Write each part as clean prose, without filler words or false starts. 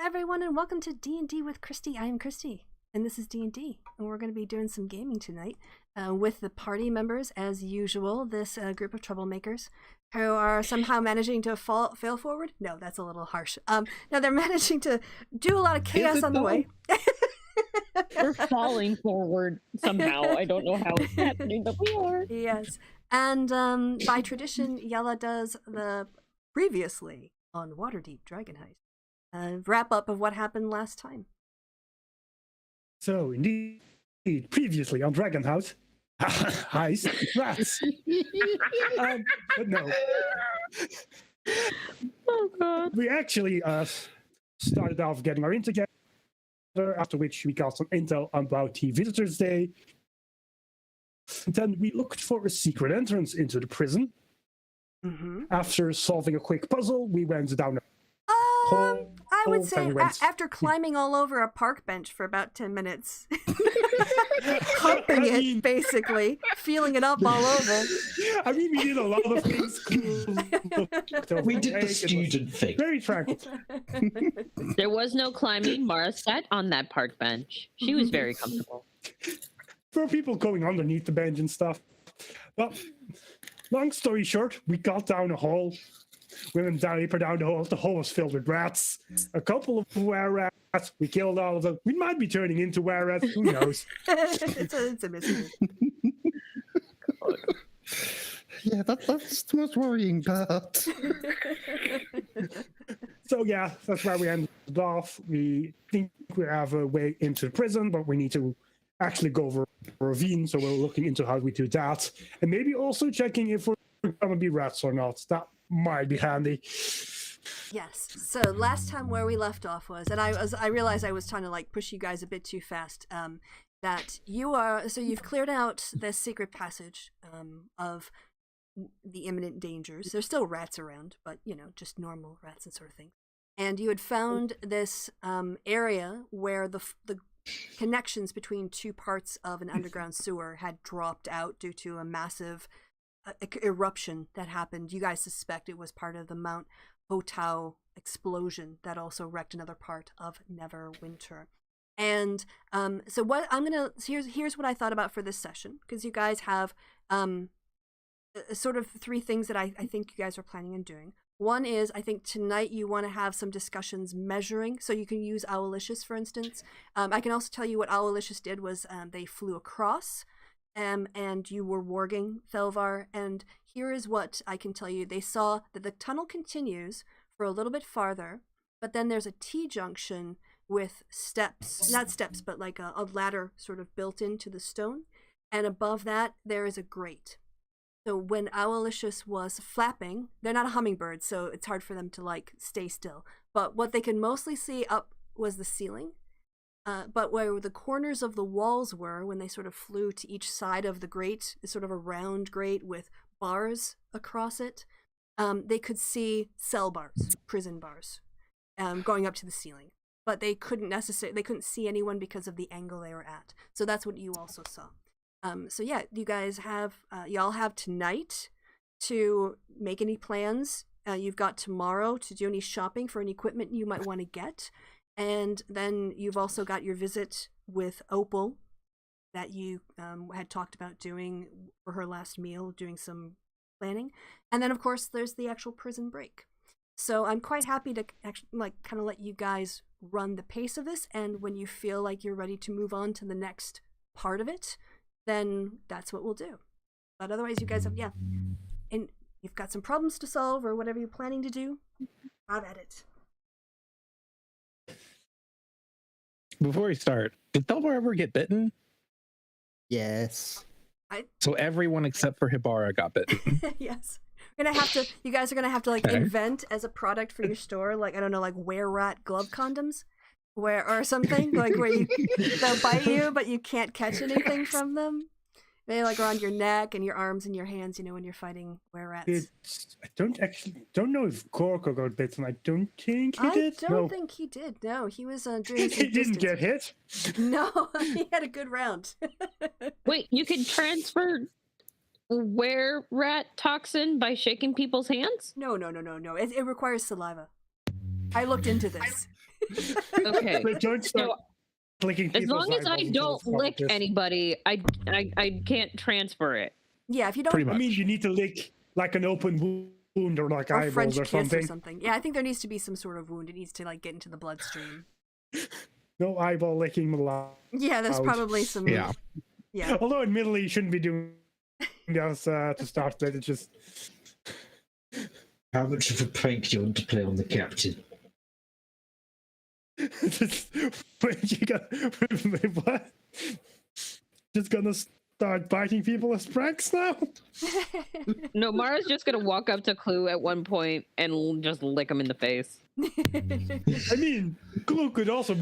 everyone, and welcome to D&D with Kristi. I am Kristi, and this is D&D, and we're going to be doing some gaming tonight with the party members, as usual, this group of troublemakers who are somehow managing to fail forward. No, that's a little harsh. No, they're managing to do a lot of chaos on the way. We're falling forward somehow. I don't know how it's happening, but we are. Yes, and by tradition, Yella does the previously on Waterdeep Dragon Heist wrap up of what happened last time. So indeed, previously on Dragon House, Heist, rats. But no. Oh god. We actually started off getting our in together, after which we got some intel about the Visitors' Day. And then we looked for a secret entrance into the prison. Mm-hmm. After solving a quick puzzle, we went down I would say after climbing all over a park bench for about 10 minutes, humping it, basically, feeling it up all over. I mean, we did a lot of things. We did the student thing. Very tranquil. There was no climbing. Mara sat on that park bench. She was very comfortable. There were people going underneath the bench and stuff. Well, long story short, we got down a hole. We went deeper down the hole. The hole was filled with rats. A couple of were-rats. We killed all of them. We might be turning into were-rats. Who knows? it's a mystery. Yeah, that's the most worrying part. So yeah, that's where we ended off. We think we have a way into the prison, but we need to actually go over a ravine, so we're looking into how we do that. And maybe also checking if we're going to be rats or not. That might be handy. Yes. So last time where we left off was, and I realized I was trying to like push you guys a bit too fast. That you've cleared out this secret passage of the imminent dangers. There's still rats around, but just normal rats and sort of thing. And you had found this area where the connections between two parts of an underground sewer had dropped out due to a massive eruption that happened. You guys suspect it was part of the Mount Hotau explosion that also wrecked another part of Neverwinter. And so what I'm gonna here's what I thought about for this session, because you guys have sort of three things that I think you guys are planning on doing. One is, I think tonight you want to have some discussions measuring, so you can use Owlicious, for instance. I can also tell you what Owlicious did was they flew across, and you were warging Felvar, and here is what I can tell you. They saw that the tunnel continues for a little bit farther, but then there's a T-junction with steps, not steps, but like a ladder sort of built into the stone, and above that there is a grate. So when Owlicious was flapping, they're not a hummingbird, so it's hard for them to like stay still. But what they could mostly see up was the ceiling. But where the corners of the walls were, when they sort of flew to each side of the grate, sort of a round grate with bars across it, they could see cell bars, prison bars, going up to the ceiling. But they couldn't see anyone because of the angle they were at. So that's what you also saw. So yeah, you guys have, y'all have tonight to make any plans. You've got tomorrow to do any shopping for any equipment you might want to get. And then you've also got your visit with Opal that you had talked about doing for her last meal, doing some planning. And then of course there's the actual prison break. So I'm quite happy to actually kind of let you guys run the pace of this, and when you feel like you're ready to move on to the next part of it, then that's what we'll do. But otherwise, you guys have, and you've got some problems to solve or whatever you're planning to do, have at it. Before we start, did Felvar ever get bitten? Yes. So everyone except for Hibara got bitten. Yes. You guys are gonna have to like invent as a product for your store, like, I don't know, like were-rat glove condoms. Or something like where they'll bite you, but you can't catch anything from them. They like around your neck and your arms and your hands, when you're fighting were-rats. I don't know if Gorko got bitten. I don't think he did. I don't think he did. No, he was doing some He didn't get hit. No, he had a good round. Wait, you can transfer were-rat toxin by shaking people's hands? No. It requires saliva. I looked into this. Okay. But don't start So licking as people's long as I eyeballs until don't it's lick obvious. anybody, I can't transfer it. Yeah, if you don't, Pretty much. I mean, you need to lick like an open wound or like or eyeballs French or kiss something. or something. Yeah, I think there needs to be some sort of wound. It needs to like get into the bloodstream. No eyeball licking allowed. Yeah, there's Ouch. probably some. Yeah. Yeah. Although admittedly you shouldn't be doing this to start with. It's just How much of a prank do you want to play on the captain? what? Just gonna start biting people as pranks now? No, Mara's just gonna walk up to Clue at one point and just lick him in the face. I mean, Glue could also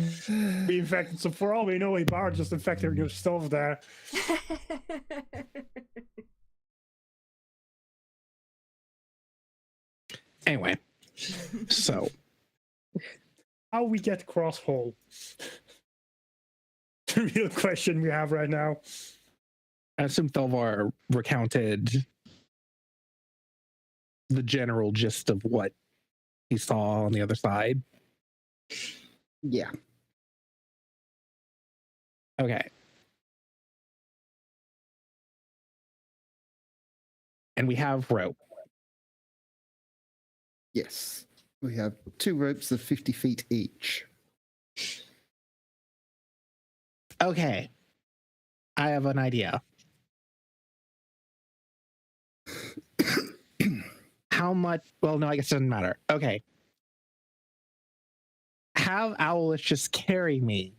be infected, so for all we know, Bar just infected yourself there. Anyway, so How we get cross hole? The real question we have right now. I assume Thelvar recounted the general gist of what he saw on the other side. Yeah. Okay. And we have rope. Yes. We have 2 ropes of 50 feet each. Okay. I have an idea. How much? Well, no, I guess it doesn't matter. Okay. Have Owlets just carry me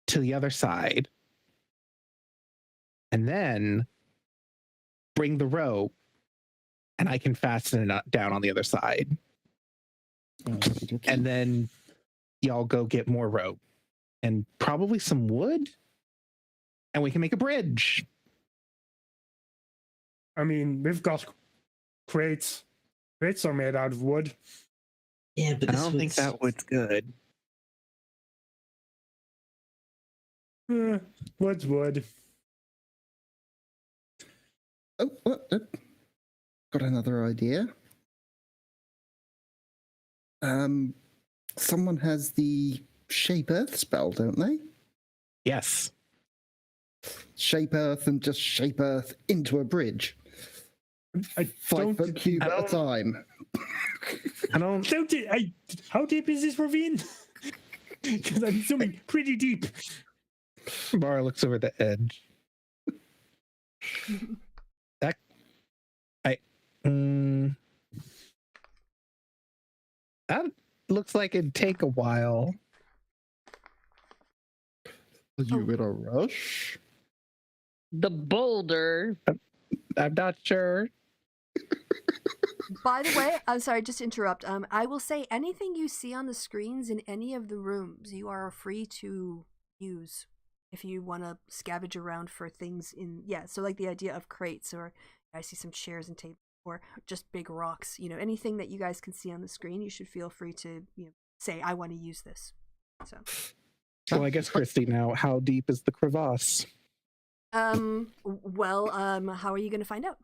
to the other side. And then bring the rope and I can fasten it down on the other side. And then y'all go get more rope and probably some wood. And we can make a bridge. I mean, we've got crates. Crates are made out of wood. Yeah, but I don't think that wood's good. Wood's wood. Oh, got another idea. Someone has the Shape Earth spell, don't they? Yes. Shape Earth and just shape Earth into a bridge. I 5 foot cube at a time. I don't. How deep is this ravine? Because I'm assuming pretty deep. Mara looks over the edge. That looks like it'd take a while. Are you in a rush? The boulder. I'm not sure. By the way, I'm sorry, just to interrupt. I will say anything you see on the screens in any of the rooms, you are free to use if you want to scavenge around for things in. Yeah, so like the idea of crates, or I see some chairs and tables, or just big rocks. You know, anything that you guys can see on the screen, you should feel free to say, "I want to use this." So. Well, I guess Kristi, now, how deep is the crevasse? Well, how are you going to find out?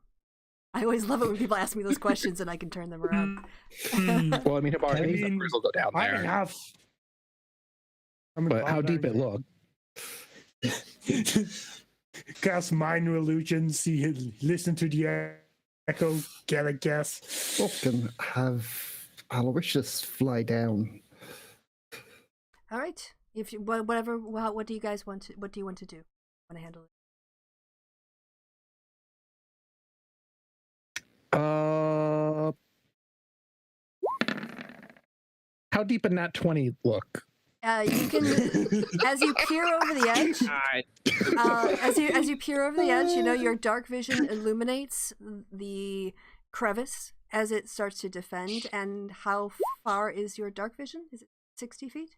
I always love it when people ask me those questions and I can turn them around. Well, I mean, I mean, numbers will go down I there. have. But how deep it look? Cast minor illusion, see, listen to the echo, get a guess. Or can have Aloysius fly down. All right. If you, whatever, what do you guys want to? What do you want to do? Want to handle it? How deep in that 20 look? You can, as you peer over the edge, as you peer over the edge, your dark vision illuminates the crevice as it starts to defend. And how far is your dark vision? Is it 60 feet?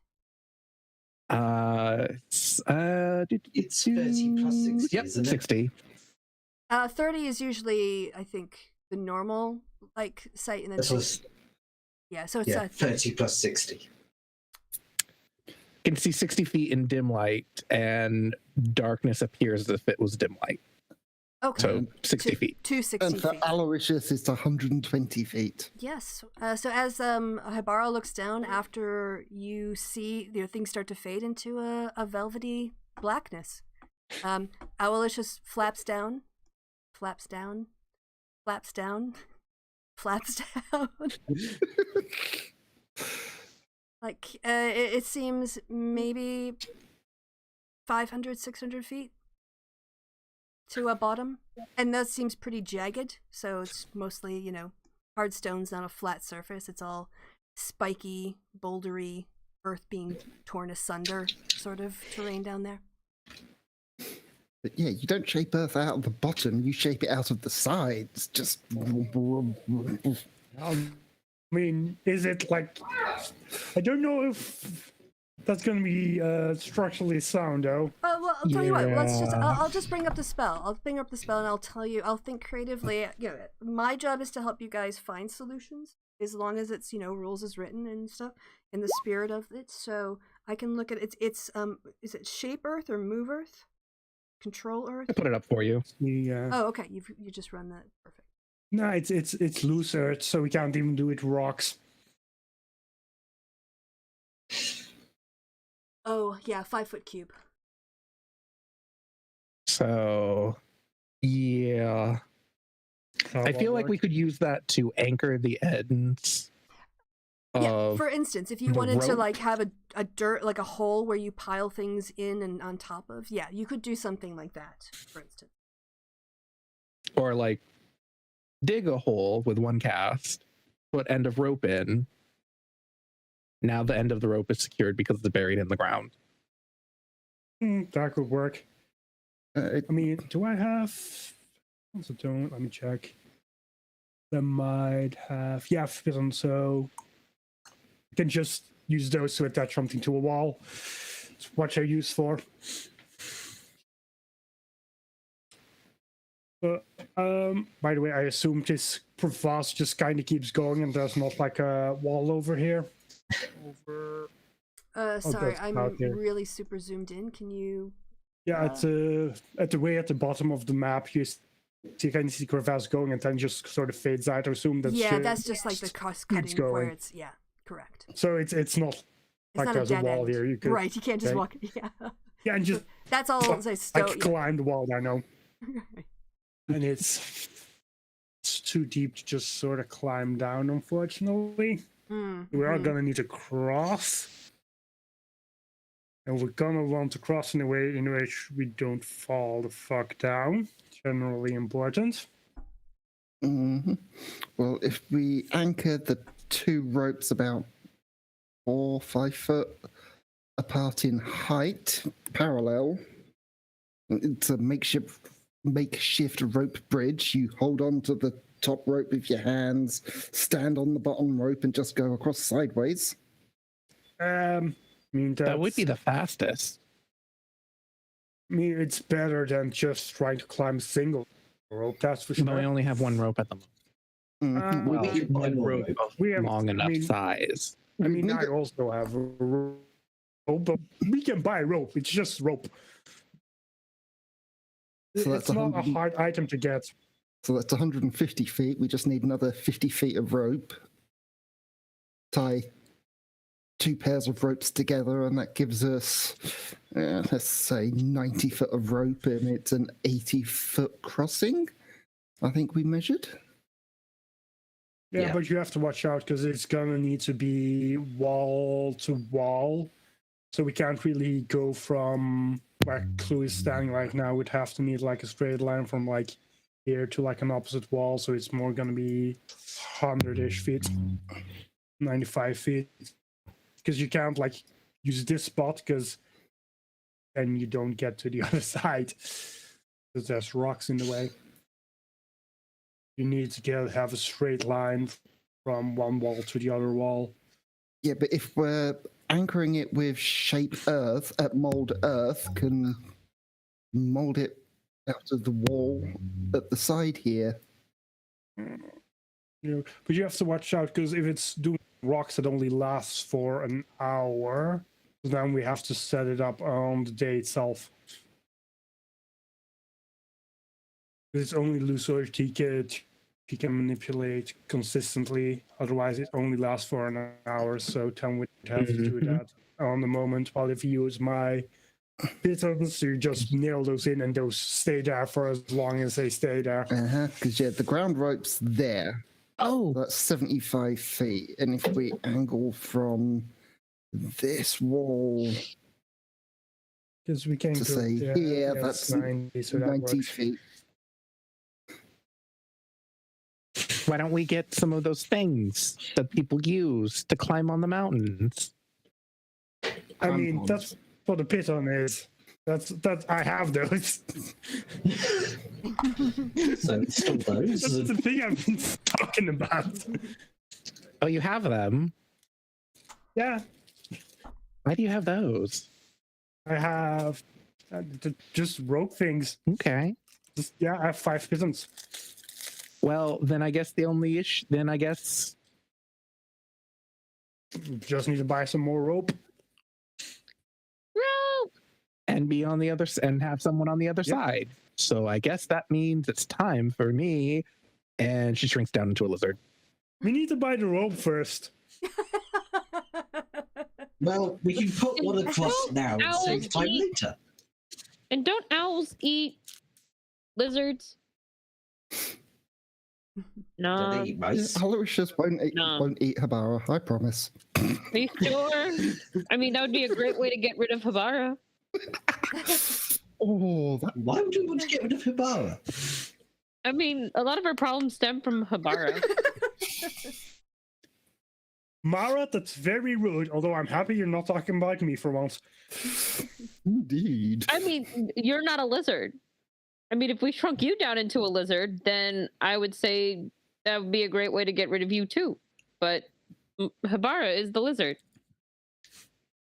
It's 30 plus 60, Yep, isn't it? 60. 30 is usually, I think, the normal sight, and then This was, yeah, so it's 30 plus 60. You can see 60 feet in dim light, and darkness appears as if it was dim light. Okay. So 60 to, feet. To 60 And for feet. Aloysius, it's 120 feet. Yes. So as Hibara looks down after you see things start to fade into a velvety blackness, Aloysius flaps down, flaps down, flaps down, flaps down. Like it seems maybe 500, 600 feet to a bottom, and that seems pretty jagged. So it's mostly hard stones, not a flat surface. It's all spiky, bouldery, earth being torn asunder sort of terrain down there. But yeah, you don't shape Earth out of the bottom, you shape it out of the sides. Just. I mean, is it like... I don't know if that's going to be structurally sound, though. Well, I'll tell you what. Let's just. Yeah. I'll just bring up the spell. I'll bring up the spell, and I'll tell you. I'll think creatively. My job is to help you guys find solutions, as long as it's rules is written and stuff in the spirit of it. So I can look at it. It's is it shape Earth or move Earth? Control Earth. I put it up for you. Yeah. Oh, okay. You just run that. Perfect. No, it's loose earth, so we can't even do it rocks. Oh yeah, 5-foot cube. So, yeah. I feel like we could use that to anchor the ends Yeah, of for instance, if you the wanted to rope. like have a dirt, like a hole where you pile things in and on top of, yeah, you could do something like that, for instance. or like dig a hole with one cast, put end of rope in. Now the end of the rope is secured because it's buried in the ground. That could work. Uh, I mean, do I have... Also don't, let me check. I might have... Yeah, Fizzon, so... I can just use those to attach something to a wall. It's what they're used for. By the way, I assume this crevasse just kind of keeps going and there's not like a wall over here. Sorry, that's I'm out here. really super zoomed in. Can you? Yeah, at the way at the bottom of the map, you kind of see the crevasse going and then just sort of fades out. I assume that's That's just like the cost cutting going. where it's correct. So it's not It's like not there's a a dead wall end. here. You could Right, you can't just okay. walk. Yeah, Yeah, and just that's all. I'll say like climb the wall. I know, and it's too deep to just sort of climb down. Unfortunately, we are gonna need to cross, and we're gonna want to cross in a way in which we don't fall the fuck down. Generally important. Mm-hmm. Well, if we anchor the two ropes about 4 or 5 foot apart in height, parallel, it's a makeshift rope bridge. You hold on to the top rope with your hands, stand on the bottom rope, and just go across sideways. I mean That would be the fastest. I mean, it's better than just trying to climb a single rope. That's for sure. But we only have one rope at the moment. Mhm. Well, We can buy One more rope rope. of We have- long I enough mean- size. I mean, We I got- also have a rope, but we can buy rope. It's just rope. So that's It's not a 100 hard item to get. So that's 150 feet. We just need another 50 feet of rope. Tie 2 pairs of ropes together, and that gives us, let's say, 90 foot of rope, and it's an 80-foot crossing. I think we measured. Yeah, Yeah. but you have to watch out because it's gonna need to be wall to wall. So we can't really go from where Clue is standing right now. We'd have to need like a straight line from like here to like an opposite wall. So it's more gonna be 100-ish feet, 95 feet. Because you can't like use this spot because then you don't get to the other side because there's rocks in the way. You need to have a straight line from one wall to the other wall. Yeah, but if we're anchoring it with shape earth, mold earth can mold it out of the wall at the side here. You know, but you have to watch out because if it's doing rocks that only lasts for an hour, then we have to set it up on the day itself. It's only Lucid he can manipulate consistently. Otherwise, it only lasts for an hour. So Tom would have to do that on the moment. While if you use my pittons, you just nail those in and those stay there for as long as they stay there. Because the ground rope's there. Oh, That's 75 feet. And if we angle from this wall Because we can to go, say here, that's 90, so that 90 works. feet. why don't we get some of those things that people use to climb on the mountains? I mean, that's what the piton is. That's I have those. So still those. That's the thing I've been talking about. Oh, you have them? Yeah, Why do you have those? I have just rope things. Okay. I have 5 pitons. Well, then I guess the only issue, Just need to buy some more rope. Rope! and be on the other and have someone on the other side. So I guess that means it's time for me. And she shrinks down into a lizard. We need to buy the rope first. Well, we can put one across now and save time later. And don't owls eat lizards? No. Don't they eat mice? Aloysius won't No. won't eat Habara, I promise. Are you sure? I mean, that would be a great way to get rid of Habara. Oh, that Why would we want to get rid of Hibara? I mean, a lot of our problems stem from Habara. Mara, that's very rude, although I'm happy you're not talking about me for once. indeed. I mean, you're not a lizard. I mean, if we shrunk you down into a lizard, then I would say that would be a great way to get rid of you too. But Habara is the lizard.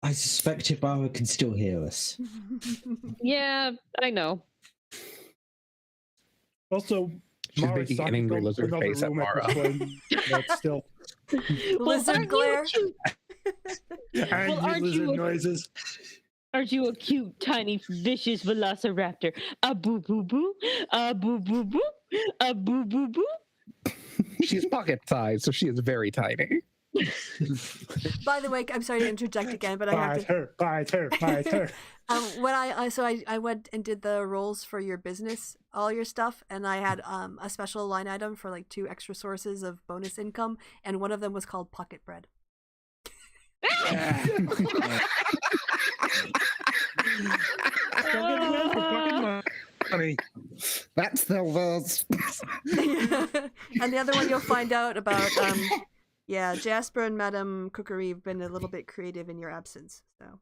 I suspect Hibara can still hear us. Yeah, I know. Also, She's Mara's making an talking angry from lizard another face at room Mara. this point, but still. Lizard glare. Angry aren't lizard you a- noises. Aren't you a cute, tiny, vicious velociraptor? A boo boo boo, a boo boo boo, a boo boo boo. She's pocket sized, so she is very tiny. By the way, I'm sorry to interject again, but I have to. Bite her. When I went and did the rolls for your business, all your stuff, and I had a special line item for like 2 extra sources of bonus income, and one of them was called pocket bread. Honey. That's Thelvar's. And the other one you'll find out about. Yeah, Jasper and Madame Cookery have been a little bit creative in your absence. So,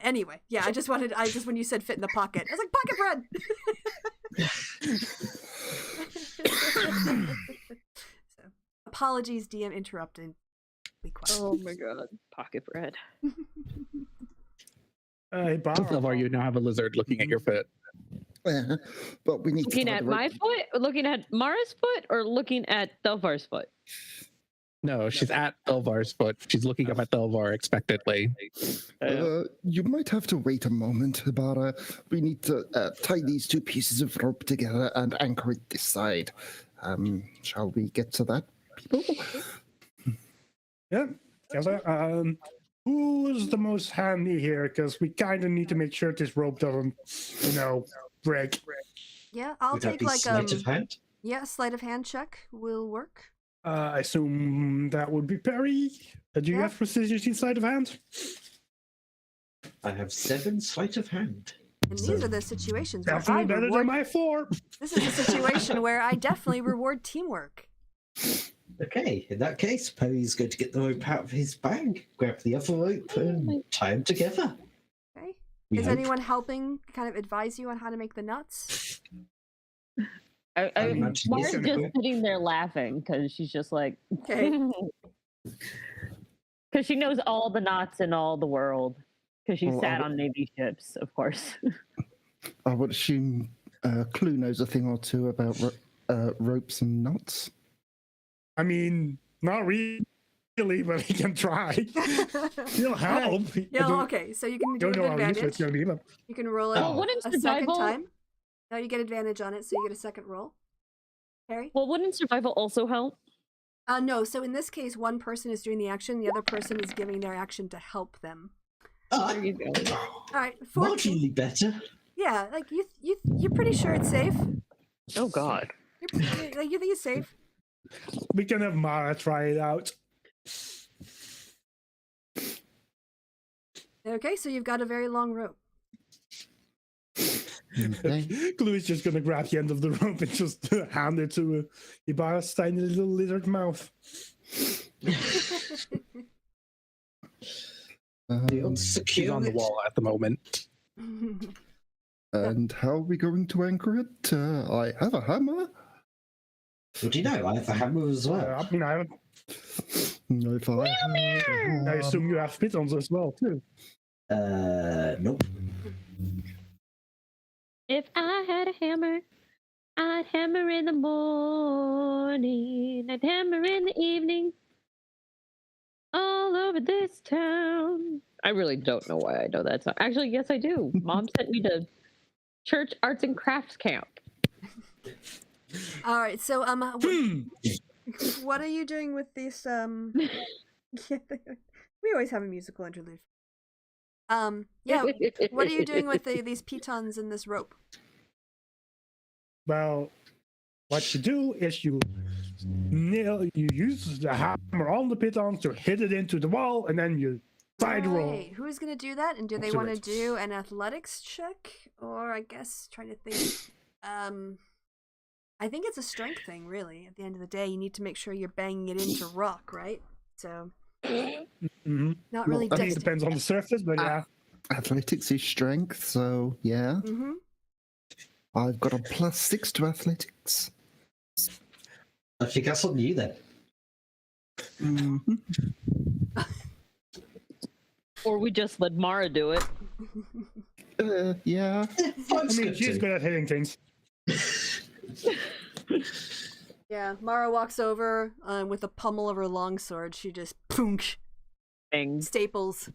anyway, yeah, I just when you said fit in the pocket, I was like pocket bread. So, apologies, DM interrupted. Be quiet. Oh my god, pocket bread. Hey, Bob. So far, you now have a lizard looking at your foot. But we need Looking to at find the my rope. foot, looking at Mara's foot, or looking at Thelvar's foot? No, she's at Thelvar's foot. She's looking up at Thelvar expectantly. You might have to wait a moment, Habara. We need to tie these 2 pieces of rope together and anchor it this side. Shall we get to that, people? Yeah. Who's the most handy here? Because we kind of need to make sure this rope doesn't, break. Yeah, I'll Would that take be like sleight of hand? yeah, sleight of hand check will work. I assume that would be Perry. Did you Yeah. have proficiency sleight of hand? I have 7 sleight of hand. And these are the situations where I Definitely better reward. than my 4. This is a situation where I definitely reward teamwork. Okay, in that case, Perry's going to get the rope out of his bag, grab the other rope, and tie them together. Okay. We Is hope. anyone helping kind of advise you on how to make the nuts? I imagine Mara's he's just gonna- sitting there laughing because she's just like, Okay. because she knows all the knots in all the world. Because she Well, sat on Navy ships, of course. I would assume Clue knows a thing or two about ropes and knots. I mean, not really, but he can try. He'll help. Yeah, okay, so you can do Don't an know how useful it's advantage. going to be, but You can roll it Oh, wouldn't a second survival- time. Now you get advantage on it, so you get a second roll. Harry? Well, wouldn't survival also help? No, so in this case, one person is doing the action, the other person is giving their action to help them. There you go. Alright, 14. Marginally better. Yeah, like you're pretty sure it's safe. Oh God. Like you think it's safe. We can have Mara try it out. Okay, so you've got a very long rope. Okay. Chloe's just gonna grab the end of the rope and just hand it to Ibarra's tiny little lizard mouth. She's on the wall at the moment. And how are we going to anchor it? I have a hammer. Well, do you know, I have a hammer as well. I mean, I assume you have pitons as well, too. Nope. If I had a hammer, I'd hammer in the morning, I'd hammer in the evening, all over this town. I really don't know why I know that song. Actually, yes, I do. Mom sent me to church arts and crafts camp. All right, so what are you doing with these? We always have a musical interlude. Yeah. What are you doing with these pitons and this rope? Well, what you do is you use the hammer on the pitons to hit it into the wall, and then you side roll. Right. Who's gonna do that? And do they want to do an athletics check, or I guess trying to think? I think it's a strength thing, really. At the end of the day, you need to make sure you're banging it into rock, right? So, not really. I think it depends on the surface, but yeah. Athletics is strength, so yeah. I've got a +6 to athletics. I think that's on you then. Or we just let Mara do it. Yeah. I mean, she's good at hitting things. Yeah, Mara walks over with the pommel of her longsword. She just punk staples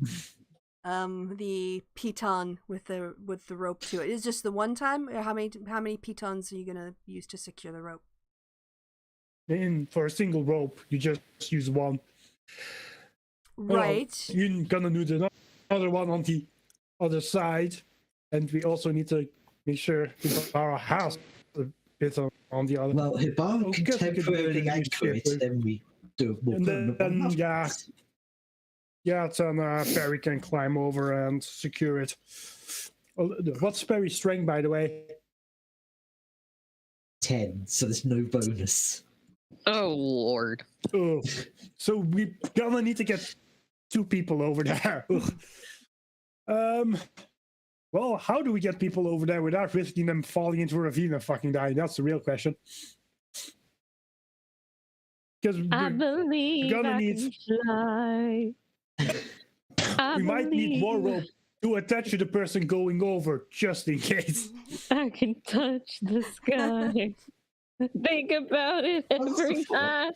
the piton with the rope to it. Is just the one time? Or how many pitons are you gonna use to secure the rope? And for a single rope, you just use one. Right. Well, you're gonna need another one on the other side, and we also need to make sure Hibara has a bit on the other. Well, Hibara can temporarily anchor it, then we do a more permanent one. Yeah, then Perry can climb over and secure it. What's Perry's strength, by the way? 10, so there's no bonus. Oh Lord. Oh, so we're gonna need to get 2 people over there. Well, how do we get people over there without risking them falling into a ravine and fucking dying? That's the real question. Because I believe gonna I need. can fly. We might need more rope to attach to the person going over, just in case. I can touch the sky. Think about it every time.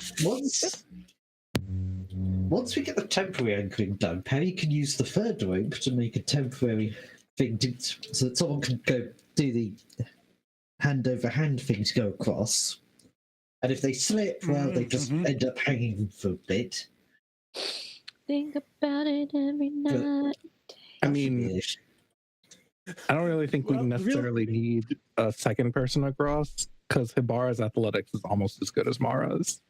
Once we get the temporary anchoring done, Perry can use the third rope to make a temporary thing so that someone can go do the hand over hand thing to go across. And if they slip, well, they just end up hanging for a bit. Think about it every night. I mean, I don't really think we necessarily need a second person across, because Hibara's athletics is almost as good as Mara's.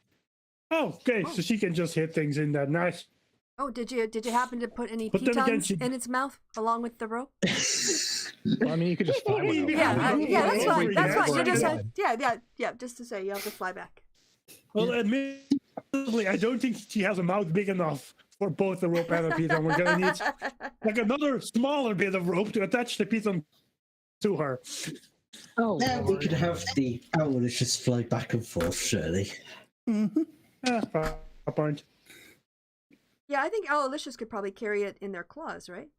Oh, okay, so she can just hit things in that. Nice. Oh, did you happen to put any But then again, pitons in its mouth along with the rope? Well, I mean, you could just fly one over. Yeah, that's fine. That's fine. You just Yeah. yeah. Just to say, you have to fly back. Well, admittedly, I don't think she has a mouth big enough for both the rope and the piton. We're gonna need like another smaller bit of rope to attach the piton to her. Oh, Now we could have the owlish just fly back and forth, surely. A point. Yeah, I think Owlicious could probably carry it in their claws, right?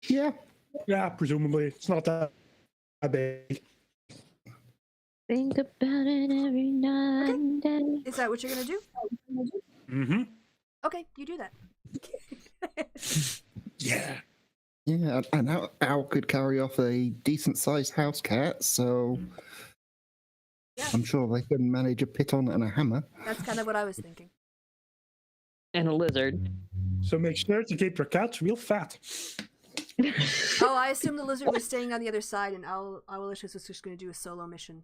Yeah. Yeah, presumably. It's not that big. think about it every night and day. Is that what you're gonna do? Mm-hmm. Okay, you do that. Yeah. Yeah, and Owl could carry off a decent-sized house cat, so Yeah, I'm sure they can manage a piton and a hammer. that's kind of what I was thinking. And a lizard. So make sure to keep your cats real fat. Oh, I assume the lizard was staying on the other side, and Owlicious was just going to do a solo mission.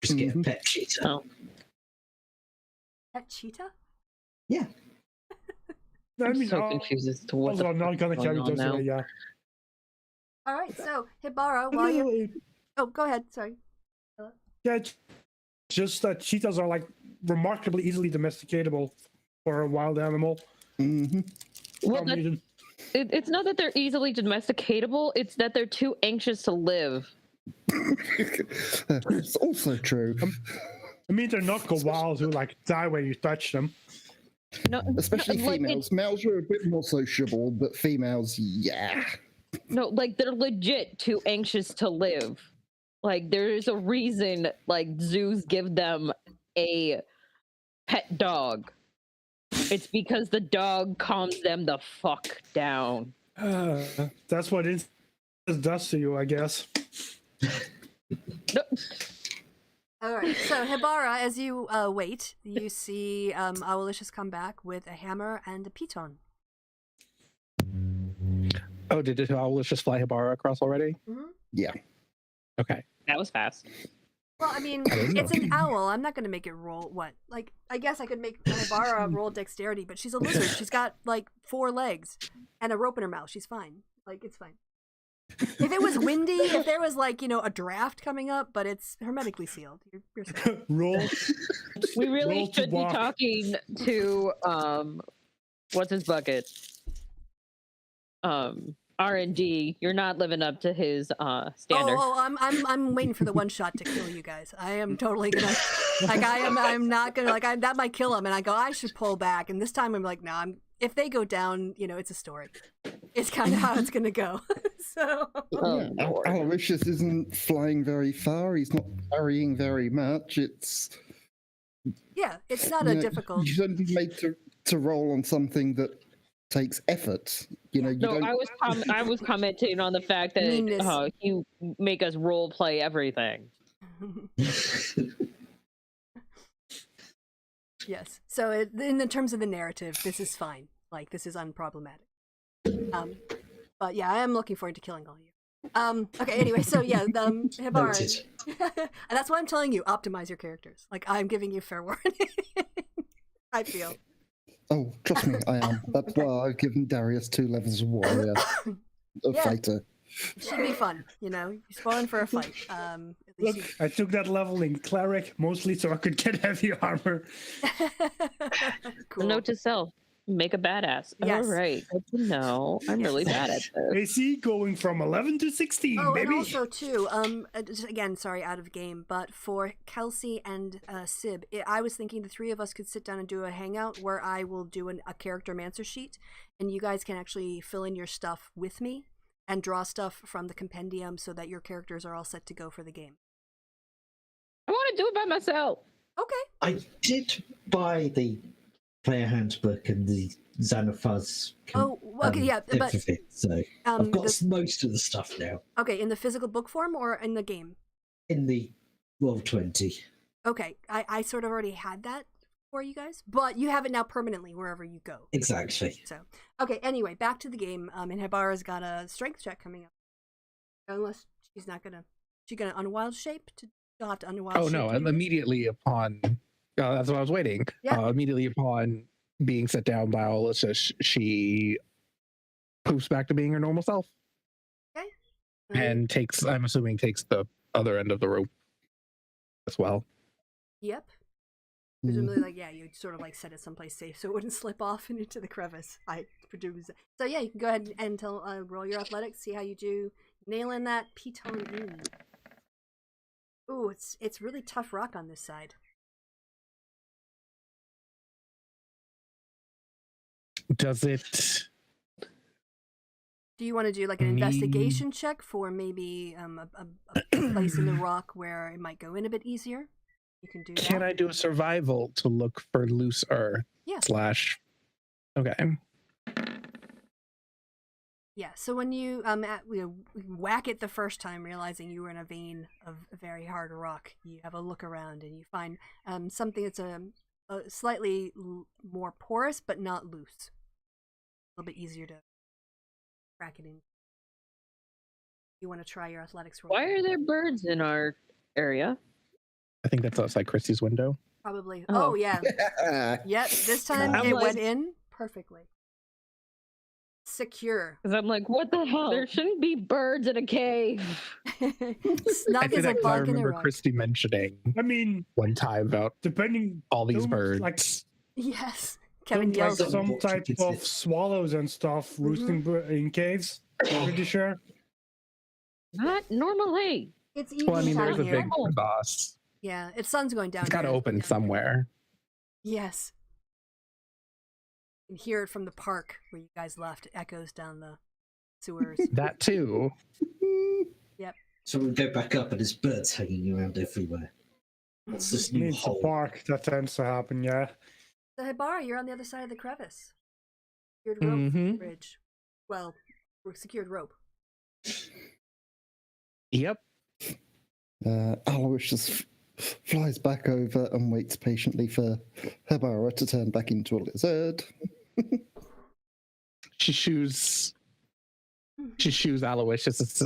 Just get a Mhm. pet cheetah. Oh. Pet cheetah? Yeah. I I'm mean, so confused as to what also, the I'm not gonna fuck's carry going on those now. away, yeah. All right, so Hibara, while you're oh, go ahead. Sorry. Yeah, just that cheetahs are like remarkably easily domesticatable for a wild animal. Hmm Well, Some reason. it's not that they're easily domesticatable, it's that they're too anxious to live. It's also true. I mean, they're not koalas who like die when you touch them. No, Especially like, females. Males are a bit more sociable, but females, yeah. No, like they're legit too anxious to live. Like there's a reason like zoos give them a pet dog. It's because the dog calms them the fuck down. That's what it does to you, I guess. No, All right, so Hibara, as you wait, you see Owlicious come back with a hammer and a piton. Oh, did Owlish just fly Hibara across already? Mm-hmm. Yeah. Okay. that was fast. Well, I mean, I don't know. it's an owl. I'm not going to make it roll. What? Like, I guess I could make Hibara roll dexterity, but she's a lizard. She's got like 4 legs and a rope in her mouth. She's fine. Like, it's fine. If it was windy, if there was like, a draft coming up, but it's hermetically sealed. You're safe. Roll. We really Roll to should be walk. talking to what's his bucket? R&D. You're not living up to his standard. I'm waiting for the one shot to kill you guys. I am totally gonna I'm not gonna that might kill him, and I go I should pull back, and this time I'm like no, if they go down, it's a story. It's kind of how it's gonna go. So Oh, Lord. Aloysius isn't flying very far. He's not carrying very much. It's yeah, it's not a difficult. You shouldn't be made to roll on something that takes effort. You No, don't. I was commenting on the fact that Meanness. you make us role play everything. Yes. So in the terms of the narrative, this is fine. Like this is unproblematic. But yeah, I am looking forward to killing all of you. Okay. Anyway, so yeah, Hibara. Noted. And that's why I'm telling you, optimize your characters. Like I'm giving you fair warning. I feel. Oh, trust me, I am. That's why I've given Darius 2 levels of warrior, of Yeah. fighter. It should be fun. You're spawned for a fight. At least Look, I took that level in cleric mostly so I could get heavy armor. Cool. Note to self: make a badass. Yes. All right, good to know. I'm really bad at this. AC going from 11 to 16, Oh, baby. and also too, just again, sorry, out of game, but for Kelsey and Sib, I was thinking the 3 of us could sit down and do a hangout where I will do a character mancer sheet, and you guys can actually fill in your stuff with me and draw stuff from the compendium so that your characters are all set to go for the game. I want to do it by myself. Okay. I did buy the player handbook and the Xanathars. Oh, okay, yeah, but everything, so I've got the, most of the stuff now okay, in the physical book form or in the game? in the Roll20. Okay, I sort of already had that for you guys, but you have it now permanently wherever you go. Exactly. So, okay, anyway, back to the game. And Hibara's got a strength check coming up. Unless she's not gonna, she's gonna unwild shape? She'll have to unwild shape. Oh no! Immediately upon, that's what I was waiting. Yeah. Immediately upon being set down by Aloysius, she poops back to being her normal self Okay. and takes. I'm assuming takes the other end of the rope as well. Yep. Presumably, like, yeah, you'd sort of like set it someplace safe so it wouldn't slip off and into the crevice. I presume. So yeah, you can go ahead and roll your athletics, see how you do nailing that piton in. Ooh, it's really tough rock on this side. Does it? Do you want to do like an Me- investigation check for maybe a place in the rock where it might go in a bit easier? You can do Can that. I do a survival to look for loose earth? Yeah. / Okay. Yeah, so when you whack it the first time, realizing you were in a vein of very hard rock, you have a look around and you find something that's a slightly more porous, but not loose. A little bit easier to crack it in. You want to try your athletics roll? Why are there birds in our area? I think that's outside Kristi's window. Probably. Oh. Oh yeah. Yep. This time I'm it like- went in perfectly. Secure. Because I'm like, what the hell? There shouldn't be birds in a cave. I Snug say as a that 'cause I bug in a remember rug. Kristi mentioning I mean, one time about depending all these don't, birds. like, Yes. Kevin don't, yells. like at some me. type of swallows and stuff roosting in caves. Pretty sure. Not normally. It's evening Well, I mean, there's time a here. big crevasse. Yeah, it's sun's going down. It's got to here. open somewhere. Yes. You can hear it from the park where you guys left. It echoes down the sewers. That too. So we'll go back up and there's birds hanging around everywhere. What's this I mean, new it's a hole? park that tends to happen, yeah. So Hibara, you're on the other side of the crevice. Secured rope Mhm. bridge. Well, we're secured rope. Yep. Aloysius flies back over and waits patiently for Hibara to turn back into a lizard. She shoos Aloysius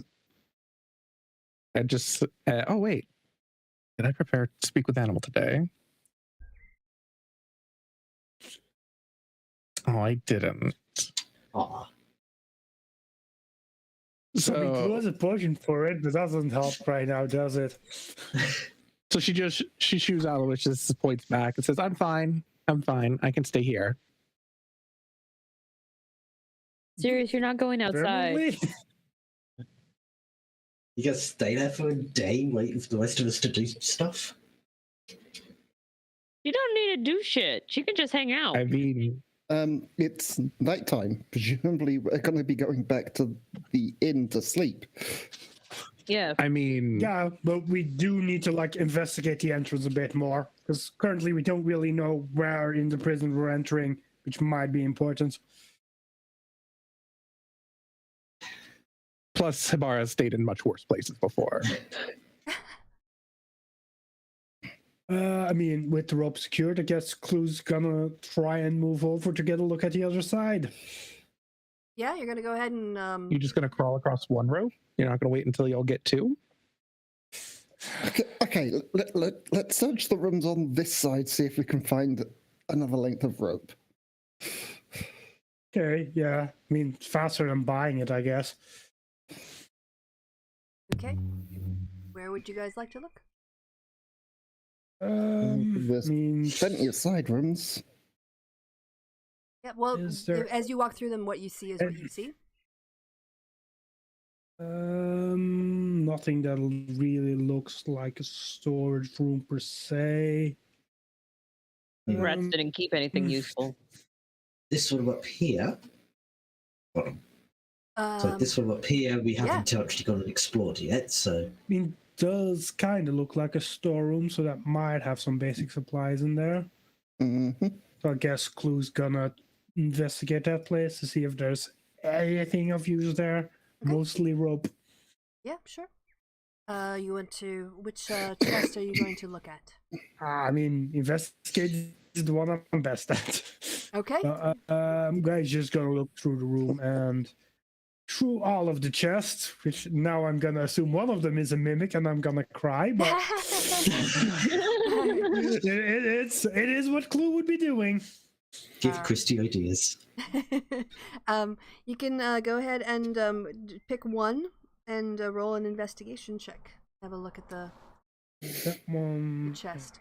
and just oh wait, did I prepare to speak with animal today? Oh, I didn't. Ah, I mean, there So was a potion for it, but that doesn't help right now, does it? she shoos Aloysius, points back and says, I'm fine, I can stay here. Serious, you're not going outside. Permanently? you gonna stay there for a day waiting for the rest of us to do stuff? You don't need to do shit. She can just hang out. I mean, It's nighttime. Presumably, we're going to be going back to the inn to sleep. Yeah. Yeah, but we do need to like investigate the entrance a bit more because currently we don't really know where in the prison we're entering, which might be important. plus Hibara has stayed in much worse places before. I mean, with the rope secured, I guess Clue's gonna try and move over to get a look at the other side. Yeah, you're gonna go ahead and You're just gonna crawl across one rope? You're not gonna wait until y'all get two? Okay, let's search the rooms on this side, see if we can find another length of rope. Okay, yeah. I mean, faster than buying it, I guess. okay. Where would you guys like to look? I There's mean, plenty of side rooms. Yeah, well, Is there- as you walk through them, what you see is what you see. nothing that really looks like a storage room per se. Rats Um, didn't keep anything useful. This one up here. Bottom. So Um, this one up here we yeah. haven't actually gone and explored yet. So I mean, does kind of look like a storeroom, so that might have some basic supplies in there. hmm So I guess Clue's gonna investigate that place to see if there's anything of use there. Okay. Mostly rope. yeah, sure. You want to which chest are you going to look at? I mean, investigate is the one I'm best at. Okay. Guys, just gonna look through the room and through all of the chests, which now I'm gonna assume one of them is a mimic, and I'm gonna cry. But it is what Clue would be doing. give Uh, Kristi ideas. You can go ahead and pick one and roll an investigation check. Have a look at the That one. chest.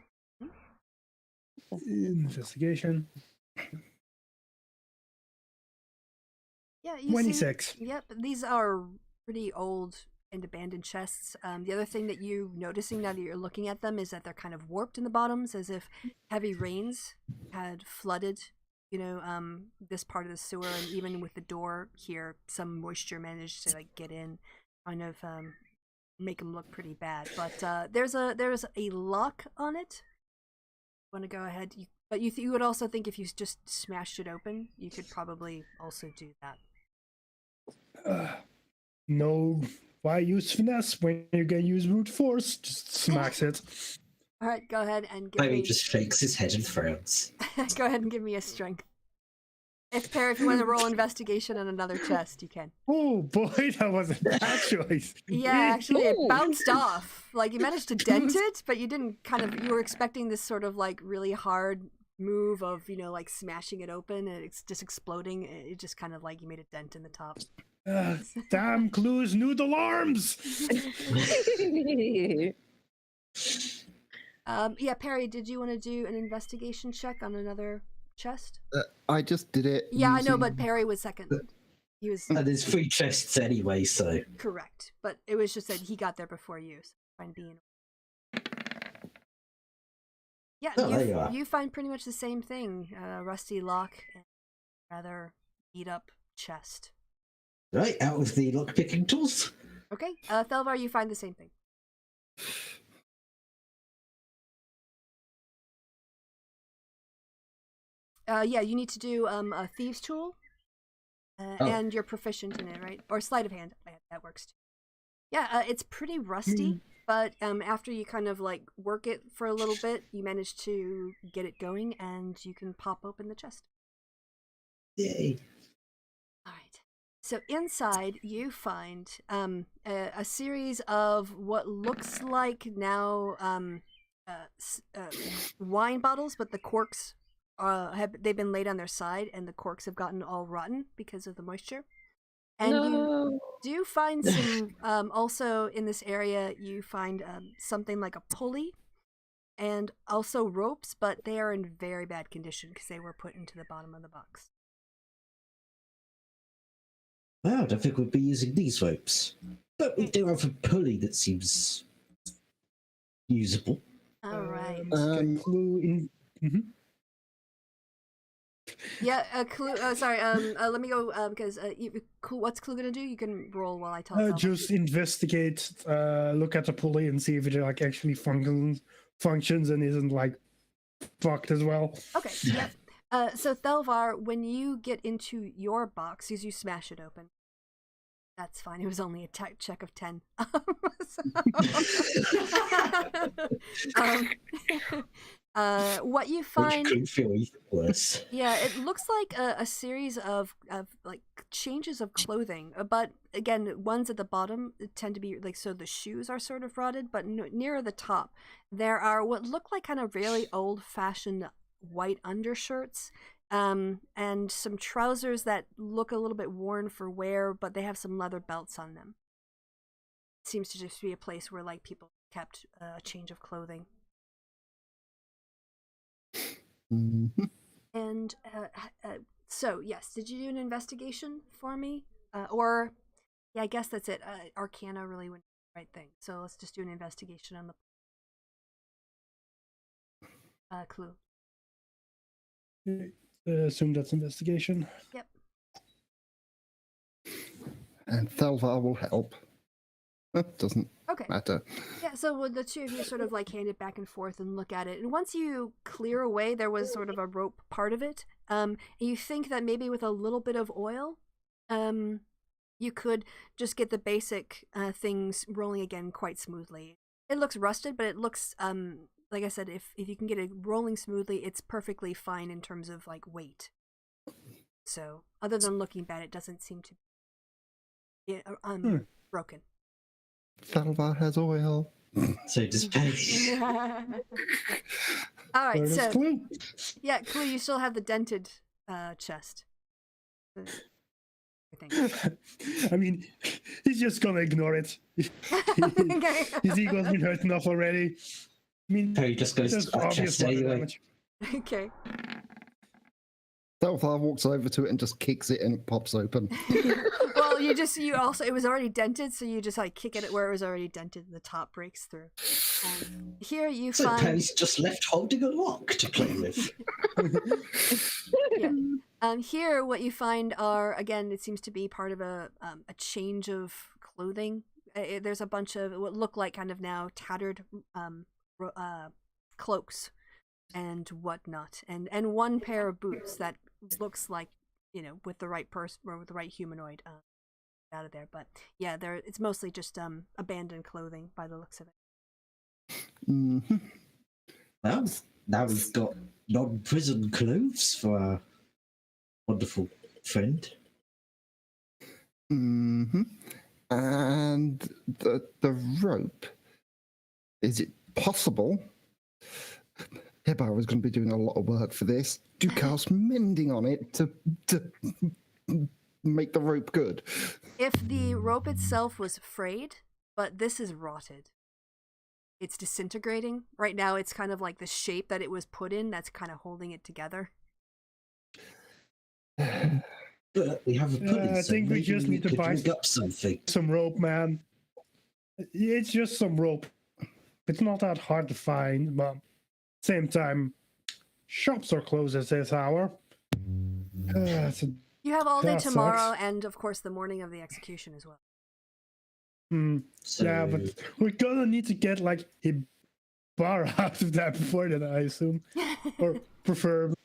Investigation. Yeah, you 26. See, yep, these are pretty old and abandoned chests. The other thing that you're noticing now that you're looking at them is that they're kind of warped in the bottoms, as if heavy rains had flooded, this part of the sewer, and even with the door here, some moisture managed to like get in, kind of make them look pretty bad. But there's a lock on it. Want to go ahead? But you would also think if you just smashed it open, you could probably also do that. No, why use finesse when you can use brute force? Just smacks it. All right, go ahead and give Perry me. just shakes his head and frowns. Go ahead and give me a strength. If Perry, if you want to roll investigation on another chest, you can. Oh boy, that was a bad choice. Yeah, actually, it Ooh. bounced off. Like you managed to dent it, but you didn't kind of. You were expecting this sort of like really hard move of like smashing it open and it's just exploding. It just kind of like you made a dent in the top. Damn clues, noodle arms. Yeah, Perry, did you want to do an investigation check on another chest? I just did it. Yeah, I know, using- but Perry was second. He was And there's 3 chests anyway, so. correct, but it was just that he got there before you. So find being. Yeah, Oh, there you are. you find pretty much the same thing: rusty lock and rather beat up chest. Right, out with the lockpicking tools. Okay, Thelvar, you find the same thing. Yeah, you need to do a thieves tool, Oh. and you're proficient in it, right? Or sleight of hand. That works too. Yeah, it's pretty rusty, but after you kind of like work it for a little bit, you manage to get it going, and you can pop open the chest. Yay. All right. So inside, you find a series of what looks like now wine bottles, but the corks they've been laid on their side, and the corks have gotten all rotten because of the moisture. And you do find some also in this area. You find something like a pulley, and also ropes, but they are in very bad condition because they were put into the bottom of the box. Well, I don't think we'd be using these ropes. But we do have a pulley that seems usable. All right. Get clue in. Yeah, Clue. Sorry. Let me go. Because what's Clue gonna do? You can roll while I tell. Thelma. Just investigate. Look at the pulley and see if it like actually functions and isn't like fucked as well. Okay. Yep. So Thelvar, when you get into your box, as you smash it open, that's fine. It was only a check of 10. What you Which find? couldn't feel even worse. Yeah, it looks like a series of like changes of clothing, but again, ones at the bottom tend to be like, so the shoes are sort of rotted, but nearer the top, there are what look like kind of really old-fashioned white undershirts, and some trousers that look a little bit worn for wear, but they have some leather belts on them. It seems to just be a place where like people kept a change of clothing. Mhm. And so, yes, did you do an investigation for me? Or, yeah, I guess that's it. Arcana really wouldn't be the right thing. So let's just do an investigation on the clue. Assume that's investigation. Yep. And Thelvar will help. Doesn't Okay. matter. Yeah, so the two of you sort of like hand it back and forth and look at it. And once you clear away, there was sort of a rope part of it. And you think that maybe with a little bit of oil, you could just get the basic things rolling again quite smoothly. It looks rusted, but it looks, like I said, if you can get it rolling smoothly, it's perfectly fine in terms of like weight. So other than looking bad, it doesn't seem to be broken. Thelvar has oil. So does Perry. All right, Where is so clue? yeah, Clue, you still have the dented chest. I think. I mean, he's just gonna ignore it. Okay. His ego's been hurt enough already. I mean, Perry just goes there's to that obvious chest weather anyway. damage. Okay. Thelvar walks over to it and just kicks it and it pops open. Well, it was already dented, so you just like kick it where it was already dented and the top breaks through. Here you So find Perry's just left holding a lock to play with. yeah. Here what you find are, again, it seems to be part of a change of clothing. There's a bunch of what look like kind of now tattered cloaks and whatnot, and one pair of boots that looks like, with the right person or with the right humanoid. out of there. But yeah, it's mostly just abandoned clothing by the looks of it. Mm-hmm. Well, now we've got non-prison clothes for our wonderful friend. Mm-hmm. And the rope. Is it possible? Hibbar was going to be doing a lot of work for this. Do cast mending on it to make the rope good. If the rope itself was frayed, but this is rotted. It's disintegrating. Right now it's kind of like the shape that it was put in that's kind of holding it together. But we have a pudding, I so think we maybe just need to could buy rig up something. some rope, man. It's just some rope. It's not that hard to find, but same time, shops are closed at this hour. You have all day That tomorrow sucks. and of course the morning of the execution as well. So, Yeah, but we're gonna need to get like a bar out of that before that, I assume, or preferably.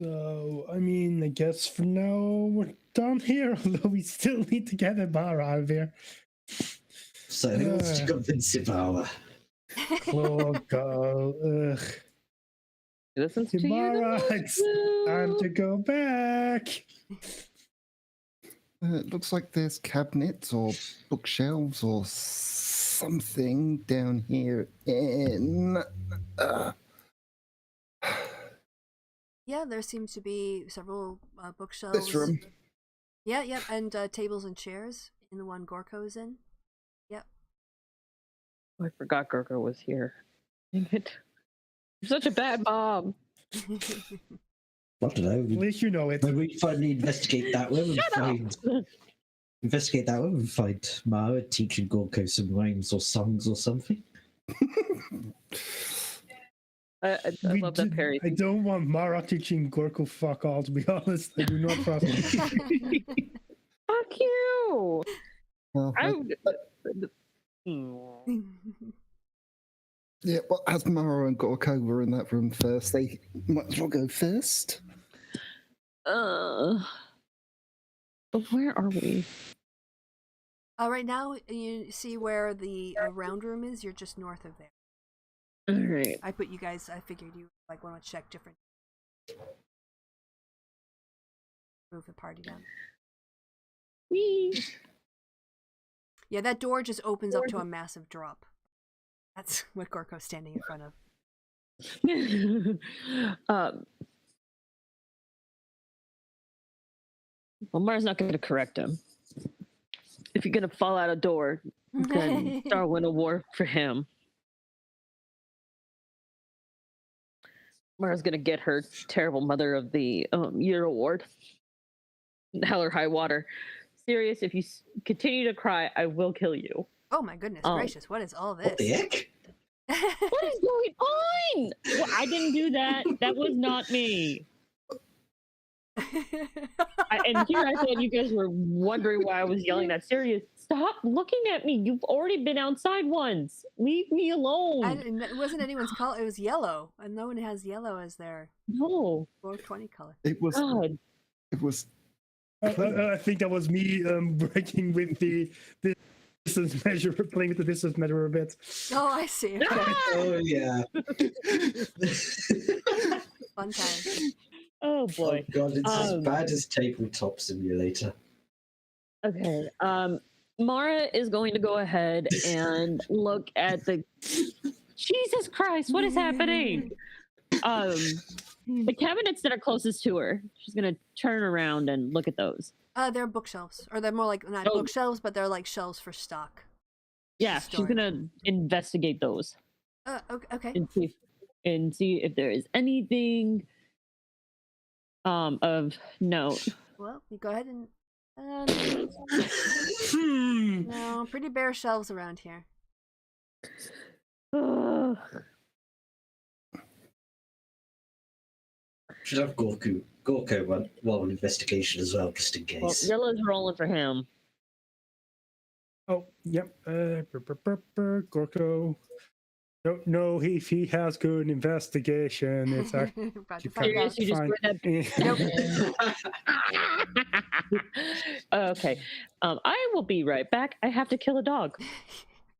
So, I mean, I guess for now we're done here, although we still need to get a bar out of here. so who wants to convince Ibarra? Oh, God. Ugh. Listens to you. Tomorrow, the it's time to go back. It looks like there's cabinets or bookshelves or something down here in. Yeah, there seems to be several bookshelves. This room. Yeah, yep, and tables and chairs in the one Gorko's in. Yep. I forgot Gurko was here. Dang it. You're such a bad mom. I don't know. At least you know it. When we finally investigate that one and find Mara teaching Gorko some rhymes or songs or something. I love that parry. I don't want Mara teaching Gorko fuck all, to be honest. I do not trust him. Fuck you. Well, I would... Hmm. yeah, well, as Mara and Gorko were in that room first, they might as well go first. But where are we? Right now, you see where the round room is? You're just north of there. Alright. I put you guys, I figured you like want to check different. Move the party down. Whee! Yeah, that door just opens up to a massive drop. That's what Gorko's standing in front of. Well, Mara's not going to correct him. If you're going to fall out a door, then Darwin a war for him. Mara's going to get her terrible mother of the year award. Hell or high water. Sirius, if you continue to cry, I will kill you. Oh my goodness gracious, what is all this? What the heck? What is going on? Well, I didn't do that. That was not me. And here I thought you guys were wondering why I was yelling that. Sirius, stop looking at me. You've already been outside once. Leave me alone. It wasn't anyone's color. It was yellow, and no one has yellow as their No. 420 color. It was. God. It was. I think that was me breaking with the distance measure, playing with the distance measure a bit. Oh, I see. Okay. Oh yeah. Fun time. Oh Oh boy. god, it's as bad as Tabletop Simulator. Okay. Mara is going to go ahead and look at the. Jesus Christ! What is happening? The cabinets that are closest to her. She's gonna turn around and look at those. They're bookshelves, or they're more like not bookshelves, but they're like shelves for stock. Yeah, she's Storage. gonna investigate those Okay. and see if there is anything of note. Well, you go ahead and. No, pretty bare shelves around here. Should have Gorko run an investigation as well, just in case. Well, Yellow's rolling for him. Oh, yep. Gorko. Don't know if he has good investigation. It's actually About to kind find of out. Curious, you just fine. read Okay. I will be right back. I have to kill a dog.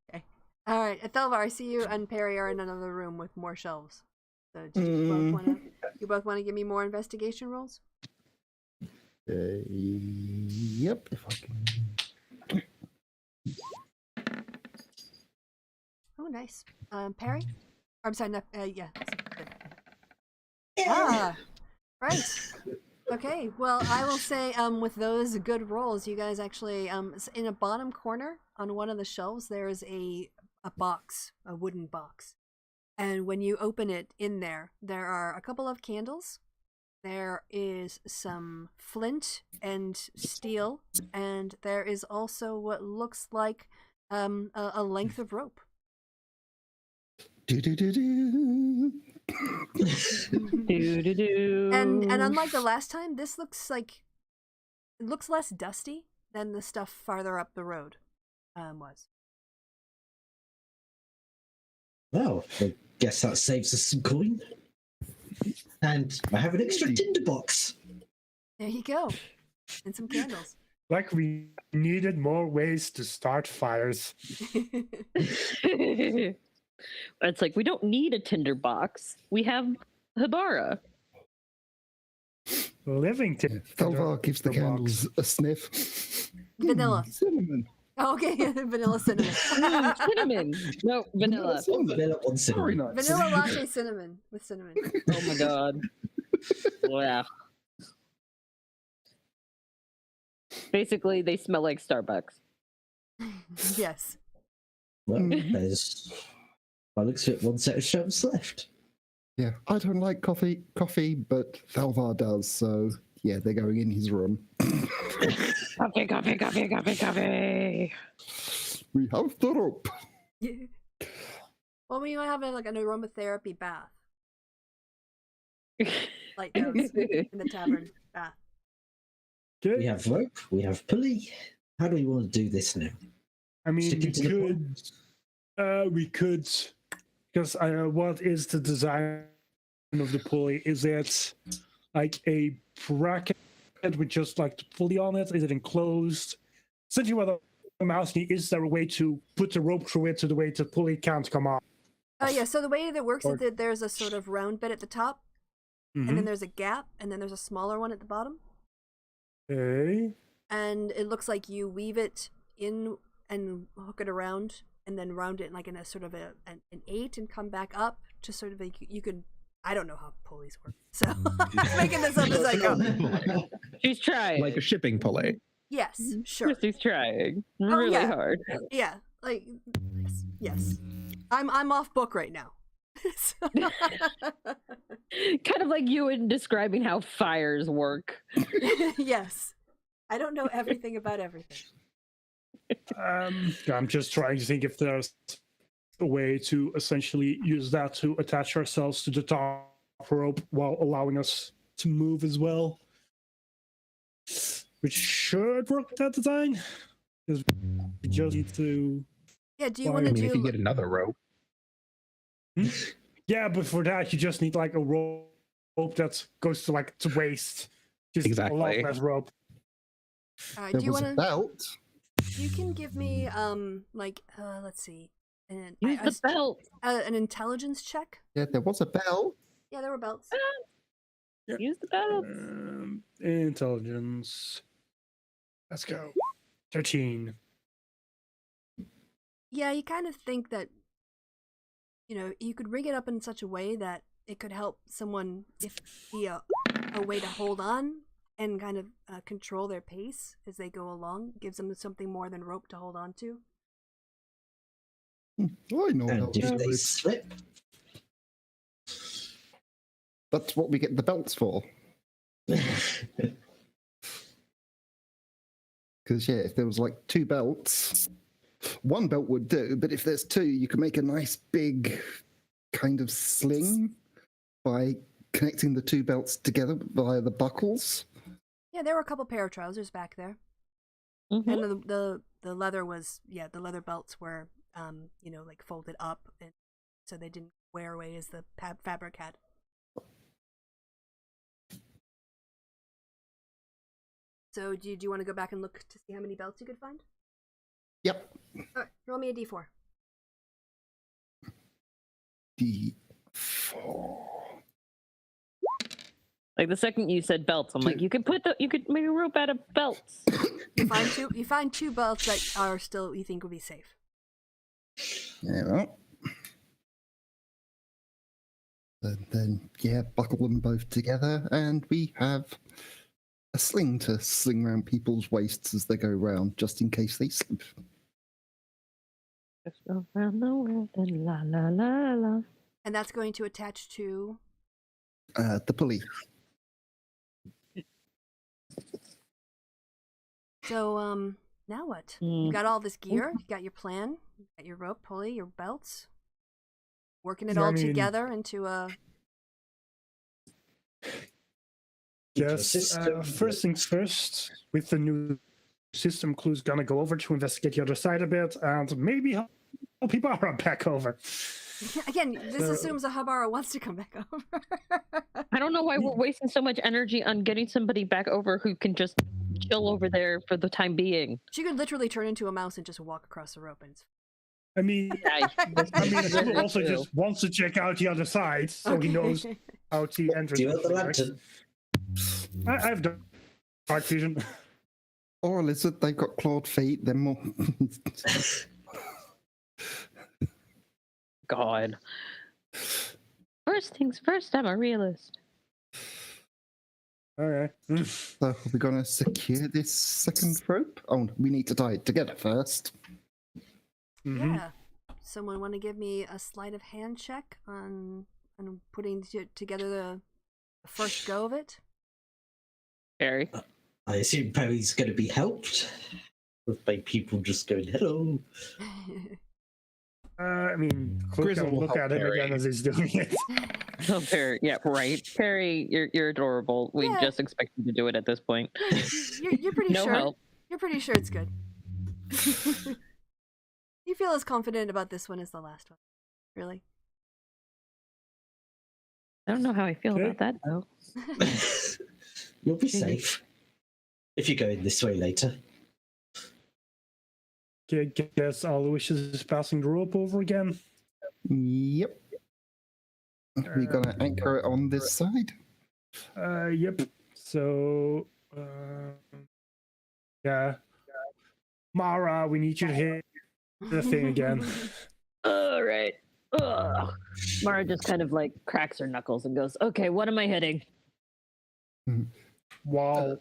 Okay. All right, Thelvar, I see you and Perry are in another room with more shelves. So do you both want to give me more investigation rolls? Yep. If I can. Oh, nice. Perry? I'm sorry, no, yeah. Good. Ah, right. Okay, well, I will say, with those good rolls, you guys actually, in a bottom corner on one of the shelves, there is a box, a wooden box. And when you open it, in there are a couple of candles. There is some flint and steel, and there is also what looks like a length of rope. Do do do do. Do-do-do. And unlike the last time, this looks like it looks less dusty than the stuff farther up the road was. Well, I guess that saves us some coin. And I have an extra tinderbox. There you go, and some candles. Like we needed more ways to start fires. It's like we don't need a tinderbox. We have Hibara. Living Thelvar gives the candles a sniff. Vanilla. Cinnamon. Oh, okay, vanilla cinnamon. Cinnamon. No, vanilla. Vanilla on Very cinnamon. nice. Vanilla latte cinnamon with cinnamon. Oh my god. Wow. Basically, they smell like Starbucks. Yes. Well, Mhm. there's, by the looks of it, one set of shelves left. Yeah, I don't like coffee, but Thelvar does, so yeah, they're going in his room. Coffee, coffee, coffee, coffee, coffee. We have the rope. Yeah. Well, we might have like an aromatherapy bath, like those in the tavern bath. We Okay. have rope, we have pulley. How do we want to do this now? I mean, Stick it to we could, because what is the design of the pulley? Is it like a bracket with just like the pulley on it? Is it enclosed? Essentially, what I'm asking, is there a way to put the rope through it so the way the pulley can't come off? Yeah, so the way that it works Or- is that there's a sort of round bit at the top, and then there's a gap, and then there's a smaller one at the bottom. Okay. And it looks like you weave it in and hook it around, and then round it like in a sort of an 8 and come back up to sort of like you could. I don't know how pulleys work, so I'm making this up as I go. She's trying. Like a shipping pulley. Yes, sure. She's trying Oh, really yeah. hard. Yeah, like yes. I'm off book right now. Kind of like you in describing how fires work. Yes, I don't know everything about everything. I'm just trying to think if there's a way to essentially use that to attach ourselves to the top rope while allowing us to move as well. Which should work with that design. Because we just need to. Yeah, do you Well, want I to mean, if you do? get another rope. Yeah, but for that, you just need like a rope that goes to like to waist. Just a lot Exactly. less rope. Do There you was want a to? belt. You can give me like let's see, Use the belt. an intelligence check. Yeah, there was a belt. Yeah, there were belts. Use the belt. Intelligence. Let's go. 13. Yeah, you kind of think that, you could rig it up in such a way that it could help someone be a way to hold on and kind of control their pace as they go along. Gives them something more than rope to hold on to. I know how And to if do they it. slip, That's what we get the belts for. Because yeah, if there was like 2 belts, 1 belt would do. But if there's 2, you can make a nice big kind of sling by connecting the 2 belts together via the buckles. Yeah, there were a couple pair of trousers back there, Mhm. and the leather was the leather belts were like folded up and so they didn't wear away as the fabric had. So do you want to go back and look to see how many belts you could find? Yep. All right, roll me a d4. D4. Like the second you said belts, I'm like, you could make a rope out of belts. You find two belts that are still you think will be safe. Yeah. Well. And then buckle them both together, and we have a sling to sling around people's waists as they go round, just in case they slip. Just go around the world and la la la la. And that's going to attach to The pulley. So, now what? Hmm. You got all this gear, you got your plan, you got your rope, pulley, your belts. Working it I all mean- together into a... Yes, System. first things first, with the new system, Clue's gonna go over to investigate the other side a bit, and maybe help Ibarra back over. Again, this So- assumes a Habara wants to come back over. I don't know why we're wasting so much energy on getting somebody back over who can just chill over there for the time being. She could literally turn into a mouse and just walk across the rope. And I mean, Clue also true. just wants to check out the other side, so he knows how to enter. Do you have the works. lantern? I have dark vision. Or a lizard, they've got clawed feet, they're more... God. First things first, I'm a realist. Okay. So are we going to secure this second rope? Oh, we need to tie it together first. Mhm. Yeah. Someone want to give me a sleight of hand check on putting together the first go of it? Harry. I assume Perry's going to be helped by people just going, hello. I mean, Clue Grizzle can will look help at him Perry. again as he's doing it. Oh, Perry. Yeah, right. Perry, you're adorable. We Yeah. just expect you to do it at this point. You're pretty No sure. help. You're pretty sure it's good. You feel as confident about this one as the last one, really? I don't know how I feel Okay. about that though. You'll be safe if you go in this way later. Okay, guess Aloysius is passing the rope over again. Yep. We're going to anchor it on this side. Yep. So, yeah. Mara, we need you to hit the thing again. All right. Ugh. Mara just kind of like cracks her knuckles and goes, "Okay, what am I hitting? Wow.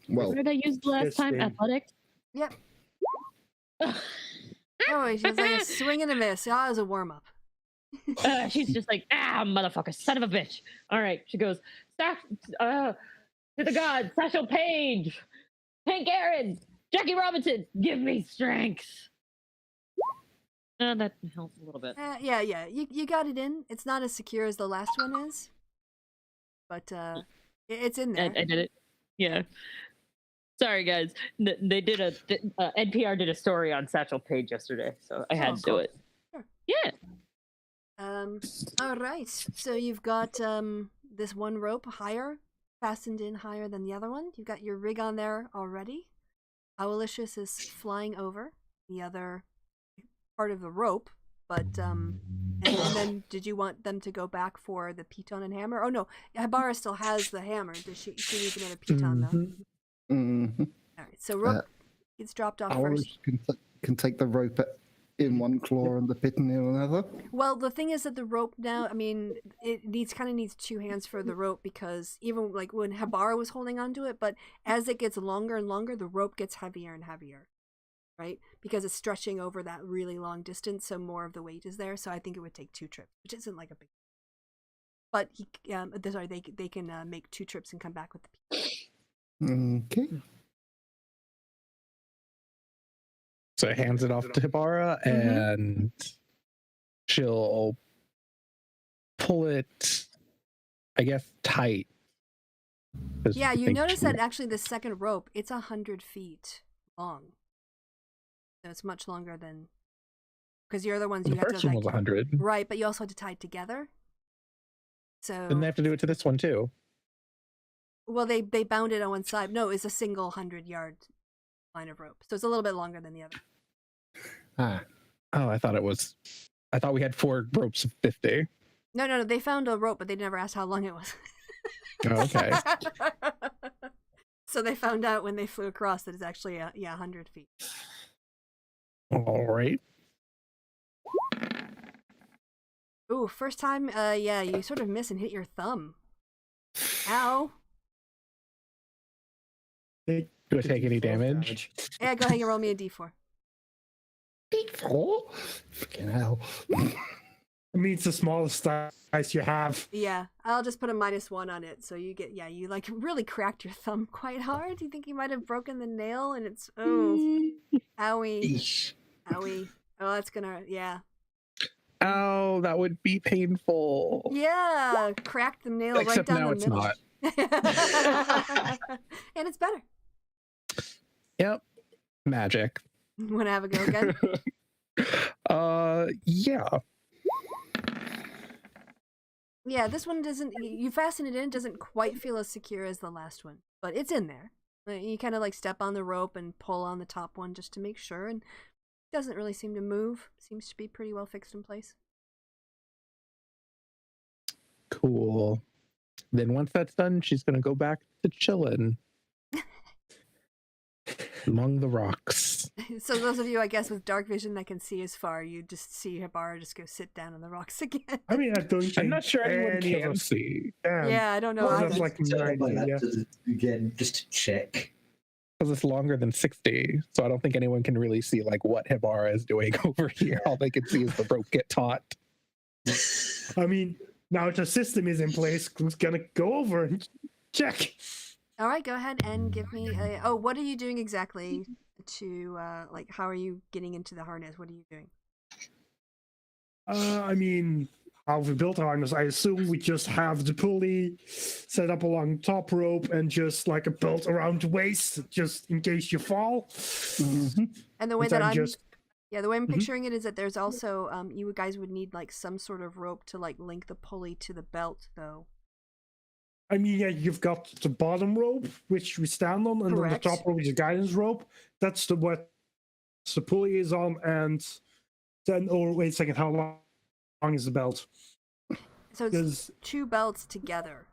Well, What did I use the last this time? thing. Athletics." Yep. Oh, she was like a swing and a miss. Yeah, it was a warm up. She's just like, motherfucker, son of a bitch. All right, she goes, to the gods, Satchel Paige, Hank Aaron, Jackie Robinson, give me strength. That helps a little bit. Yeah. You got it in. It's not as secure as the last one is, but it's in there. I did it. Yeah. Sorry, guys. They did NPR did a story on Satchel Paige yesterday, so I had to cool. do it. Sure. Yeah. All right. So you've got this one rope higher, fastened in higher than the other one. You've got your rig on there already. Owlicious is flying over the other part of the rope, but and then did you want them to go back for the piton and hammer? Oh no, Habara still has the hammer. Does she needs another piton though? mhm. All right. So rope gets dropped off first. Owls can take the rope in one claw and the piton in another. Well, the thing is that the rope now, I mean, it needs two hands for the rope because even like when Habara was holding onto it, but as it gets longer and longer, the rope gets heavier and heavier, right? Because it's stretching over that really long distance, so more of the weight is there. So I think it would take 2 trips, which isn't like a big. But they can make 2 trips and come back with the. Okay. So it hands it off to Hibara, and she'll pull it, I guess, tight. 'Cause Yeah, I you think notice she- that actually the second rope, it's 100 feet long. So it's much longer than. because you're the ones you The have first to one like was 100. right, but you also had to tie it together. So Didn't they have to do it to this one too? well, they bound it on one side. No, it's a single 100-yard line of rope, so it's a little bit longer than the other. Ah, Oh, I thought we had 4 ropes of 50. No. They found a rope, but they never asked how long it was. Oh, okay. So they found out when they flew across that it's actually 100 feet. All right. Ooh, first time, yeah, you sort of miss and hit your thumb. Ow. Take Do I take any damage? Yeah, go ahead and roll me a d4. D4? Fucking hell. I mean, it's the smallest dice you have. Yeah, I'll just put a -1 on it, so you get, yeah, you like really cracked your thumb quite hard. You think you might have broken the nail, and it's, oh, owie, Eesh. owie. Oh, that's gonna, yeah. Oh, that would be painful. Yeah, cracked the nail right Except down now the it's middle. not. And it's better. Yep. Magic. Wanna have a go again? Yeah. Yeah, this one doesn't, you fasten it in, doesn't quite feel as secure as the last one, but it's in there. You kind of like step on the rope and pull on the top one just to make sure, and it doesn't really seem to move. Seems to be pretty well fixed in place. Cool. Then once that's done, she's gonna go back to chilling among the rocks. So those of you, I guess, with dark vision that can see as far, you just see Hibara just go sit down on the rocks again. I mean, I don't think I'm not sure anyone any of can us see can. Yeah, I don't know. Well, either. that's like Turn my 90, yeah. laptop again just to check. because it's longer than 60. So I don't think anyone can really see like what Hibara is doing over here. All they can see is the rope get taut. I mean, now the system is in place. Who's gonna go over and check? All right, go ahead and give me a. Oh, what are you doing exactly to like? How are you getting into the harness? What are you doing? I mean, how we built our harness, I assume we just have the pulley set up along top rope and just like a belt around the waist, just in case you fall. Mhm. And the way And that then I'm, just- yeah, the way I'm Mhm. picturing it is that there's also you guys would need like some sort of rope to like link the pulley to the belt, though. I mean, yeah, you've got the bottom rope, which we stand on, and Correct. then the top rope is the guidance rope. That's the what the pulley is on, and then, oh, wait a second, how long is the belt? So it's Because, 2 belts together.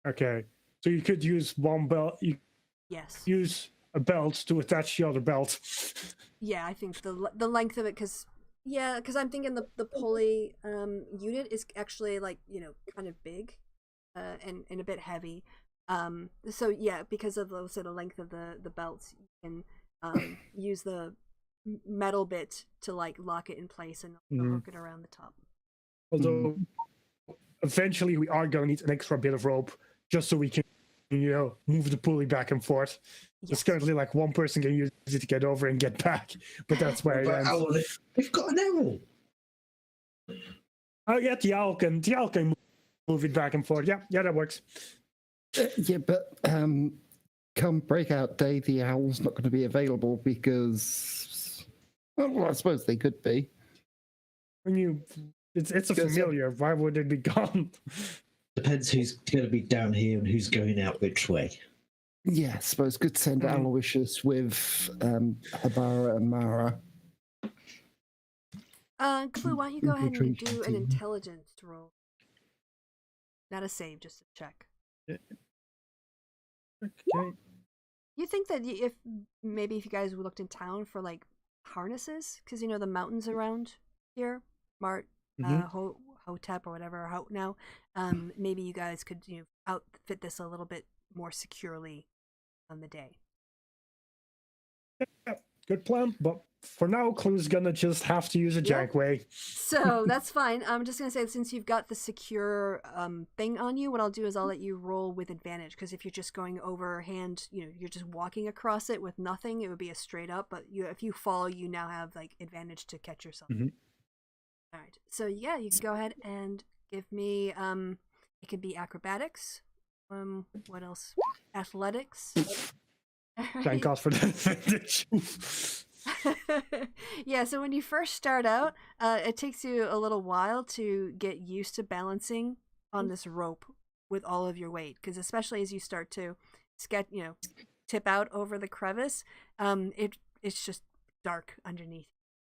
okay, so you could use one belt, you Yes. use a belt to attach the other belt. Yeah, I think the length of it, because I'm thinking the pulley unit is actually like, you know, kind of big, and a bit heavy. So yeah, because of the length of the belts, you can use the metal bit to like lock it in place and Mhm. hook it around the top. Although, eventually we are going to need an extra bit of rope just so we can, you know, move the pulley back and forth. Yes. There's currently like one person can use it to get over and get back, but that's where it But ends. owl, we've got an owl. Oh yeah, the owl can move it back and forth. Yeah, that works. Yeah, but come breakout day, the owl's not going to be available because, well, I suppose they could be. When you, it's a Because- familiar. Why would it be gone? Depends who's going to be down here and who's going out which way. Yeah, I suppose could send Mm. Aloysius with Habara and Mara. Clue, why don't you go ahead and do an Infiltration. intelligence roll? Not a save, just a check. Okay. You think that if maybe if you guys looked in town for like harnesses, because you know the mountains around here, Mart, Mhm. Hotep or whatever, Ho now, maybe you guys could, you know, outfit this a little bit more securely on the day. Good plan. But for now, Clue's gonna just have to use a Yeah. jankway. So that's fine. I'm just gonna say, since you've got the secure thing on you, what I'll do is I'll let you roll with advantage, because if you're just going overhand, you know, you're just walking across it with nothing, it would be a straight up. But if you fall, you now have like advantage to catch yourself. Mhm. All right. So yeah, you can go ahead and give me it could be acrobatics. What else? Athletics. All Thank right. God for that advantage. Yeah, so when you first start out, it takes you a little while to get used to balancing on this rope with all of your weight, because especially as you start to tip out over the crevice, it's just dark underneath.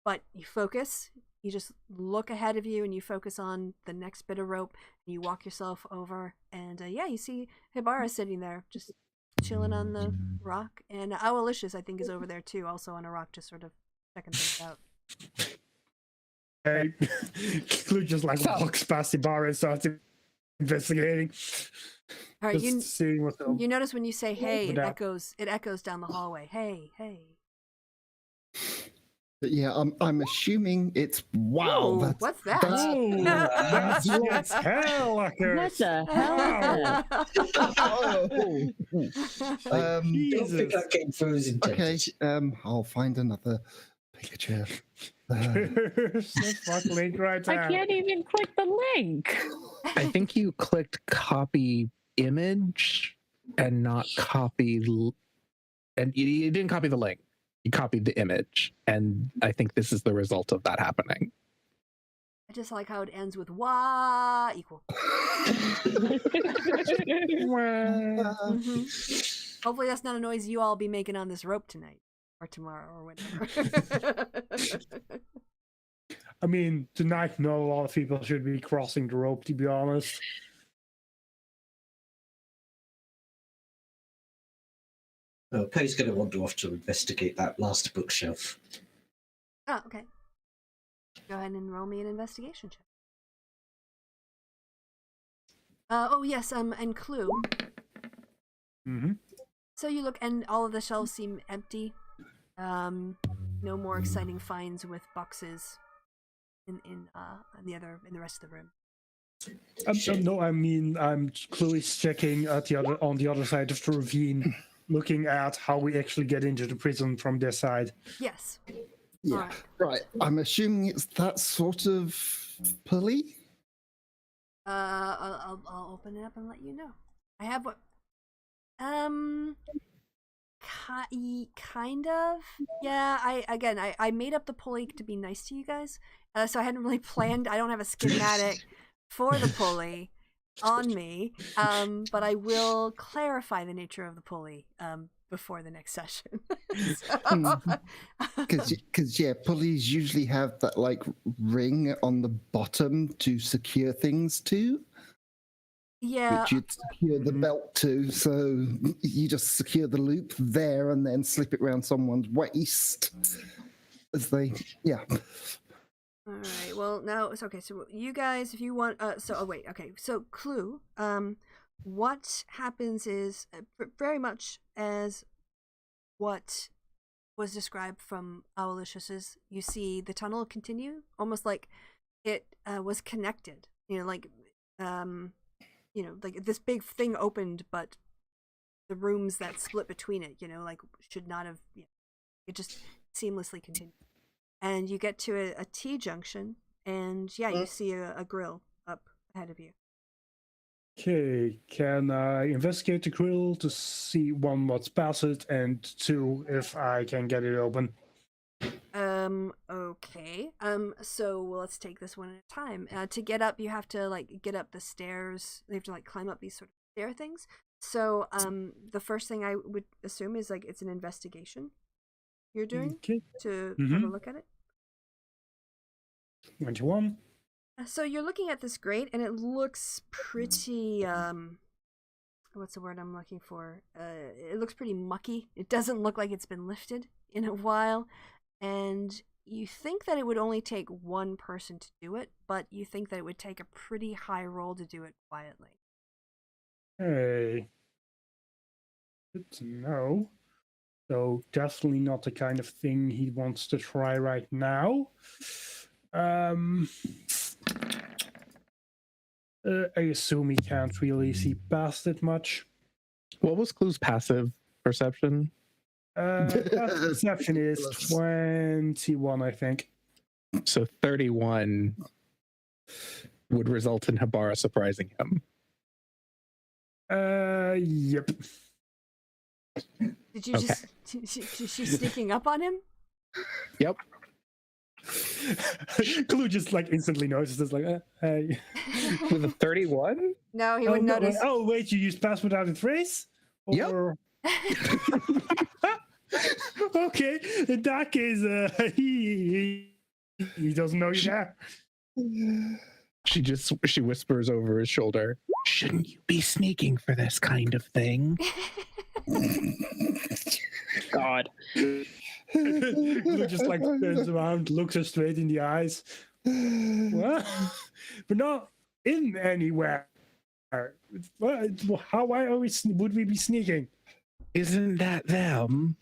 But you focus, you just look ahead of you and you focus on the next bit of rope, and you walk yourself over, and you see Hibara sitting there just chilling on the rock, and Owlicious I think is over there too, also on a rock, just sort of checking things out. Hey, Clue just like walks past the bar and starts investigating. All right, Just seeing what's up. you notice when you say "hey," it Without- echoes down the hallway. Hey, hey. But yeah, I'm assuming it's wow. Ooh, what's that? Oh, that's That's- hell, What Luckers. the hell? Um, Don't Jesus. think that came through as okay, intended. I'll find another picture. There's the fuck link right I there. can't even click the link. I think you clicked copy image and not copy, and you didn't copy the link. You copied the image, and I think this is the result of that happening. I just like how it ends with "wah" equal. Mhm. Hopefully that's not a noise you all be making on this rope tonight or tomorrow or whatever. I mean, tonight, not a lot of people should be crossing the rope, to be honest. Oh, Poe's going to wander off to investigate that last bookshelf. Oh, okay. Go ahead and roll me an investigation check. Oh yes, and clue. Mm-hmm. So you look, and all of the shelves seem empty. No more exciting finds with boxes in the rest of the room. No, I mean, Chloe is checking at on the other side of the ravine, looking at how we actually get into the prison from this side. Yes. Yeah, Alright. right. I'm assuming it's that sort of pulley. I'll open it up and let you know. I have what. Kind of. Yeah. I made up the pulley to be nice to you guys. So I hadn't really planned. I don't have a schematic for the pulley on me. But I will clarify the nature of the pulley before the next session. Because yeah, pulleys usually have that like ring on the bottom to secure things to, Yeah. which you'd secure the belt to. So you just secure the loop there and then slip it around someone's waist as they, yeah. All right. Well, now it's okay. So you guys, if you want, wait. Okay. So clue. What happens is very much as what was described from Owlicious's. You see the tunnel continue, almost like it was connected. Like this big thing opened, but the rooms that split between it, should not have. It just seamlessly continued. And you get to a T-junction, and you see a grill up ahead of you. Okay, can I investigate the grill to see one, what's past it, and two, if I can get it open? Okay. So let's take this one at a time. To get up, you have to get up the stairs. You have to climb up these sort of stair things. So the first thing I would assume is it's an investigation you're doing Okay, to have a look at it. 21. So you're looking at this grate, and it looks pretty. What's the word I'm looking for? It looks pretty mucky. It doesn't look like it's been lifted in a while, and you think that it would only take one person to do it, but you think that it would take a pretty high roll to do it quietly. Hey, good to know. So definitely not the kind of thing he wants to try right now. I assume he can't really see past it much. What was Clue's passive perception? Perception is 21, I think. So 31 would result in Hibara surprising him. Yep. Did you just? Is she sneaking up on him? Yep. Clue just like instantly notices, like, hey. With a 31? No, he Oh, would no, notice. oh, wait, you used pass without a trace? Yep. Or... Okay, in that case, he doesn't know you're there. She whispers over his shoulder. Shouldn't you be sneaking for this kind of thing? God. Clue just like turns around, looks her straight in the eyes. What? We're not in anywhere. What? Why are we? Would we be sneaking? Isn't that them?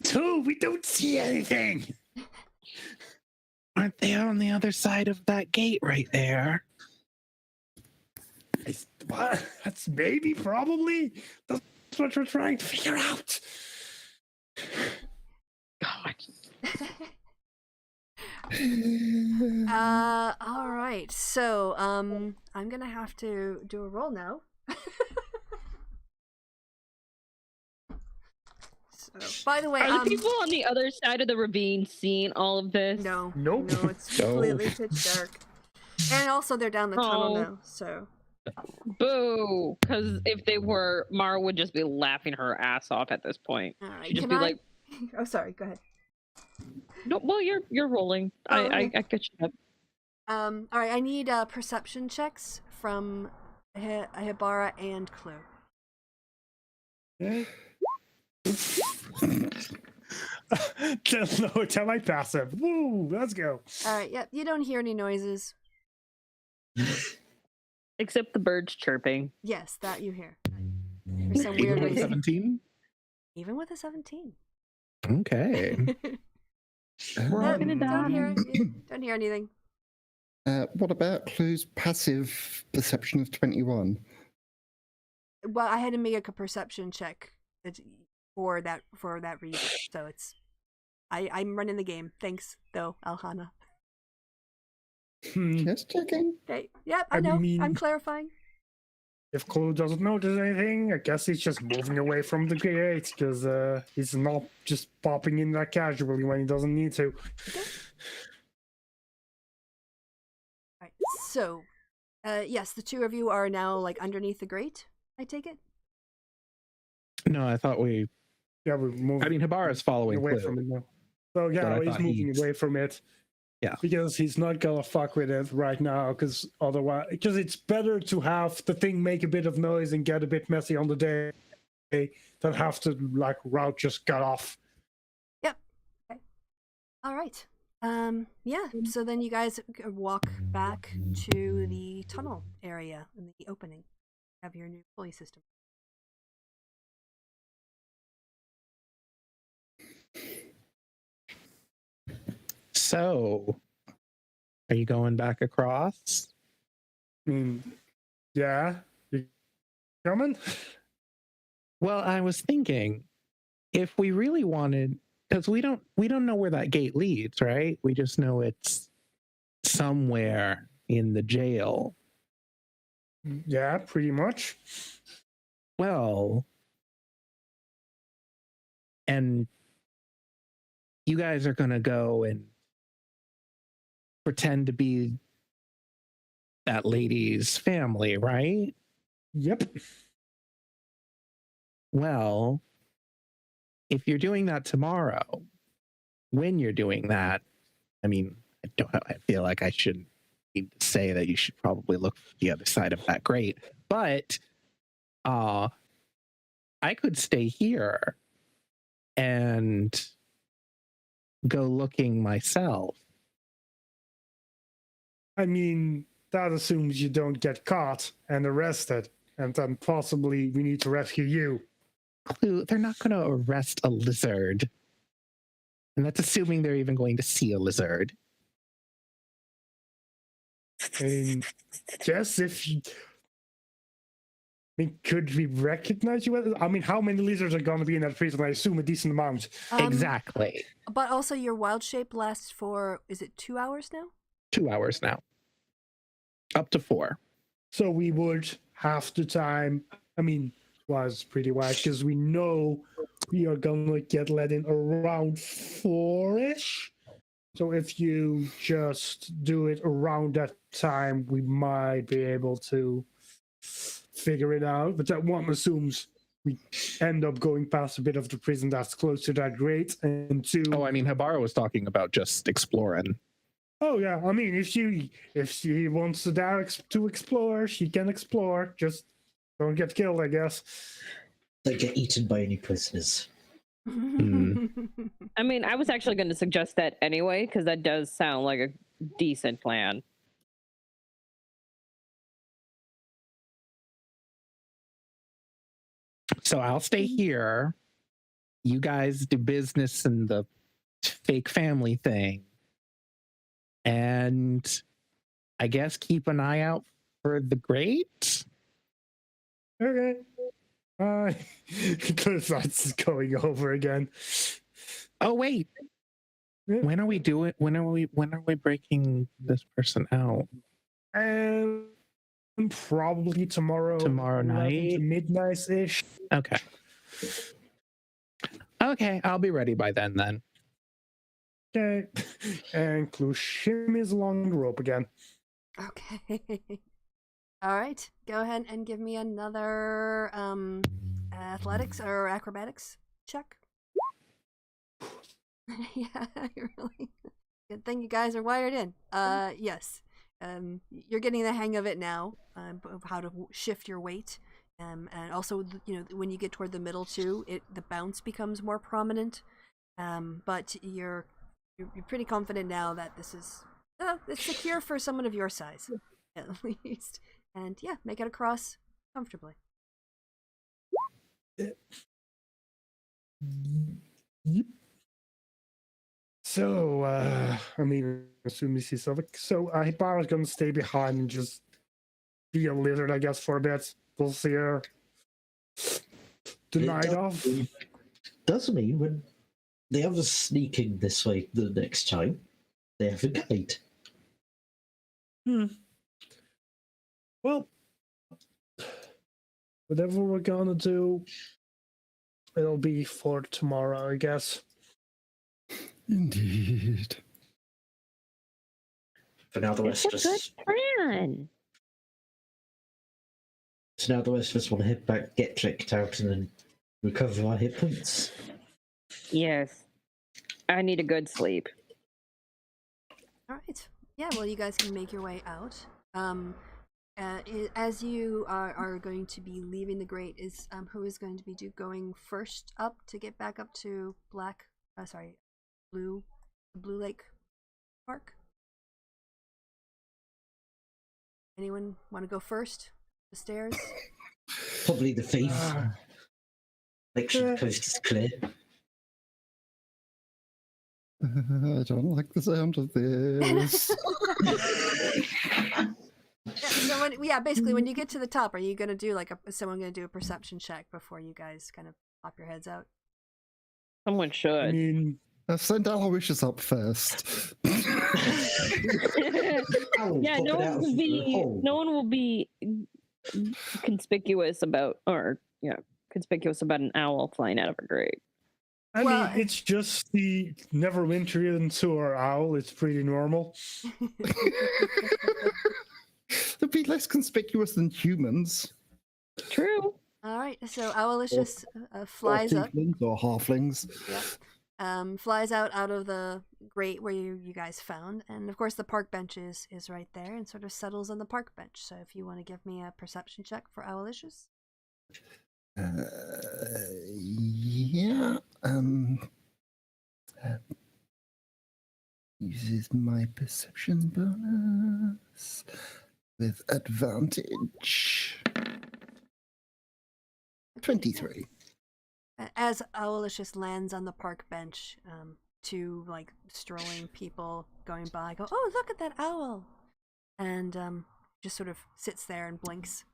Two. We don't see anything. Aren't they on the other side of that gate right there? What? That's maybe, probably. That's what we're trying to figure out. God. All right. So, I'm gonna have to do a roll now. So, by the way, Are the people on the other side of the ravine seeing all of this? no, Nope. no, it's completely pitch dark, and also they're down the tunnel Oh. now. So, Boo! Because if they were, Mara would just be laughing her ass off at this point. all right. She'd just Can be I? like, Oh, sorry. Go ahead. "No, well, you're rolling. Oh, I okay. get you." Up. All right. I need perception checks from Hibara and Clue. Okay. Tell my passive. Woo! Let's go. All right. Yep. You don't hear any noises. Except the birds chirping. Yes, that you hear. For some Even weird with reason. 17? Even with a 17. Okay. We're all gonna Don't hear, die. don't hear anything. What about Clue's passive perception of 21? Well, I had to make a perception check for that reason. So it's I'm running the game. Thanks, though, Alhana. Just checking. Okay. Yep, I I know. mean- I'm clarifying. If Clue doesn't notice anything, I guess he's just moving away from the gate because he's not just popping in that casually when he doesn't need to. Right. So, yes, the two of you are now like underneath the grate. I take it. No, I thought we. Yeah, we're moving. I mean, Hibara's following away Clue. from it now. So But yeah, I he's thought moving away from it. Yeah. Because he's not gonna fuck with it right now. Because otherwise, because it's better to have the thing make a bit of noise and get a bit messy on the day than have to like route just cut off. All right. Yeah. So then you guys walk back to the tunnel area in the opening. Have your new pulley system. So, are you going back across? I mean, yeah, you coming? Well, I was thinking, if we really wanted, because we don't know where that gate leads, right? We just know it's somewhere in the jail. Yeah, pretty much. Well, and you guys are gonna go and pretend to be that lady's family, right? Yep. Well, if you're doing that tomorrow, when you're doing that, I mean, I feel like I shouldn't need to say that you should probably look for the other side of that grate, but I could stay here and go looking myself. I mean, that assumes you don't get caught and arrested, and then possibly we need to rescue you. Clue, they're not going to arrest a lizard. And that's assuming they're even going to see a lizard. I mean, yes, if you... I mean, could we recognize you? I mean, how many lizards are going to be in that prison? I assume a decent amount. Exactly. But also, your wild shape lasts for, is it 2 hours now? 2 hours now. Up to 4. So we would half the time. I mean, was pretty wide because we know we are gonna get let in around 4-ish. So if you just do it around that time, we might be able to figure it out. But that one assumes we end up going past a bit of the prison that's close to that grate, and two. Oh, I mean, Habara was talking about just exploring. Oh yeah, I mean, if she wants to dare to explore, she can explore. Just don't get killed, I guess. Don't get eaten by any prisoners. I mean, I was actually going to suggest that anyway, because that does sound like a decent plan. So I'll stay here. You guys do business in the fake family thing. And I guess keep an eye out for the grate. Okay. Because that's going over again. Oh wait. When are we breaking this person out? Probably tomorrow. Tomorrow night? Midnight-ish. Okay. Okay, I'll be ready by then. Okay. And Klushim is along the rope again. Okay. All right. Go ahead and give me another athletics or acrobatics check. Yeah, really. Good thing you guys are wired in. Yes. You're getting the hang of it now, of how to shift your weight. And also, when you get toward the middle too, the bounce becomes more prominent. But you're pretty confident now that this is it's secure for someone of your size, at least. And yeah, make it across comfortably. Yep. So, I mean, assuming you see something. So, Hibara's gonna stay behind and just be a lizard, I guess, for a bit. We'll see her the night off. Doesn't mean when the others sneaking this way the next time, they have a guide. Well, whatever we're gonna do, it'll be for tomorrow, I guess. Indeed. For now, the It's rest a of us. good plan. So now the rest of us want to head back, get checked out, and then recover our hit points. Yes. I need a good sleep. All right. Yeah. Well, you guys can make your way out. As you are going to be leaving the grate, is who is going to be going first up to get back up to Blue Lake Park? Anyone want to go first? The stairs? Probably the thief. Make sure the coast is clear. I don't like the sound of this. Basically, when you get to the top, are you gonna do someone gonna do a perception check before you guys kind of pop your heads out? Someone should. I mean, Send Aloysius up first. Yeah, no one will be conspicuous about an owl flying out of a grate. I mean, it's just the Neverwinter tour owl. It's pretty normal. They'll be less conspicuous than humans. True. All right, so Owlicious flies up. Or halflings. Yeah. Flies out of the grate where you guys found, and of course the park bench is right there and sort of settles on the park bench. So if you want to give me a perception check for Owlicious. Yeah. Uses my perception bonus with advantage. 23. As Owlicious lands on the park bench, two strolling people going by go, "Oh, look at that owl!" And just sort of sits there and blinks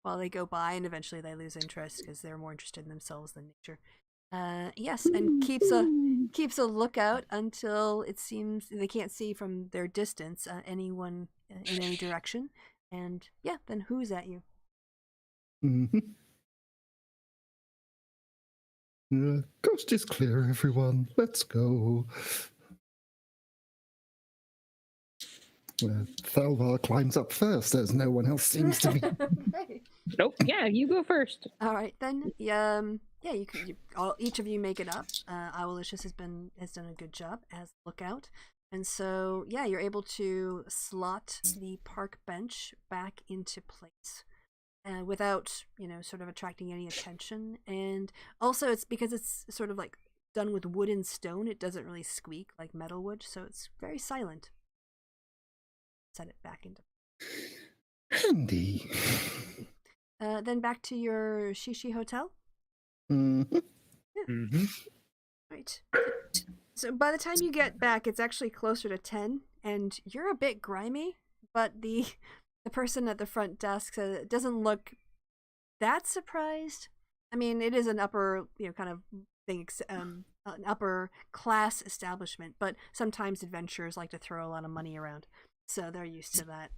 while they go by, and eventually they lose interest because they're more interested in themselves than nature. Yes, and keeps a lookout until it seems they can't see from their distance anyone in any direction. And yeah, then who's at you? Mm-hmm. Coast is clear, everyone. Let's go. Thalvar climbs up first, as no one else seems to be. Right. Nope. Yeah, you go first. All right then. Yeah, each of you make it up. Owlicious has done a good job as lookout, and so yeah, you're able to slot the park bench back into place, without sort of attracting any attention. And also, it's because it's sort of like done with wood and stone. It doesn't really squeak like metal would, so it's very silent. Set it back into. Handy. Then back to your Shishi hotel. Mm-hmm. Mm-hmm. Right. So by the time you get back, it's actually closer to 10, and you're a bit grimy, but the person at the front desk doesn't look that surprised. I mean, it is an upper, kind of thing, an upper class establishment, but sometimes adventurers like to throw a lot of money around, so they're used to that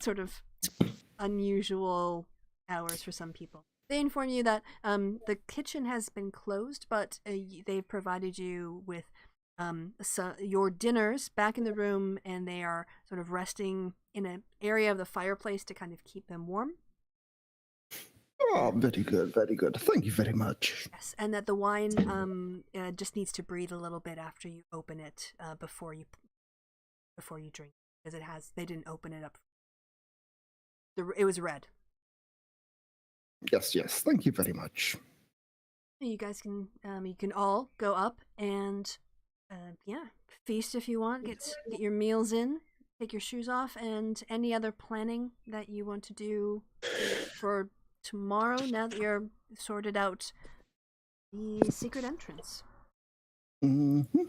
sort of unusual hours for some people. They inform you that the kitchen has been closed, but they've provided you with your dinners back in the room, and they are sort of resting in an area of the fireplace to kind of keep them warm. Oh, very good, very good. Thank you very much. Yes, and that the wine just needs to breathe a little bit after you open it before you drink, because they didn't open it up. It was red. Yes, thank you very much. You guys can you can all go up and feast if you want. Get your meals in, take your shoes off, and any other planning that you want to do for tomorrow, now that you're sorted out the secret entrance. Mm-hmm.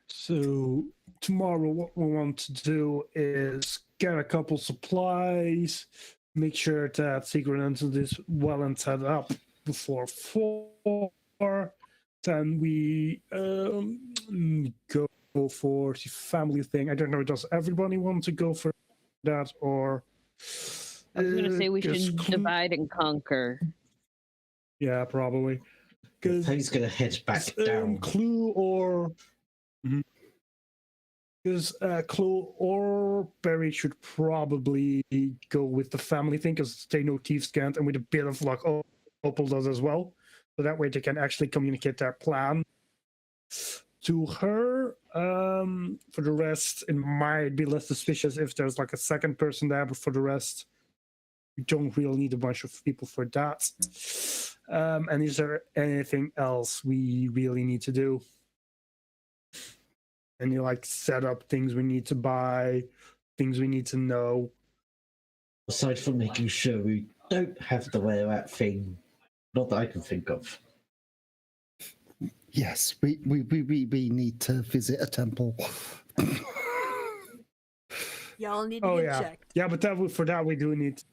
So tomorrow, what we want to do is get a couple supplies, make sure that secret entrance is well and set up before 4. Then we go for the family thing. I don't know, does everybody want to go for that, or? I was gonna say we should Clue- divide and conquer. Yeah, probably. He's going to head back down. Clue or because Clue or Barry should probably go with the family thing, because they know Thieves can't, and with a bit of luck, Opal does as well. So that way they can actually communicate their plan to her. For the rest, it might be less suspicious if there's like a second person there, but for the rest, we don't really need a bunch of people for that. And is there anything else we really need to do? Any like set up things we need to buy, things we need to know? Aside from making sure we don't have the wear out thing, not that I can think of. Yes, we need to visit a temple. Y'all need to get checked. Yeah, but for that we do need.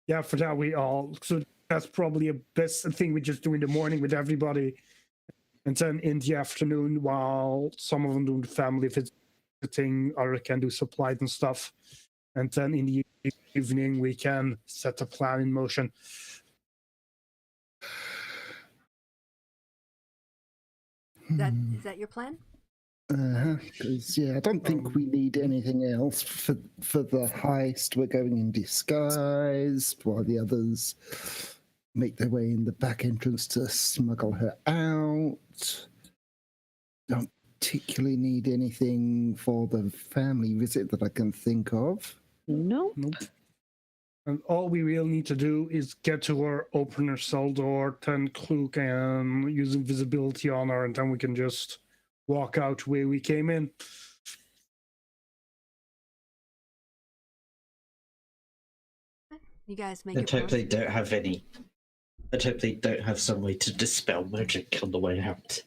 Yeah, for that we all. So that's probably a best thing we just do in the morning with everybody, and then in the afternoon, while some of them do the family visiting, others can do supplies and stuff, and then in the evening we can set the plan in motion. Is that your plan? Because I don't think we need anything else for the heist. We're going in disguise while the others make their way in the back entrance to smuggle her out. Don't particularly need anything for the family visit that I can think of. Nope. And all we really need to do is get to her, open her cell door, then Clue can use invisibility on her, and then we can just walk out where we came in. You guys make Let's it hope work. they don't have any. Let's hope they don't have some way to dispel magic on the way out.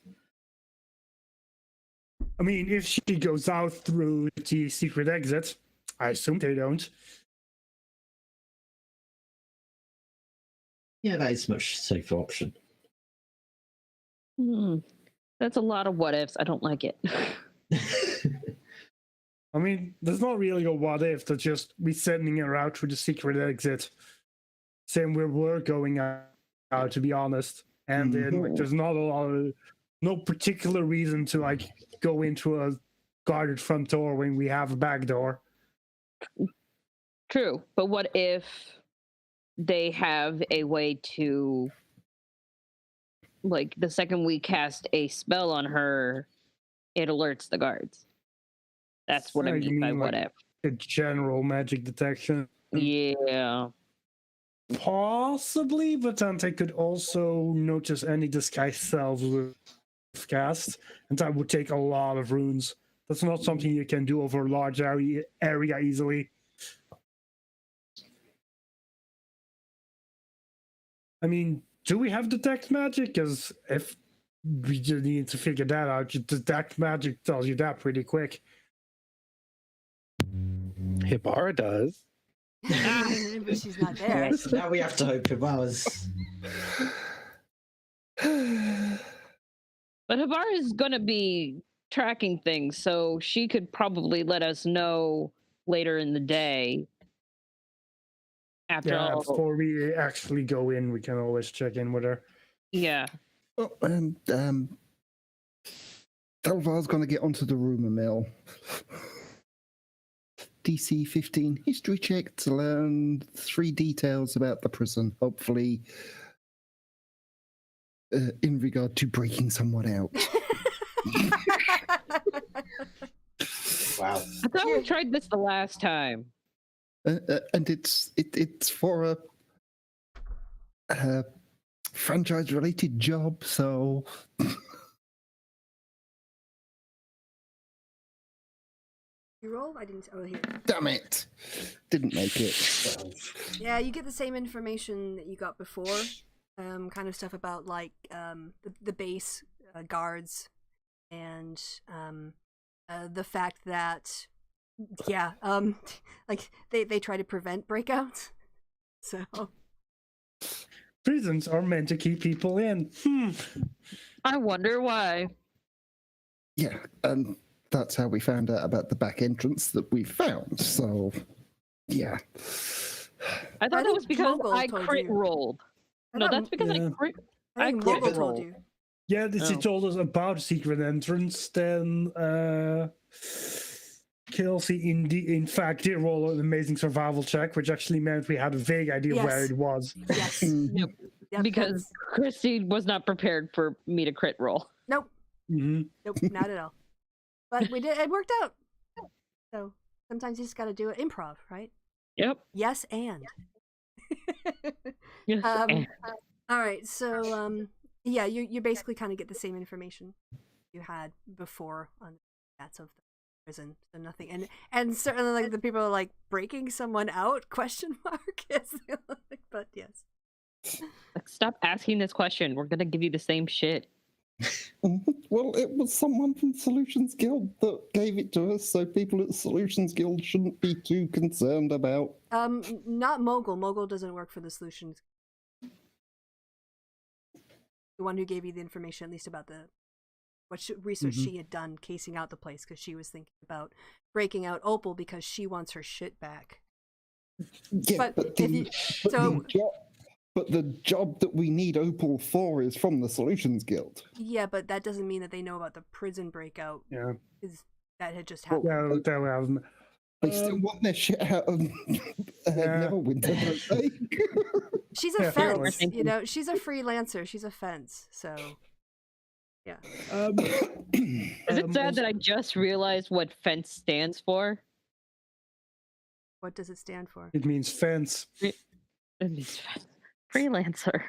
I mean, if she goes out through the secret exit, I assume they don't. Yeah, that is a much safer option. That's a lot of what ifs. I don't like it. I mean, there's not really a what if, they're just we sending her out through the secret exit. Same where we're going out to be honest. And then like, there's not a lot of no particular reason to like go into a guarded front door when we have a back door. True, but what if they have a way to, like, the second we cast a spell on her, it alerts the guards? That's what I You mean by mean, what like, if. A general magic detection. Yeah. Possibly, but then they could also notice any disguised selves with cast, and that would take a lot of runes. That's not something you can do over a large area easily. I mean, do we have detect magic? Because if we just need to figure that out, detect magic tells you that pretty quick. Hibara does. But she's not there. So now we have to hope it was. But Hibara is going to be tracking things, so she could probably let us know later in the day. After all. Before we actually go in, we can always check in with her. Yeah. Oh, and Delvar's going to get onto the rumor mill. DC 15 history check to learn 3 details about the prison, hopefully in regard to breaking someone out. Wow. I thought we tried this the last time. And it's for a franchise related job, so You roll? I didn't. Oh, here. damn it, didn't make it. Yeah, you get the same information that you got before. Kind of stuff about like the base guards and the fact that like they try to prevent breakouts. So Prisons are meant to keep people in. I wonder why. Yeah, and that's how we found out about the back entrance that we found. So, yeah. I thought that think was because Mogul I told crit you. rolled. I No, thought- that's because Yeah. I think I Mogul crit told rolled. you. Yeah, she Oh. told us about a secret entrance. Then Kelsey, in fact, did roll an amazing survival check, which actually meant we had a vague idea of where Yes. it was. Yes. Yep. Yep, Because Kristi was not prepared for me to crit roll. nope, hmm nope, not at all. But we did. It worked out. So sometimes you just got to do it improv, right? Yep. Yes, and. Yes. All right, so yeah, you basically kind of get the same information you had before on the stats of the prison, so nothing, and certainly like the people are like breaking someone out? Question mark? Yes, but yes. Like, stop asking this question. We're gonna give you the same shit. Well, it was someone from Solutions Guild that gave it to us, so people at Solutions Guild shouldn't be too concerned about. Not Mogul. Mogul doesn't work for the Solutions. The one who gave you the information, at least about the research she had done casing out the place, because she was thinking about breaking out Opal because she wants her shit back. Yeah, But if you- but the job that we need Opal for is from the Solutions Guild. Yeah, but that doesn't mean that they know about the prison breakout. Yeah. Is that had just happened? Well, that was. They still want their shit out of Neverwinter, don't they? She's a Yeah, fence, thank you know. She's a freelancer. She's a fence. So, yeah. Is it sad that I just realized what fence stands for? What does it stand for? It means fence. It means freelancer,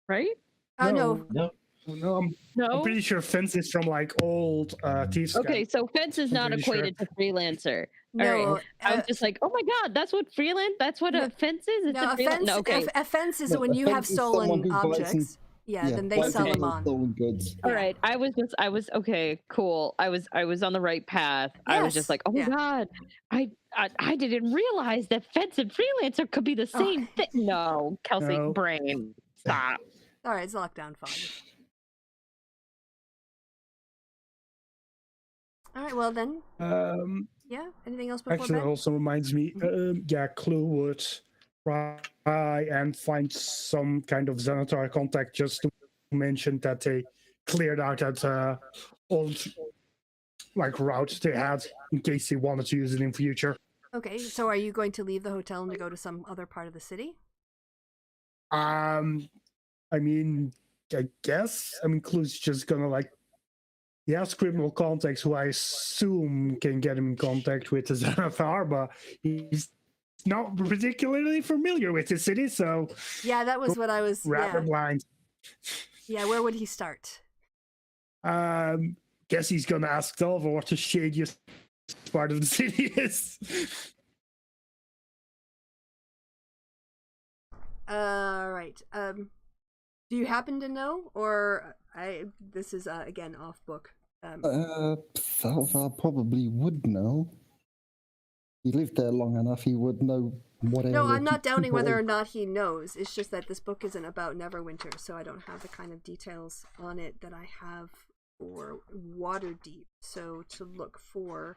right? Oh no. No, I'm No. pretty sure fence is from like old Thieves' Okay, Guide. so fence is I'm not pretty sure. equated to freelancer. No, right. I was just like, oh my god, that's what that's what a fence is? It's no, a freelancer. No, okay. a fence is No, when a you have fence is someone stolen who buys objects. and- Yeah, then they buys sell and them sells on. stolen goods. All right. I was okay, cool. I was on the right path. I was just Yes, like, oh my yeah. god. I didn't realize that fence and freelancer could be the Oh. same thing. No, Kelsey, No. brain. Stop. All right, it's lockdown fine. All right, well then, yeah. Anything else before Actually, it bed? also reminds me. Clue would try and find some kind of Xanatar contact just to mention that they cleared out that old route they had in case they wanted to use it in future. Okay, so are you going to leave the hotel and to go to some other part of the city? I mean, I guess. I mean, Clue's just gonna he has criminal contacts who I assume can get him in contact with the Xanathar, but he's not particularly familiar with the city, so Yeah, that was what I was. rather Yeah, blind. yeah. Where would he start? Guess he's gonna ask Delva what the shadiest part of the city is. Right. Do you happen to know, or this is again off book. Salvar probably would know. He lived there long enough, he would know what area. No, I'm not to doubting whether or avoid. not he knows. It's just that this book isn't about Neverwinter, so I don't have the kind of details on it that I have for Waterdeep. So to look for,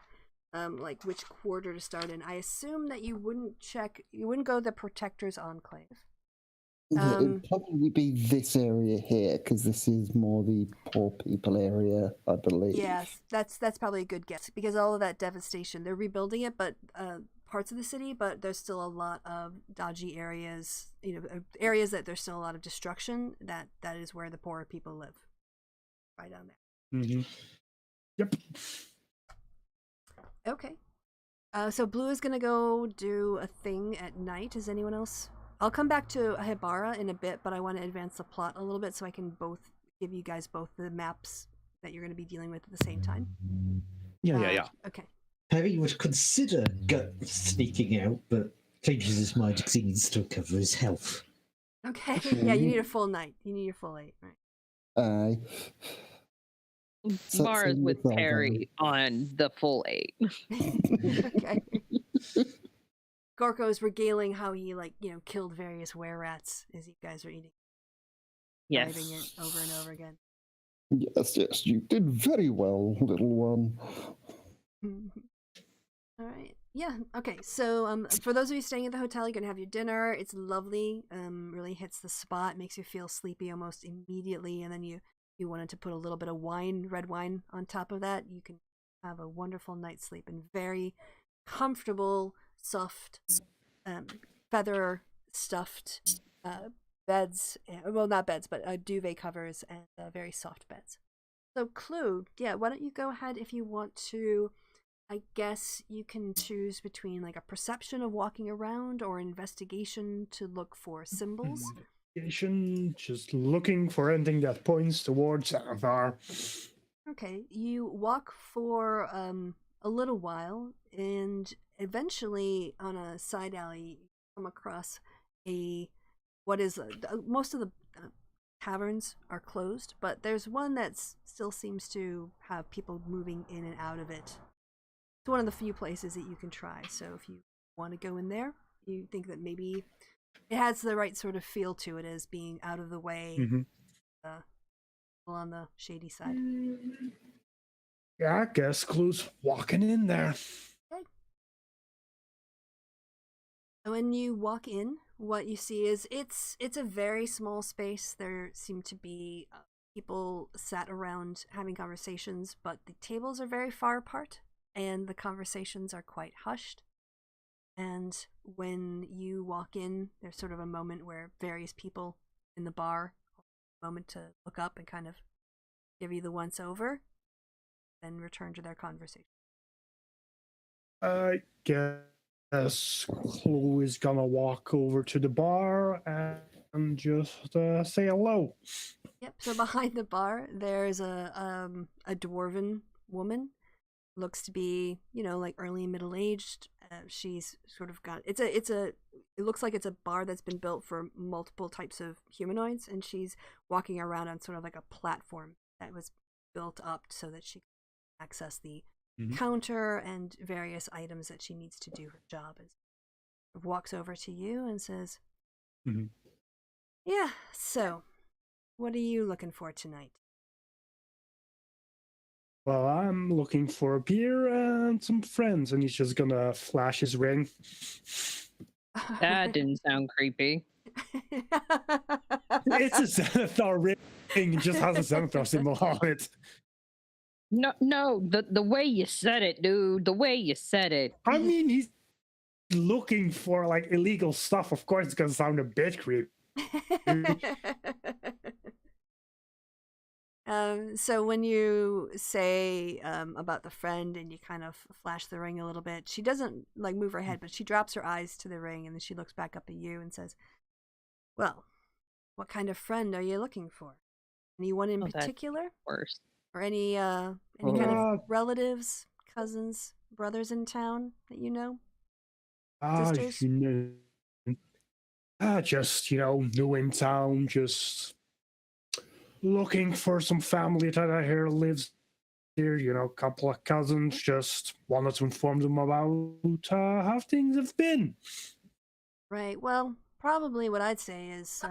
which quarter to start in. I assume that you wouldn't go the Protector's Enclave. Yeah, it'd probably be this area here, because this is more the poor people area, I believe. Yes, that's probably a good guess because all of that devastation, they're rebuilding it, but parts of the city, but there's still a lot of dodgy areas. Areas that there's still a lot of destruction. That is where the poorer people live, right down there. Mm-hmm. Yep. Okay. So Blue is gonna go do a thing at night. Is anyone else? I'll come back to Hibara in a bit, but I want to advance the plot a little bit so I can give you guys both the maps that you're going to be dealing with at the same time. Yeah. Okay. Perry would consider sneaking out, but changes his mind because he needs to recover his health. Okay. Yeah, you need a full night. You need your full 8. Right. So Mars in with the Perry on the full 8. Okay. Gorko is regaling how he killed various were-rats as you guys are eating. Yes. Driving it over and over again. Yes, you did very well, little one. All right. Yeah. Okay. So, for those of you staying at the hotel, you're gonna have your dinner. It's lovely. Really hits the spot. Makes you feel sleepy almost immediately. And then you wanted to put a little bit of red wine on top of that. You can have a wonderful night's sleep and very comfortable, soft, feather stuffed beds. Well, not beds, but duvet covers and very soft beds. So, Clue, yeah, why don't you go ahead if you want to? I guess you can choose between a perception of walking around or investigation to look for symbols. Investigation, just looking for anything that points towards Xanathar. Okay, you walk for a little while, and eventually on a side alley, you come across most of the taverns are closed, but there's one that still seems to have people moving in and out of it. It's one of the few places that you can try. So if you want to go in there, you think that maybe it has the right sort of feel to it as being out of the way, on the shady side. Yeah, I guess Clue's walking in there. Okay. When you walk in, what you see is it's a very small space. There seem to be people sat around having conversations, but the tables are very far apart and the conversations are quite hushed. And when you walk in, there's sort of a moment where various people in the bar have a moment to look up and kind of give you the once over, then return to their conversation. I guess Clue is gonna walk over to the bar and just say hello. Yep. So behind the bar, there's a dwarven woman. Looks to be, early middle aged. She's sort of got it looks like it's a bar that's been built for multiple types of humanoids, and she's walking around on sort of like a platform that was built up so that she can access the counter and various items that she needs to do her job. And walks over to you and says, "Yeah, so what are you looking for tonight?" Well, I'm looking for a beer and some friends, and he's just gonna flash his ring. That didn't sound creepy. It's a Zenithar ring. It just has a Zenithar symbol on it. No, the way you said it, dude. The way you said it. I mean, he's looking for like illegal stuff. Of course, it's gonna sound a bit creepy. So when you say about the friend and you kind of flash the ring a little bit, she doesn't like move her head, but she drops her eyes to the ring and then she looks back up at you and says, "Well, what kind of friend are you looking for? Anyone in particular, Worse. or any kind of relatives, cousins, brothers in town that you know? Sisters? You know, just new in town, just looking for some family that I hear lives here. A couple of cousins. Just wanted to inform them about how things have been." Right. Well, probably what I'd say is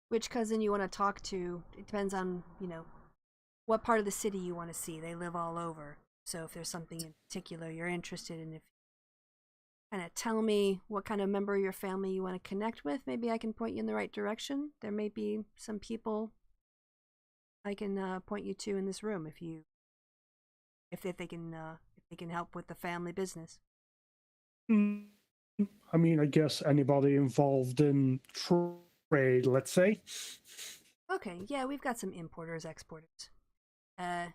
which cousin you want to talk to. It depends on, what part of the city you want to see. They live all over. So if there's something in particular you're interested in, if you kind of tell me what kind of member of your family you want to connect with, maybe I can point you in the right direction. There may be some people I can point you to in this room if they can help with the family business. I mean, I guess anybody involved in trade, let's say. Okay, yeah, we've got some importers, exporters.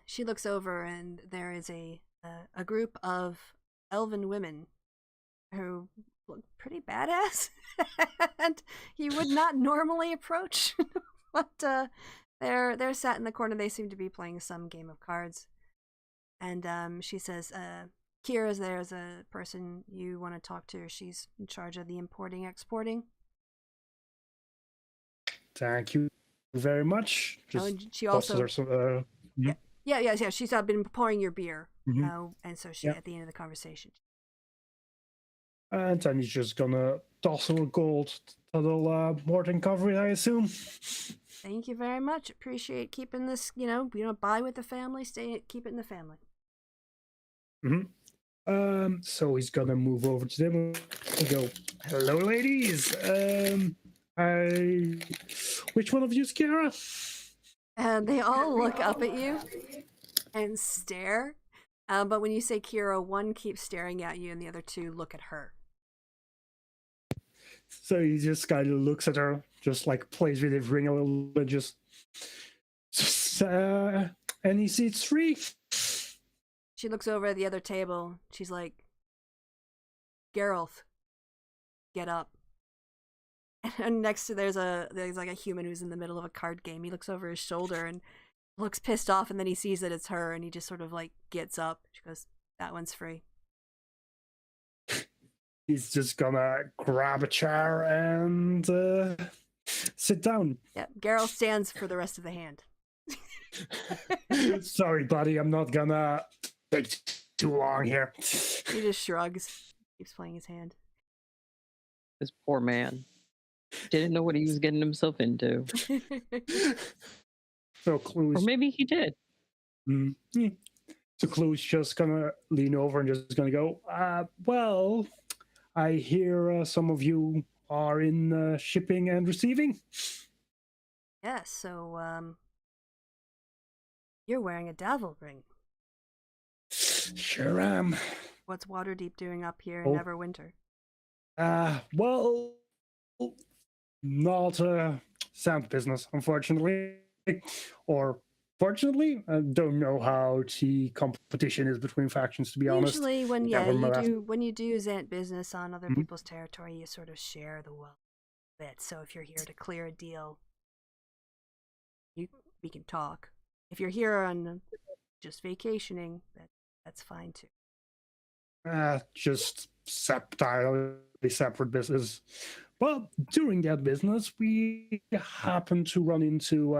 She looks over and there is a group of elven women who look pretty badass and you would not normally approach, but they're sat in the corner. They seem to be playing some game of cards. And she says, Kira's there as a person you want to talk to. She's in charge of the importing, exporting. Thank you very much. And she also... Yeah. She's been pouring your beer. And so she, at the end of the conversation. And then he's just gonna toss her a gold to the Morton cover, I assume. Thank you very much. Appreciate keeping this, buy with the family, keep it in the family. So he's gonna move over to them and go, "Hello, ladies. Which one of you is Kara?" And they all look up at you and stare. But when you say Kira, one keeps staring at you and the other two look at her. So he just kind of looks at her, just like plays with his ring a little bit, just any seats free? She looks over at the other table. She's like, "Geralt, get up." And next to there's like a human who's in the middle of a card game. He looks over his shoulder and looks pissed off, and then he sees that it's her and he just sort of like gets up. She goes, "That one's free." He's just gonna grab a chair and sit down. Yeah, Geralt stands for the rest of the hand. Sorry, buddy, I'm not gonna take too long here. He just shrugs, keeps playing his hand. This poor man didn't know what he was getting himself into. So Clue's... Or maybe he did. So Clue's just gonna lean over and just gonna go, well, I hear some of you are in shipping and receiving. Yeah, so you're wearing a Davil ring. Sure am. What's Waterdeep doing up here in Neverwinter? Well, not sound business, unfortunately. Or fortunately, I don't know how the competition is between factions, to be honest. Usually when you do Zant business on other people's territory, you sort of share the wealth a bit. So if you're here to clear a deal, we can talk. If you're here on just vacationing, that's fine too. Just entirely separate business. Well, during that business, we happened to run into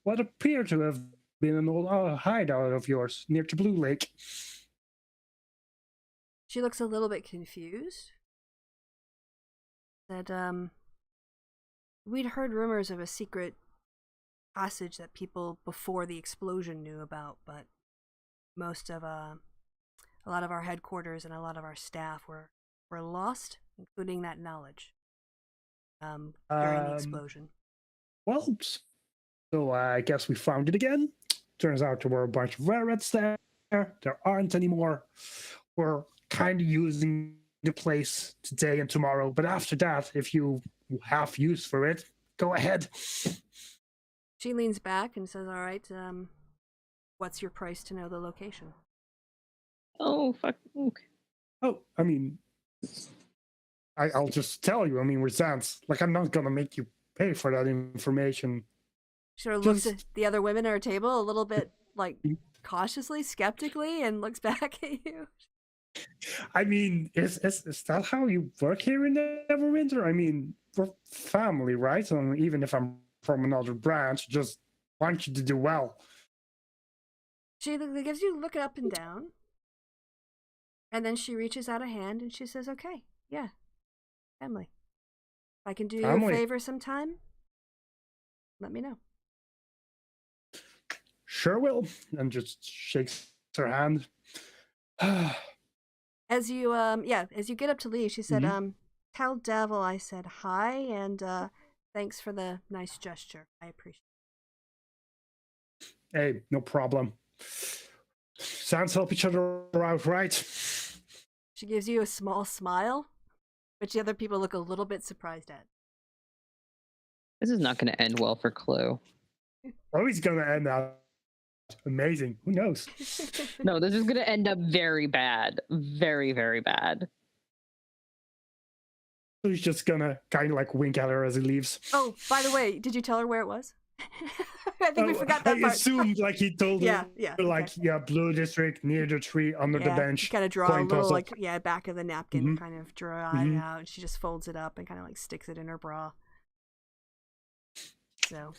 what appeared to have been an old hideout of yours near to Blue Lake. She looks a little bit confused. That we'd heard rumors of a secret passage that people before the explosion knew about, but most of a lot of our headquarters and a lot of our staff were lost including that knowledge during the explosion. Well, so I guess we found it again. Turns out there were a bunch of rabbits there. There aren't anymore. We're kind of using the place today and tomorrow, but after that, if you have use for it, go ahead. She leans back and says, all right, what's your price to know the location? Oh, fuck. Okay. Oh, I mean, I'll just tell you. I mean, we're Zans. Like, I'm not gonna make you pay for that information. She sort of looks at the other women at her table a little bit, like, cautiously, skeptically, and looks back at you. I mean, is that how you work here in Neverwinter? I mean, we're family, right? And even if I'm from another branch, just want you to do well. She gives you a look up and down, and then she reaches out a hand and she says, okay, yeah, family. If I can do you a favor sometime, let me know. Sure will. And just shakes her hand. As you get up to leave, she said, tell Devil I said hi and thanks for the nice gesture. I appreciate it. Hey, no problem. Sounds help each other out, right? She gives you a small smile, which the other people look a little bit surprised at. This is not going to end well for Clue. Oh, he's going to end out amazing. Who knows? No, this is going to end up very bad. Very, very bad. So he's just going to kind of like wink at her as he leaves. Oh, by the way, did you tell her where it was? I think we forgot that part. I assumed like he told her, like, okay. yeah, Blue District, near the tree, under the bench. Kind of draw a little, like, back of the napkin, kind of draw it out, and she just folds it up and kind of like sticks it in her bra. So.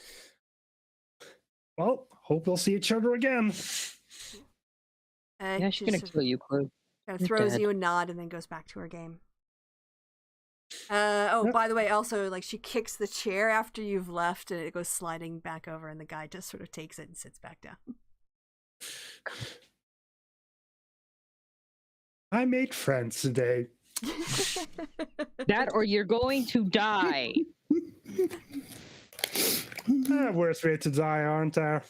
Well, hope we'll see each other again. Yeah, she's gonna kill you, Clue. Kind of throws you a nod and then goes back to her game. By the way, also, like, she kicks the chair after you've left and it goes sliding back over and the guy just sort of takes it and sits back down. I made friends today. That or you're going to die. Worst way to die, aren't there?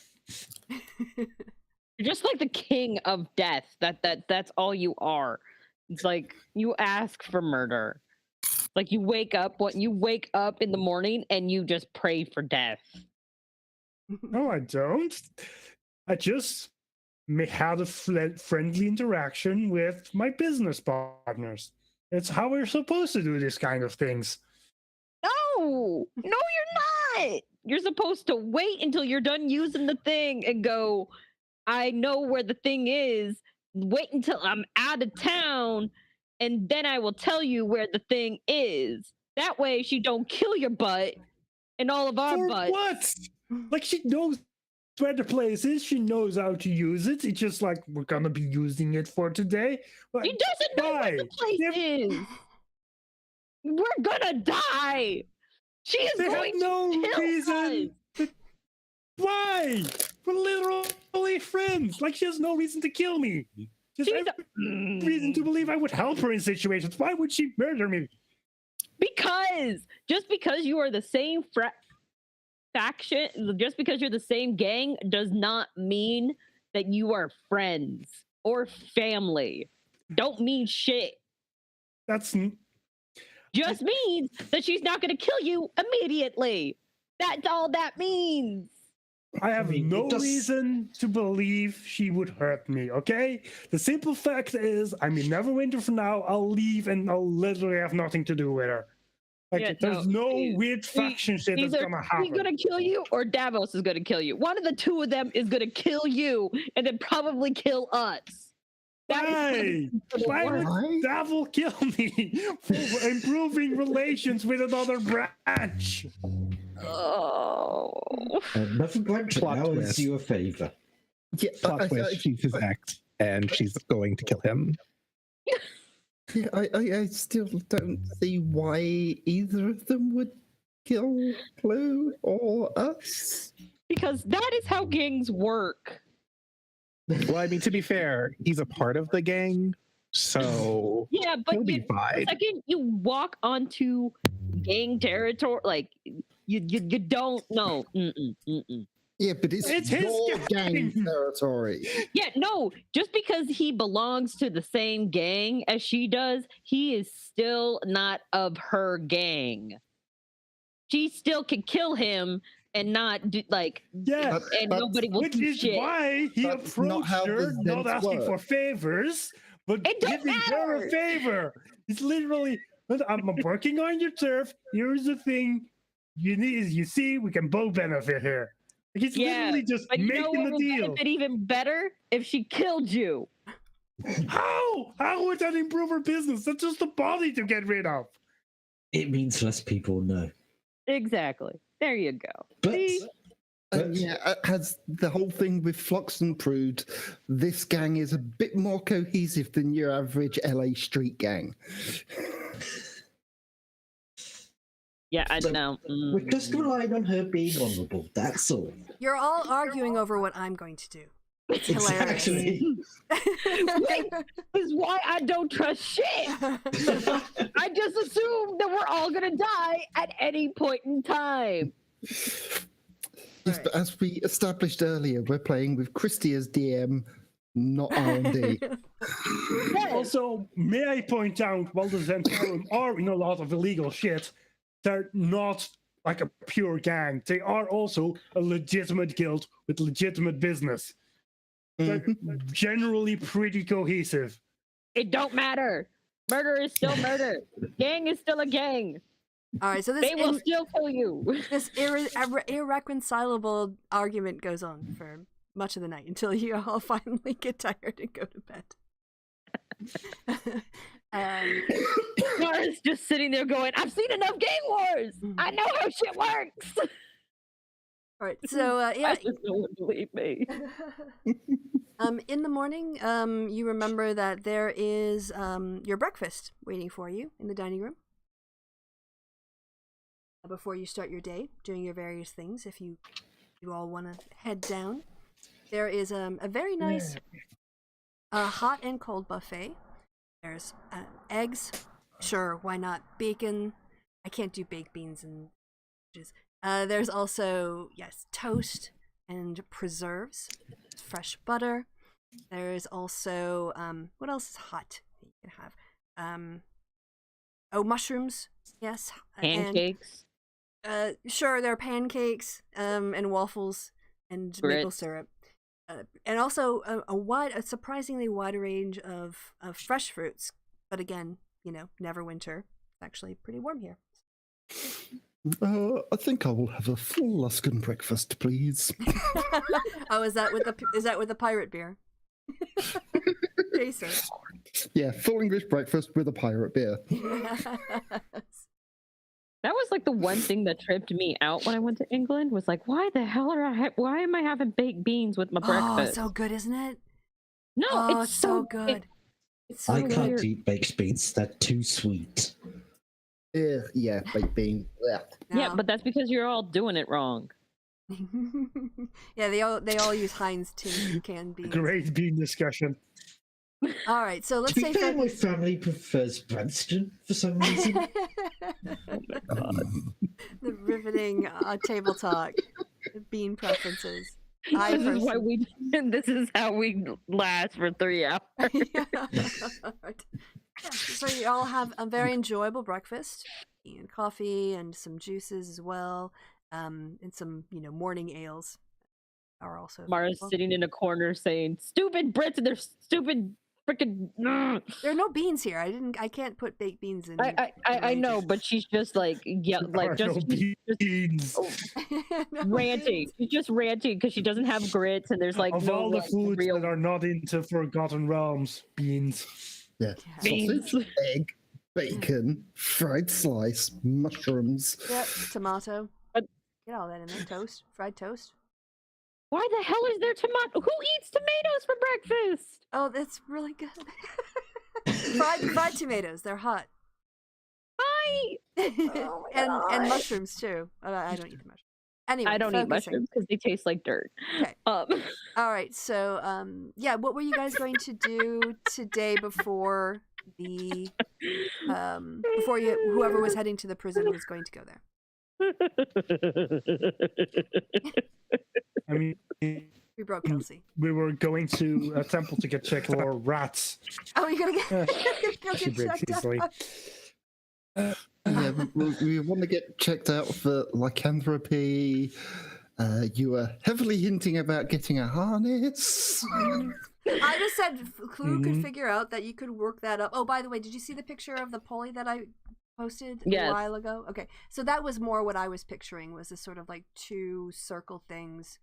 You're just like the king of death. That's all you are. It's like you ask for murder. Like you wake up in the morning and you just pray for death. No, I don't. I just had a friendly interaction with my business partners. It's how we're supposed to do this kind of things. No, you're not. You're supposed to wait until you're done using the thing and go, I know where the thing is. Wait until I'm out of town, and then I will tell you where the thing is. That way she don't kill your butt and all of our butts. What? Like, she knows where the place is. She knows how to use it. It's just like, we're gonna be using it for today. Like, she doesn't know where the place is. We're gonna die. She is going to kill us. Why? We're literally friends. Like, she has no reason to kill me. Just reason to believe I would help her in situations. Why would she murder me? Because just because you are the same faction, just because you're the same gang, does not mean that you are friends or family. Don't mean shit. That's just means that she's not going to kill you immediately. That's all that means. I have no reason to believe she would hurt me, okay? The simple fact is, I'm in Neverwinter for now. I'll leave and I'll literally have nothing to do with her. Like, there's no weird faction shit that's gonna happen. She's gonna kill you or Davos is gonna kill you. One of the two of them is gonna kill you and then probably kill us. Why would Devil kill me for improving relations with another branch? Oh. Neverwinter now is you a favor. Yeah, plot twist, she's his ex, and she's going to kill him. Yeah, I still don't see why either of them would kill Clue or us. Because that is how gangs work. Well, I mean, to be fair, he's a part of the gang, So Yeah, but he'll be the fine. second you walk onto gang territory, like you don't know. Yeah, but it's It's his your gang gang. territory. Yeah, no, just because he belongs to the same gang as she does, he is still not of her gang. She still can kill him and not do, like, Yeah, and But- nobody will which do is shit. why he That's not approached how her, the not Zents asking for work. favors, but It don't giving her a matter. favor. It's literally, I'm working on your turf. Here's the thing you need. You see, we can both benefit here. Like, he's Yeah, literally just But you know making what the would deal. benefit even better if she killed you. How? How would that improve her business? That's just a body to get rid of. It means less people know. Exactly. There you go. But See? And yeah, as the whole thing with Floxton proved, this gang is a bit more cohesive than your average LA street gang. Yeah, I So, know. we're just relying on her being honourable. That's all. You're all arguing over what I'm going to do. It's hilarious. Exactly. This is why I don't trust shit. I just assume that we're all gonna die at any point in time. Yes, but as we established earlier, we're playing with Kristi as DM, not R&D. Also, may I point out, while the Zentarum are in a lot of illegal shit, they're not like a pure gang. They are also a legitimate guild with legitimate business. They're generally pretty cohesive. It don't matter. Murder is still murder. Gang is still a gang. All right, so They will still kill you. this irreconcilable argument goes on for much of the night until you all finally get tired and go to bed. Mara's just sitting there going, I've seen enough gang wars. I know how shit works. All right, so yeah. I just no one believe me. In the morning, you remember that there is your breakfast waiting for you in the dining room before you start your day, doing your various things. If you all want to head down, there is a very nice hot and cold buffet. There's eggs, sure, why not? Bacon. I can't do baked beans and there's also, yes, toast and preserves, fresh butter. There's also, what else is hot that you can have? Mushrooms, yes. Pancakes. And, sure, there are pancakes and waffles and maple Grits. syrup. And also a surprisingly wide range of fresh fruits. But again, Neverwinter. It's actually pretty warm here. I think I will have a full Luskan breakfast, please. Oh, is that with the pirate beer? Jason. Yeah, full English breakfast with a pirate beer. That was like the one thing that tripped me out when I went to England was like, why the hell why am I having baked beans with my Oh, breakfast? so good, isn't it? No, Oh, it's so good. It's so I good. can't eat baked beans. They're too sweet. Yeah, baked bean. Yeah. Yeah, but that's because you're all doing it wrong. Yeah, they all use Heinz tin canned beans. Great bean discussion. All right, so let's To say be fair, my family prefers Branston for some reason. the riveting table talk, bean preferences. I This is why personally- this is how we last for 3 hours. Yeah. So you all have a very enjoyable breakfast, and coffee and some juices as well, and some morning ales are also. Mara's available. sitting in a corner saying, "Stupid Brits and their stupid freaking." There are no beans here. I can't put baked beans in. I know, but she's just like There are no beans. ranting. She's just ranting because she doesn't have grits and there's like Of no all the like, foods real that are not into Forgotten Realms, beans. Yeah. beans. Sausage, egg, bacon, fried slice, mushrooms. Yep, tomato. But- Get all that in there. Toast, fried toast. Why the hell is there tomato? Who eats tomatoes for breakfast? Oh, that's really good. fried tomatoes. They're hot. Why? Oh my and God. mushrooms too. I don't eat the mushrooms. Anyway, I don't eat focusing. mushrooms because they taste like dirt. Okay. All right. So, yeah, what were you guys going to do today before the before whoever was heading to the prison was going to go there? I mean, We broke Kelsey. we were going to a temple to get checked for rats. Oh, you're gonna get, go She get breaks checked easily. out. Yeah, we want to get checked out for lycanthropy. You were heavily hinting about getting a harness. I just said Clue could figure out that you could work that up. Oh, by the way, did you see the picture of the pulley that I posted Yes. a while ago? Okay, so that was more what I was picturing, was this sort of like two circle things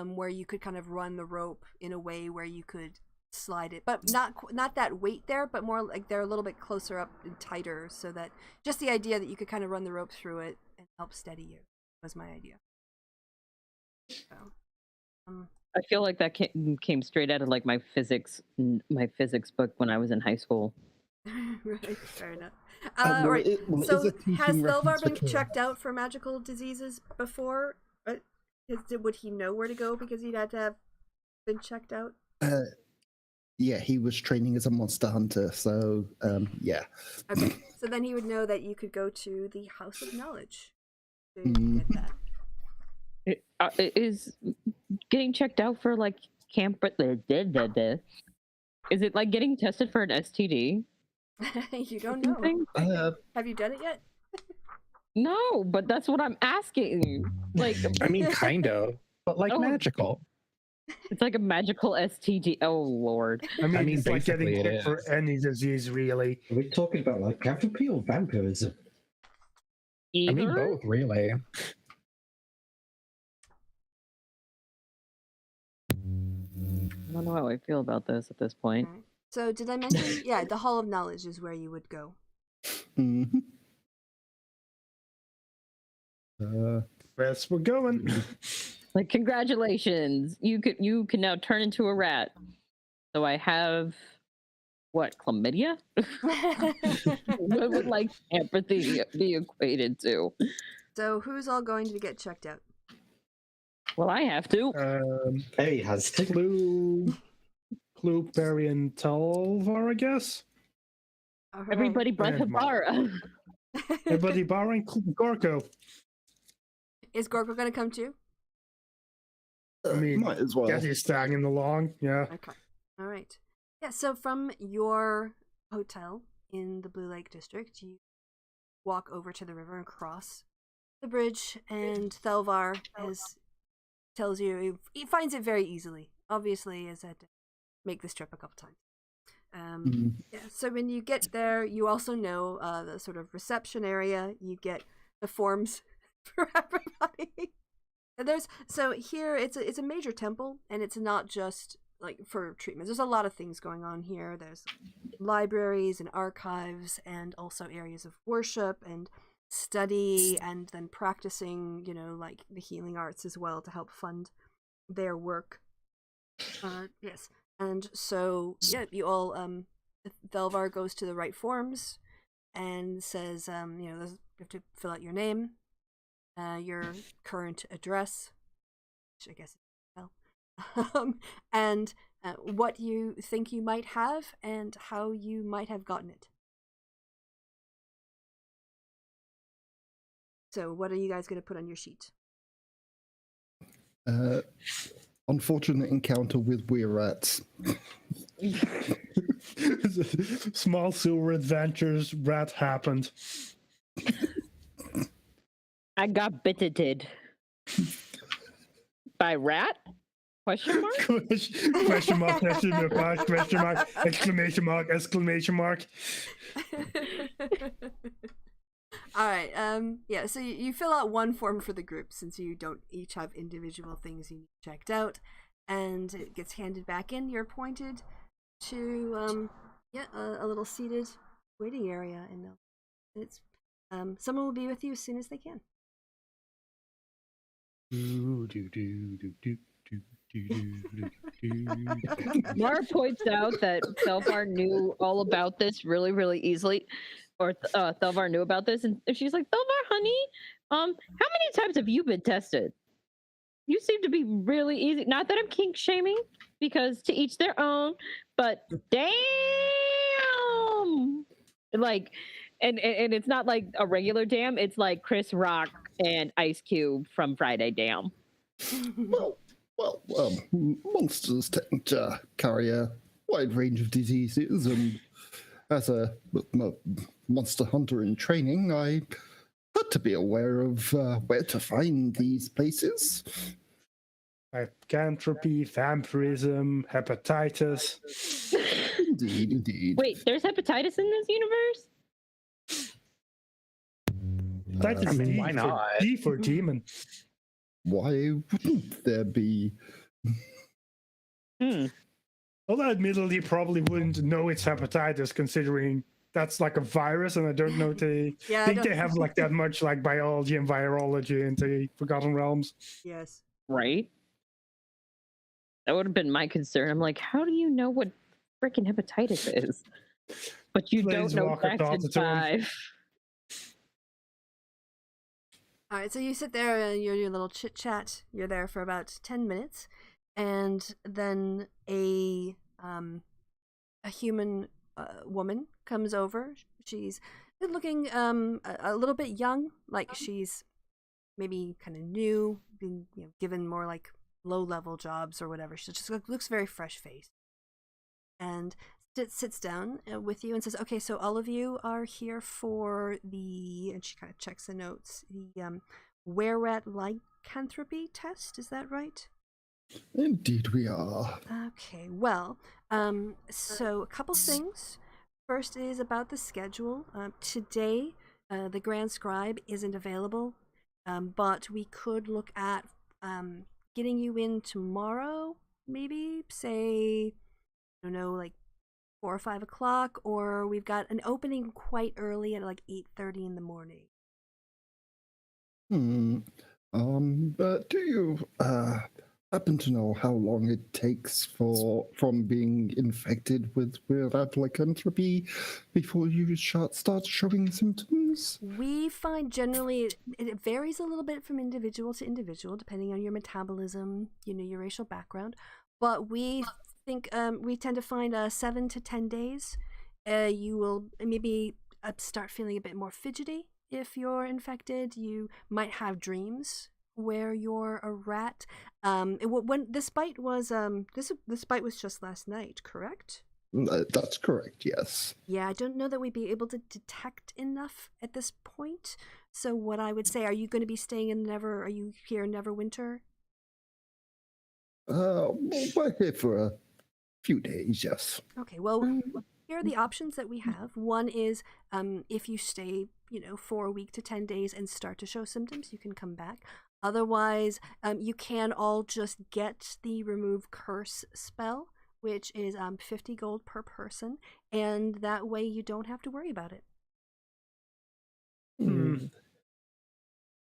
where you could kind of run the rope in a way where you could slide it, but not that weight there, but more like they're a little bit closer up and tighter, so that just the idea that you could kind of run the rope through it and help steady you was my idea. So, I feel like that came straight out of like my physics book when I was in high school. right, fair enough. Well, Right. it is So a teaching has Thelvar reference been for Karen. checked out for magical diseases before? Would he know where to go because he'd had to have been checked out? Yeah, he was training as a monster hunter, so yeah. Okay, so then he would know that you could go to the House of Knowledge to Mhm. get that. Is getting checked out for like camp? Is it like getting tested for an STD? You don't know. Thing? Have you done it yet? No, but that's what I'm asking. Like, I mean, kind of, but like Oh. magical. it's like a magical STD. Oh Lord. I mean, mean, it's like getting basically it checked for is. any disease, really. Are we talking about lycanthropy or vampirism? I mean, Either? both really. I don't know how I feel about this at this point. Alright. So did I mention? Yeah, the Hall of Knowledge is where you would go. Mhm. Yes, we're going. Like, congratulations, you can now turn into a rat. So I have what, chlamydia? What would like empathy be equated to? So who's all going to get checked out? Well, I have to. Harry has to. Clue, Barry, and Talvar, I guess. All right. Everybody but And Mark. Havara. Everybody barring Gorko. Is Gorko going to come too? I mean, might as well. guess he's tagging along. Yeah. Okay. All right. Yeah, so from your hotel in the Blue Lake District, you walk over to the river and cross the bridge, and Thelvar tells you he finds it very easily. Obviously, has had to make this trip a couple times. Mhm. Yeah, so when you get there, you also know the sort of reception area. You get the forms for everybody. And so here it's a major temple, and it's not just like for treatments. There's a lot of things going on here. There's libraries and archives, and also areas of worship and study, and then practicing, like the healing arts as well to help fund their work. Yes. And so, yeah, you all, Thelvar goes to the right forms and says, you have to fill out your name, your current address, which I guess is and what you think you might have and how you might have gotten it. So, what are you guys going to put on your sheet? Unfortunate encounter with weir rats. Small sewer adventures. Rat happened. I got bitted by rat? Question mark? Question mark, question mark, question mark, exclamation mark, exclamation mark. All right. Yeah. So you fill out one form for the group, since you don't each have individual things you need checked out, and it gets handed back in. You're pointed to a little seated waiting area, and it's someone will be with you as soon as they can. Mara points out that Thelvar knew all about this really, really easily, or Thelvar knew about this, and she's like, "Thelvar, honey, How many times have you been tested? You seem to be really easy. Not that I'm kink shaming, because to each their own, but damn! Like, and it's not like a regular damn, it's like Chris Rock and Ice Cube from Friday Damn. Monsters tend to carry a wide range of diseases, and as a monster hunter in training, I had to be aware of where to find these places. Lycanthropy, vampirism, hepatitis. Indeed. Wait, there's hepatitis in this universe? That is I mean, D why for- not? D for demon. Why wouldn't there be? Although admittedly, you probably wouldn't know it's hepatitis, considering that's like a virus, and I don't know they Yeah, I think don't- they have like that much like biology and virology in the Forgotten Realms. Yes. Right? That would have been my concern. I'm like, how do you know what freaking hepatitis is? But you don't know Planeswalker taught Jackson it to him. 5. All right, so you sit there and your little chit chat. You're there for about 10 minutes, and then a human woman comes over. She's good looking, a little bit young, like she's maybe kind of new, been given more like low level jobs or whatever. She just looks very fresh faced, and sits down with you and says, "Okay, so all of you are here for the," and she kind of checks the notes, the were-rat lycanthropy test. Is that right? Indeed, we are. Okay, well, so a couple things. First is about the schedule. Today, the Grand Scribe isn't available, but we could look at getting you in tomorrow, maybe, say, I don't know, like 4 or 5 o'clock, or we've got an opening quite early at like 8:30 in the morning. But do you happen to know how long it takes from being infected with weird lycanthropy before you start showing symptoms? We find generally it varies a little bit from individual to individual, depending on your metabolism, your racial background. But we think we tend to find 7 to 10 days. You will maybe start feeling a bit more fidgety if you're infected. You might have dreams where you're a rat. When this bite was this bite was just last night, correct? That's correct, yes. Yeah, I don't know that we'd be able to detect enough at this point. So what I would say, are you going to be staying in are you here in Neverwinter? We're here for a few days, yes. Okay, well, here are the options that we have. One is if you stay, for a week to 10 days and start to show symptoms, you can come back. Otherwise, you can all just get the Remove Curse spell, which is 50 gold per person, and that way you don't have to worry about it.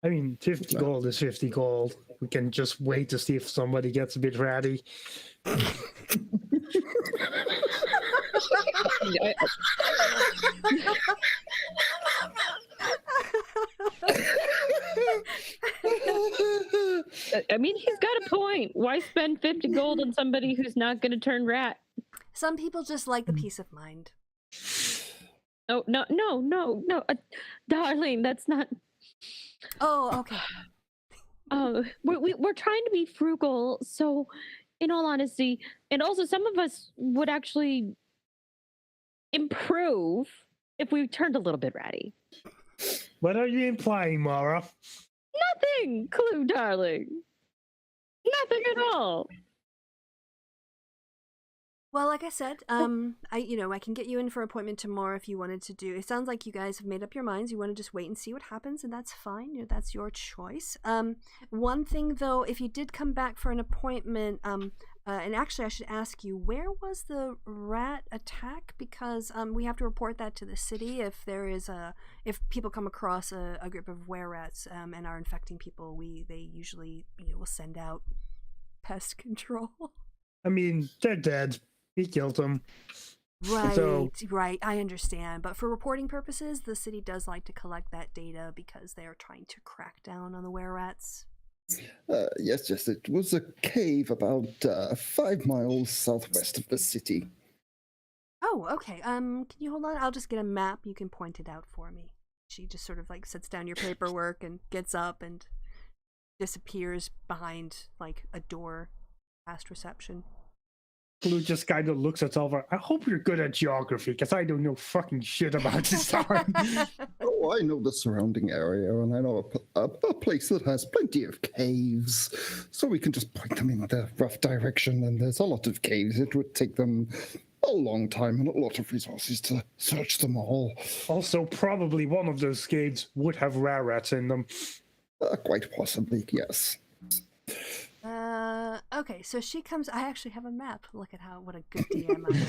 I mean, 50 gold is 50 gold. We can just wait to see if somebody gets a bit ratty. I mean, he's got a point. Why spend 50 gold on somebody who's not going to turn rat? Some people just like the peace of mind. No, darling, that's not. Oh, okay. We're trying to be frugal, so in all honesty, and also some of us would actually improve if we turned a little bit ratty. What are you implying, Mara? Nothing, Clue, darling. Nothing at all. Well, like I said, I can get you in for an appointment tomorrow if you wanted to do. It sounds like you guys have made up your minds. You want to just wait and see what happens, and that's fine. That's your choice. One thing though, if you did come back for an appointment, and actually I should ask you, where was the rat attack? Because we have to report that to the city if people come across a group of were-rats and are infecting people. They usually will send out pest control. I mean, they're dead. He killed them. Right, So- right. I understand. But for reporting purposes, the city does like to collect that data because they are trying to crack down on the were-rats. Yes, it was a cave about 5 miles southwest of the city. Oh, okay. Can you hold on? I'll just get a map. You can point it out for me. She just sort of like sets down your paperwork and gets up and disappears behind like a door past reception. Blue just kind of looks at Alvar. I hope you're good at geography, because I don't know fucking shit about this town. Oh, I know the surrounding area, and I know a place that has plenty of caves, so we can just point them in the rough direction. And there's a lot of caves. It would take them a long time and a lot of resources to search them all. Also, probably one of those caves would have rats in them. Quite possibly, yes. Okay, so she comes. I actually have a map. Look at what a good DM I am.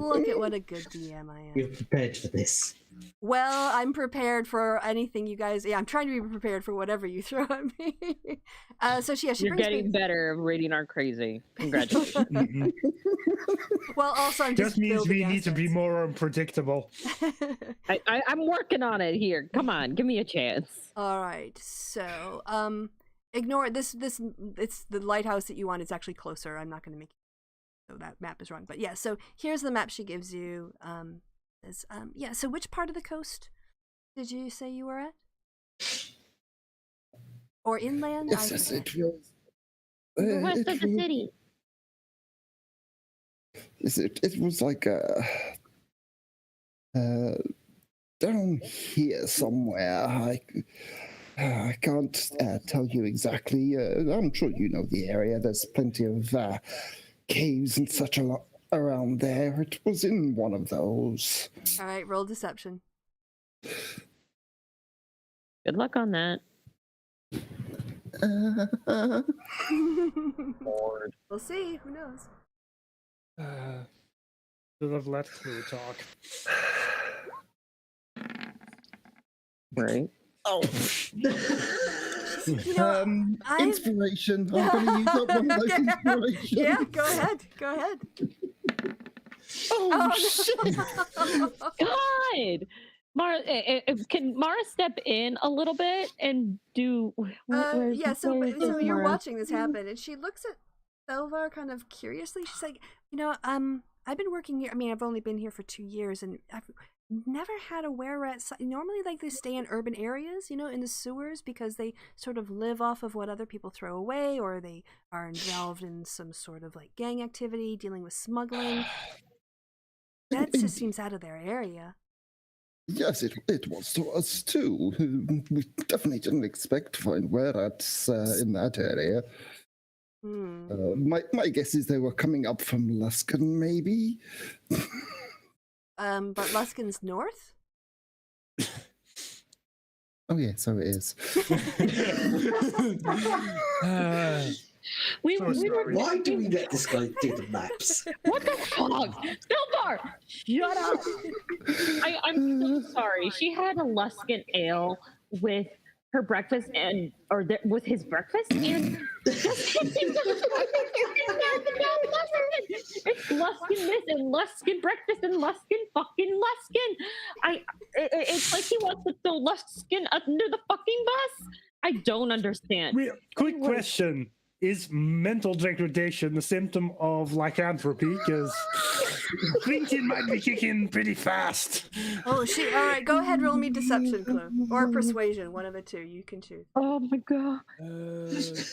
Look at what a good DM I am. You're prepared for this. Well, I'm prepared for anything you guys. Yeah, I'm trying to be prepared for whatever you throw at me. So she You're brings getting me. better at reading our crazy. Congratulations. Mm-mm. Well, also I'm just Just means we building need to be assets. more unpredictable. I'm working on it here. Come on, give me a chance. All right, so ignore this. It's the lighthouse that you want. It's actually closer. I'm not going to make it so that map is wrong. But yeah, so here's the map she gives you. Yeah. So which part of the coast did you say you were at? Or inland? I Yes, forget. it was. West it of the was- city. It was like down here somewhere. I can't tell you exactly. I'm sure you know the area. There's plenty of caves and such a lot around there. It was in one of those. All right, roll deception. Good luck on that. We'll see. Who knows? Should have let Clue talk. Right. Oh, You know, I'm- inspiration. I'm going to use up one of those inspirations. Yeah, go ahead. Go ahead. Oh, shit. God. Mara, can Mara step in a little bit and do? Yeah, so where is you're Mara? watching this happen, and she looks at Thelvar kind of curiously. She's like, I've been working here. I mean, I've only been here for 2 years, and I've never had a were-rat. Normally, like, they stay in urban areas, in the sewers, because they sort of live off of what other people throw away, or they are involved in some sort of, like, gang activity, dealing with smuggling. That just seems out of their area. Yes, it was to us too. We definitely didn't expect to find were-rats in that area. My guess is they were coming up from Luskan, maybe. But Luskin's north? Oh yeah, so it is. We So were. sorry. Why do we let this guy do the maps? What the fuck? Silvar! Shut up! I'm so sorry. She had a Luskin ale with her breakfast with his breakfast and it's Luskin this and Luskin breakfast and Luskin fucking Luskin. It's like he wants to throw Luskin under the fucking bus. I don't understand. Quick question. Is mental degradation a symptom of lycanthropy? Because thinking might be kicking pretty fast. Oh, all right, go ahead, roll me deception, Clue. Or persuasion, one of the two. You can choose. Oh my god.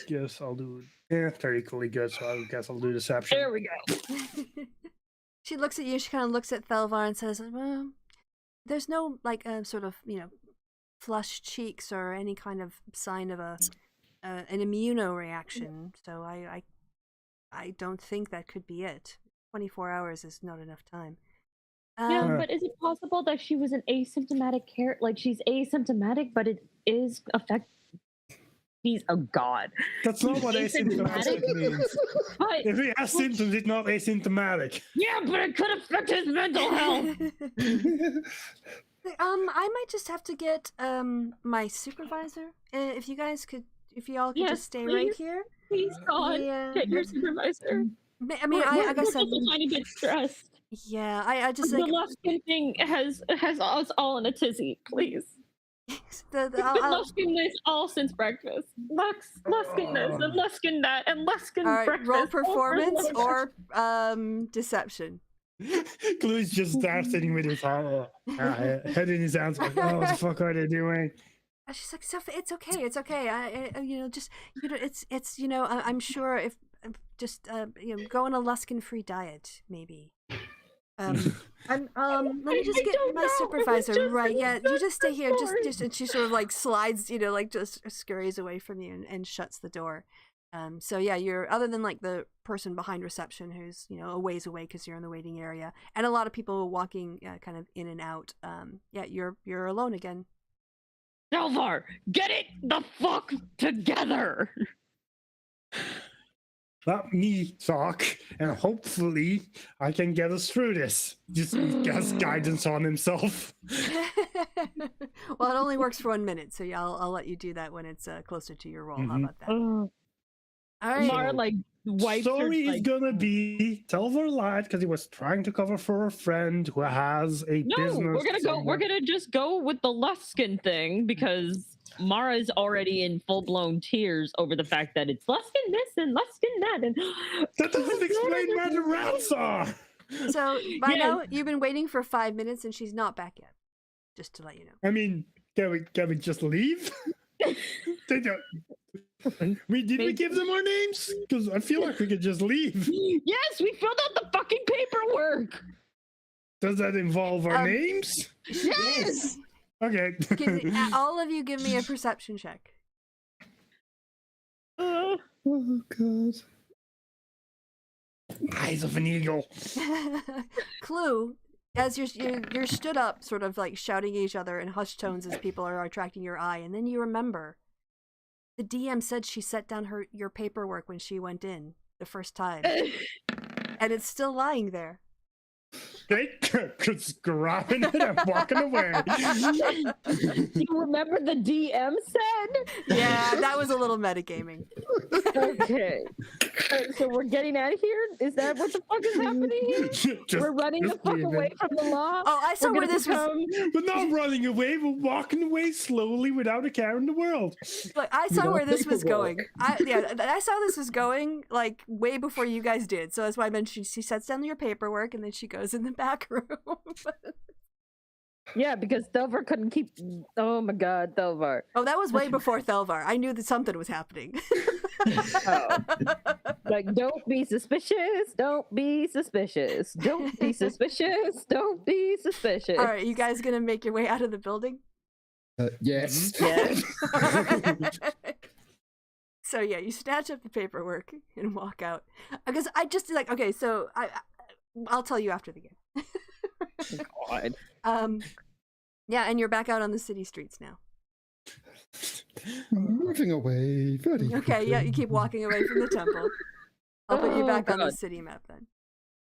Guess I'll do it. Yeah, they're equally good, so I guess I'll do deception. There we go. She looks at you, she kind of looks at Thelvar and says, well, there's no, like, sort of, flushed cheeks or any kind of sign of an immunoreaction, so I don't think that could be it. 24 hours is not enough time. Yeah, but is it possible that she was an asymptomatic like she's asymptomatic, but it is He's a god. That's not what asymptomatic means. But If he has symptoms, it's not asymptomatic. yeah, but it could affect his mental health. I might just have to get my supervisor. If you all could Yes, just stay right please. here. Please, God, Yeah. get your supervisor. I mean, We're like I said, just a tiny bit stressed. Yeah, I just The think Luskin thing has us all in a tizzy. Please. the, We've been I'll, Luskin this all since breakfast. Luskin this and Luskin that and Luskin all right, breakfast. roll over performance and over. or deception. Clue's just there sitting with his head in his hands, like, oh, what the fuck are they doing? And she's like, Sophie, it's okay, it's okay. Just it's I'm sure if just go on a Luskin-free diet, maybe. Let me just get don't my know. It was supervisor. just- Right, it yeah, was you just just stay a here. story. And she sort of like slides, like just scurries away from you and shuts the door. So yeah, you're other than like the person behind reception who's a ways away because you're in the waiting area, and a lot of people walking kind of in and out. Yeah, you're alone again. Delvar, get it the fuck together. Let me talk, and hopefully I can get us through this. Just has guidance on himself. Well, it only works for 1 minute, so yeah, I'll let you do that when it's closer to your roll. How Mhm. about that? All right. Mara like wipes her, Story is like, gonna be Telvar lied because he was trying to cover for a friend who has a No, business. we're gonna go. We're somewhere. gonna just go with the Luskin thing because Mara's already in full blown tears over the fact that it's Luskin this and Luskin that, and That doesn't explain where the rats are. So by Yes. now you've been waiting for 5 minutes and she's not back yet. Just to let you know. I mean, can we just leave? They don't. Did we Maybe- give them our names? Because I feel like we could just leave. Yes, we filled out the fucking paperwork. Does that involve our Um, names? Yes. Okay. All of you give me a perception check. Oh god. Eyes of an eagle. Clue, as you're stood up, sort of like shouting at each other in hushed tones as people are attracting your eye, and then you remember the DM said she set down your paperwork when she went in the first time, and it's still lying there. Okay, just grabbing it and walking away. You remember the DM said? Yeah, that was a little metagaming. Okay. So we're getting out of here? Is that what the fuck is happening here? Just- We're running the just fuck leave away it. from the law? Oh, I saw We're where gonna this was. become- We're not running away. We're walking away slowly without a care in the world. Look, I saw don't where this was paperwork. going. I saw this was going like way before you guys did. So that's why I mentioned she sets down your paperwork and then she goes in the back room. Yeah, because Delvar couldn't keep. Oh my god, Delvar. Oh, that was way before Thelvar. I knew that something was happening. Oh. Like, don't be suspicious. Don't be suspicious. Don't be suspicious. Don't be suspicious. All right, you guys gonna make your way out of the building? Yes. Yes. So yeah, you snatch up the paperwork and walk out. Because I just like okay, so I'll tell you after the game. God. Yeah, and you're back out on the city streets now. Moving away. Very Okay, yeah, you keep walking away from the temple. I'll put you Oh, back on the God. city map then.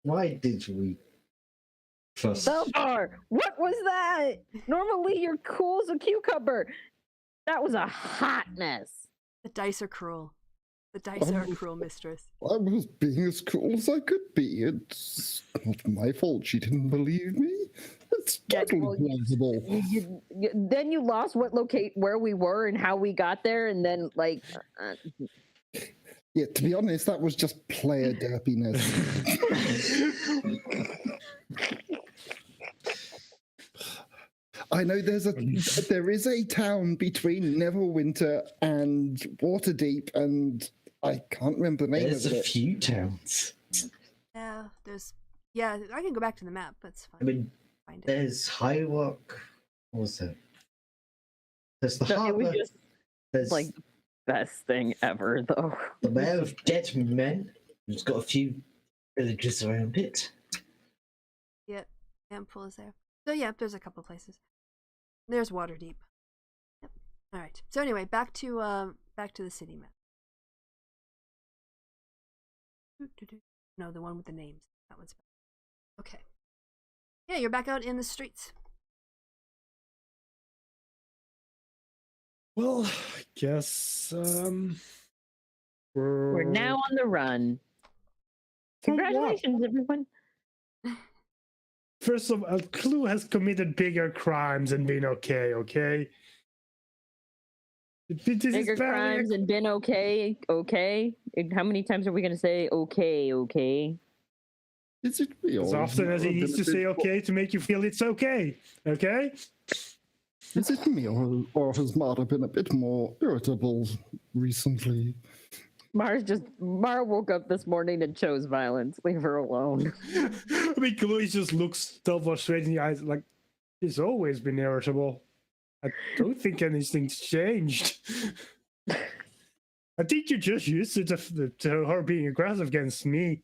Why did we trust? Delvar, what was that? Normally you're cool as a cucumber. That was a hot mess. The dice are cruel. The dice are a Oh. cruel mistress. I was being as cool as I could be. It's not my fault she didn't believe me. It's Yeah, totally well, plausible. Then you lost where we were and how we got there, and then like Yeah, to be honest, that was just player derpiness. I know there is a town between Neverwinter and Waterdeep, and I can't remember the name There's of a it. few towns. Yeah, I can go back to the map. That's fine. I mean, Find it. there's High Rock. What was it? There's the it was harbor. just There's like the best thing ever, though. the Mayor of Dead Men, who's got a few villages around it. Yep, Ampool is there. So yeah, there's a couple places. There's Waterdeep. Yep. All right. So anyway, back to the city map. No, the one with the names. That one's better. Okay. Yeah, you're back out in the streets. Well, I guess We're now on the run. Congratulations, everyone. First of all, Clue has committed bigger crimes and been okay, okay? This is Bigger barely- crimes and been okay, okay. And how many times are we gonna say okay, okay? Is it me? As or often as he needs to say okay to make you feel it's okay, okay? Is it me, or has Mara been a bit more irritable recently? Mara woke up this morning and chose violence. Leave her alone. I mean, Chloe just looks double straight in the eyes like, she's always been irritable. I don't think anything's changed. I think you're just used to her being aggressive against me.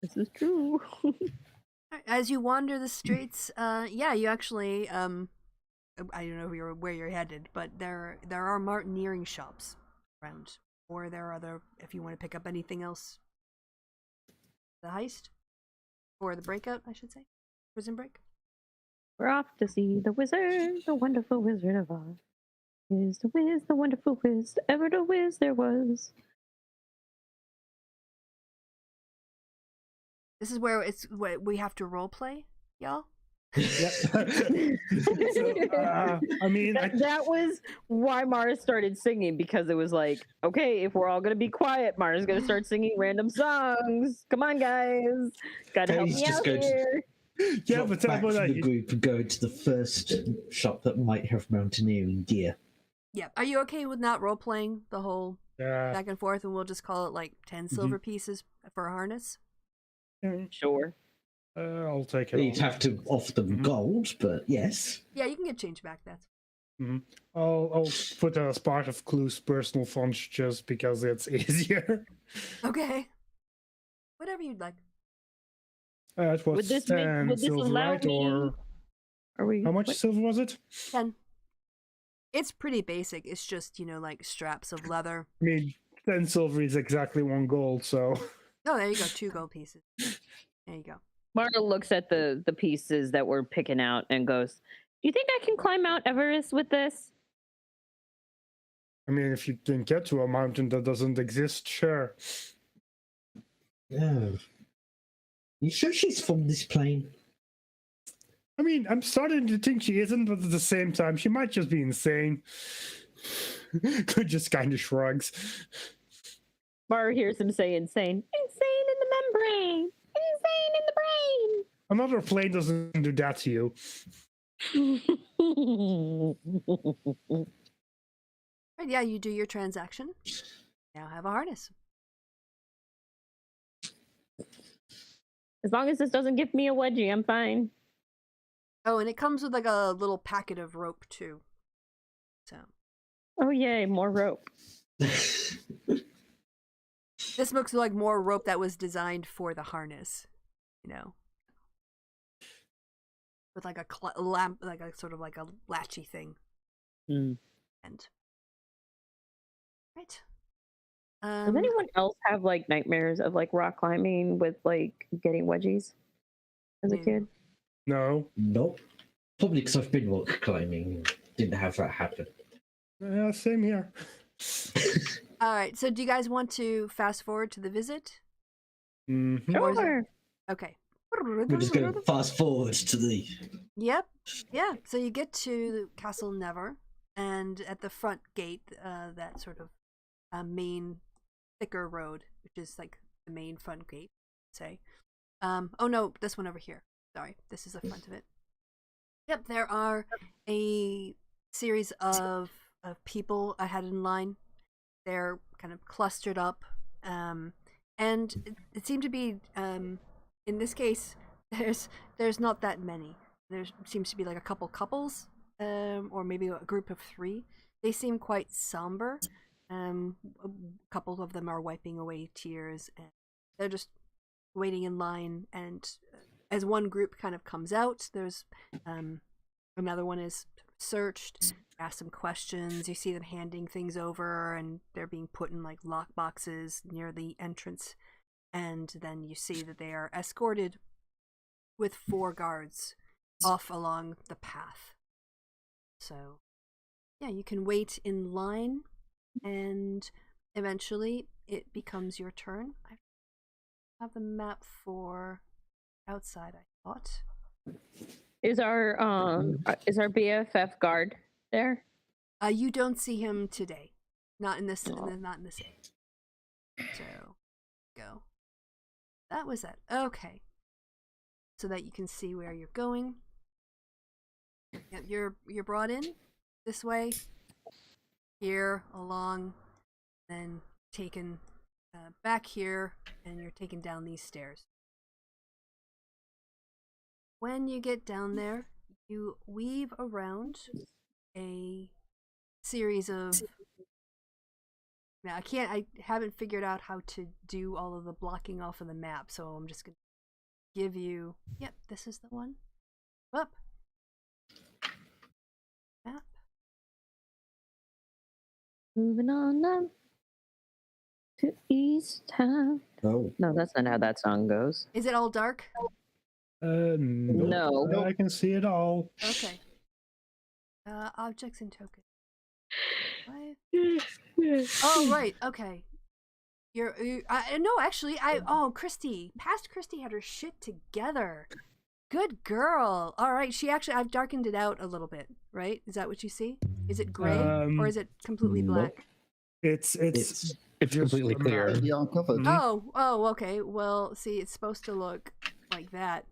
This is true. As you wander the streets, yeah, you actually, I don't know where you're headed, but there are martineering shops around, or there are other, if you want to pick up anything else. The heist, or the breakout, I should say, prison break. We're off to see the wizard, the wonderful wizard of Oz. Whiz the whiz, the wonderful whiz, ever the whiz there was. This is where we have to role play, y'all. Yeah. So, I mean, That was why Mara started singing, because it was like, okay, if we're all gonna be quiet, Mara's gonna start singing random songs. Come on, guys, gotta help He's me just out going to- here. yeah, drop but back what from the group and go into the first shop that might have mountaineering gear. Yeah. Are you okay with not role playing the whole yeah, back and forth, and we'll just call it like 10 silver pieces for a harness? Sure. I'll take it. You'd have to offer them gold, but yes. Yeah, you can get change back. That's I'll put that as part of Clue's personal funds just because it's easier. okay. Whatever you'd like. It was Would this 10 silver, allow right? me? Or Are we? how much what? silver was it? 10. It's pretty basic. It's just, like straps of leather. I mean, 10 silver is exactly 1 gold, so. Oh, there you go. 2 gold pieces. There you go. Mara looks at the pieces that we're picking out and goes, "Do you think I can climb Mount Everest with this?" I mean, if you can get to a mountain that doesn't exist, sure. Oh. You sure she's from this plane? I mean, I'm starting to think she isn't, but at the same time, she might just be insane. Could just kind of shrugs. Mara hears him say insane. Insane in the membrane. Insane in the brain. Another plane doesn't do that to you. Right, yeah, you do your transaction. Now have a harness. As long as this doesn't give me a wedgie, I'm fine. Oh, and it comes with like a little packet of rope too. So Oh yay, more rope. this looks like more rope that was designed for the harness, with like a lamp, like a sort of like a latchy thing. Mm. And right. Does anyone else have like nightmares of like rock climbing with like getting wedgies as a Yeah. kid? No. Nope. Probably because I've been rock climbing and didn't have that happen. Yeah, same here. All right. So, do you guys want to fast forward to the visit? Mhm. Or is it- Sure. Okay. We're just going to fast forward to the. Yep. Yeah. So you get to Castle Never, and at the front gate, that sort of main thicker road, which is like the main front gate, say. Oh no, this one over here. Sorry, this is the front of it. Yep, there are a series of people ahead in line. They're kind of clustered up, and it seemed to be in this case there's not that many. There seems to be like a couple couples, or maybe a group of 3. They seem quite somber. A couple of them are wiping away tears, and they're just waiting in line. And as one group kind of comes out, there's another one is searched, ask some questions. You see them handing things over, and they're being put in like lock boxes near the entrance. And then you see that they are escorted with 4 guards off along the path. So, yeah, you can wait in line, and eventually it becomes your turn. I have the map for outside, I thought. Is our BFF guard there? You don't see him today. Not in this not in this area. So go. That was it. Okay. So that you can see where you're going. Yep, you're brought in this way, here, along, then taken back here, and you're taken down these stairs. When you get down there, you weave around a series of... Now, I haven't figured out how to do all of the blocking off of the map, so I'm just gonna give you... Yep, this is the one. Up. Map. Moving on now to East Town. Oh, No, that's not how that song goes. Is it all dark? No. I can see it all. Okay. Objects and tokens. Oh, right. Okay. No, actually, Kristi. Past Kristi had her shit together. Good girl. All right. I've darkened it out a little bit, right? Is that what you see? Is it gray or is it completely black? It's completely clear. The uncovered. Oh, okay. Well, see, it's supposed to look like that.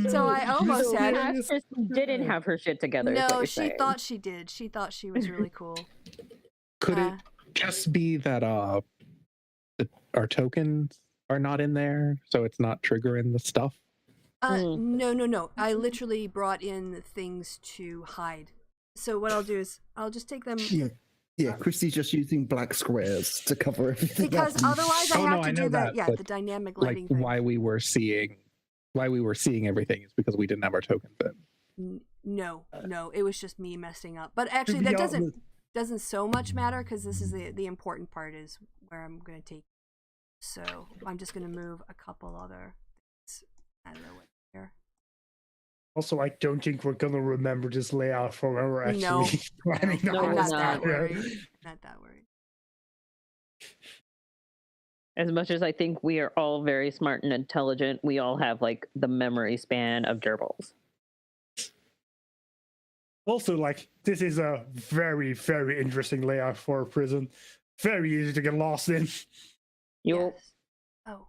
So I almost had it. Actress didn't have her shit together. is what No, you're she saying. thought she did. She thought she was really cool. Could it just be that our tokens are not in there, so it's not triggering the stuff? No. I literally brought in things to hide. So what I'll do is I'll just take them. Yeah, Kristi's just using black squares to cover everything. Because otherwise I have to do that, yeah, but the dynamic Like lighting thing. why we were seeing everything is because we didn't have our tokens in. No, it was just me messing up. But actually, that doesn't so much matter because this is the important part is where I'm going to take. So I'm just going to move a couple other things. I don't know what here. Also, I don't think we're gonna remember this layout for when we're actually planning No, out. we're not not. that worried. Not that worried. As much as I think we are all very smart and intelligent, we all have like the memory span of gerbils. Also, like, this is a very, very interesting layout for a prison. Very easy to get lost in. You'll Yes. Oh.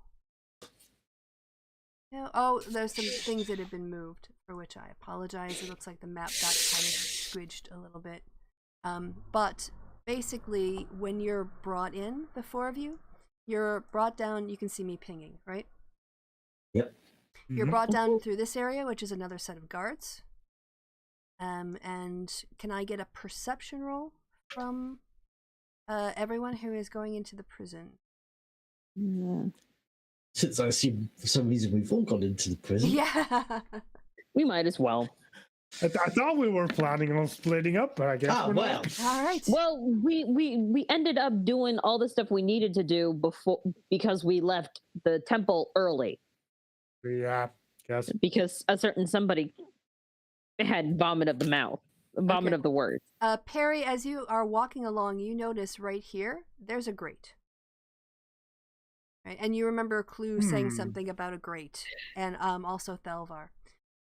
No. Oh, there's some things that have been moved, for which I apologize. It looks like the map got kind of squidged a little bit. But basically, when you're brought in, the four of you, you're brought down. You can see me pinging, right? Yep. You're brought down through this area, which is another set of guards. And can I get a perception roll from everyone who is going into the prison? Since I assume for some reason we've all gone into the prison. Yeah. we might as well. I thought we were planning on splitting up, but I guess we're well. not. All right. Well, we ended up doing all the stuff we needed to do because we left the temple early. Yeah, guess. Because a certain somebody had vomit of the mouth, vomit of the words. Perry, as you are walking along, you notice right here, there's a grate. Right? And you remember Clue saying something about a grate, and also Thelvar.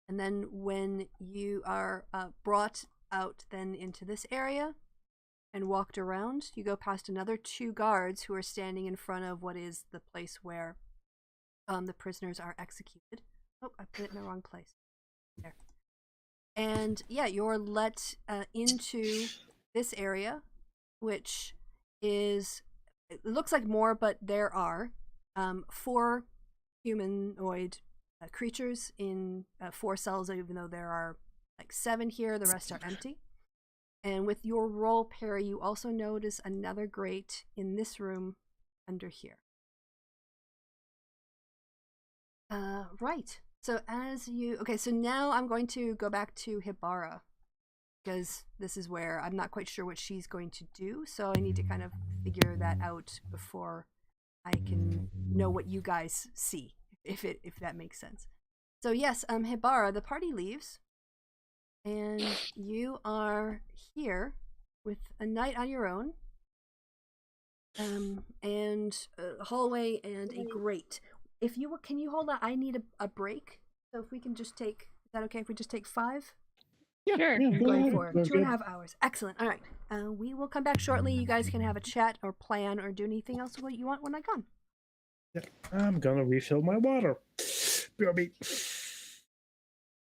And then when you are brought out then into this area and walked around, you go past another two guards who are standing in front of what is the place where the prisoners are executed. Oh, I put it in the wrong place. There. And yeah, you're let into this area, which is, it looks like more, but there are 4 humanoid creatures in 4 cells, even though there are like 7 here, the rest are empty. And with your roll, Perry, you also notice another grate in this room under here. Right. So so now I'm going to go back to Hibara, because this is where I'm not quite sure what she's going to do, so I need to kind of figure that out before I can know what you guys see, if that makes sense. So yes, Hibara, the party leaves, and you are here with a night on your own, and a hallway and a grate. If you can you hold on? I need a break. So if we can just take, is that okay if we just take 5? Yeah, Sure. yeah, I'm go going ahead. for That's 2.5 good. hours. Excellent. All right. We will come back shortly. You guys can have a chat or plan or do anything else what you want when I'm gone. I'm gonna refill my water. BRB.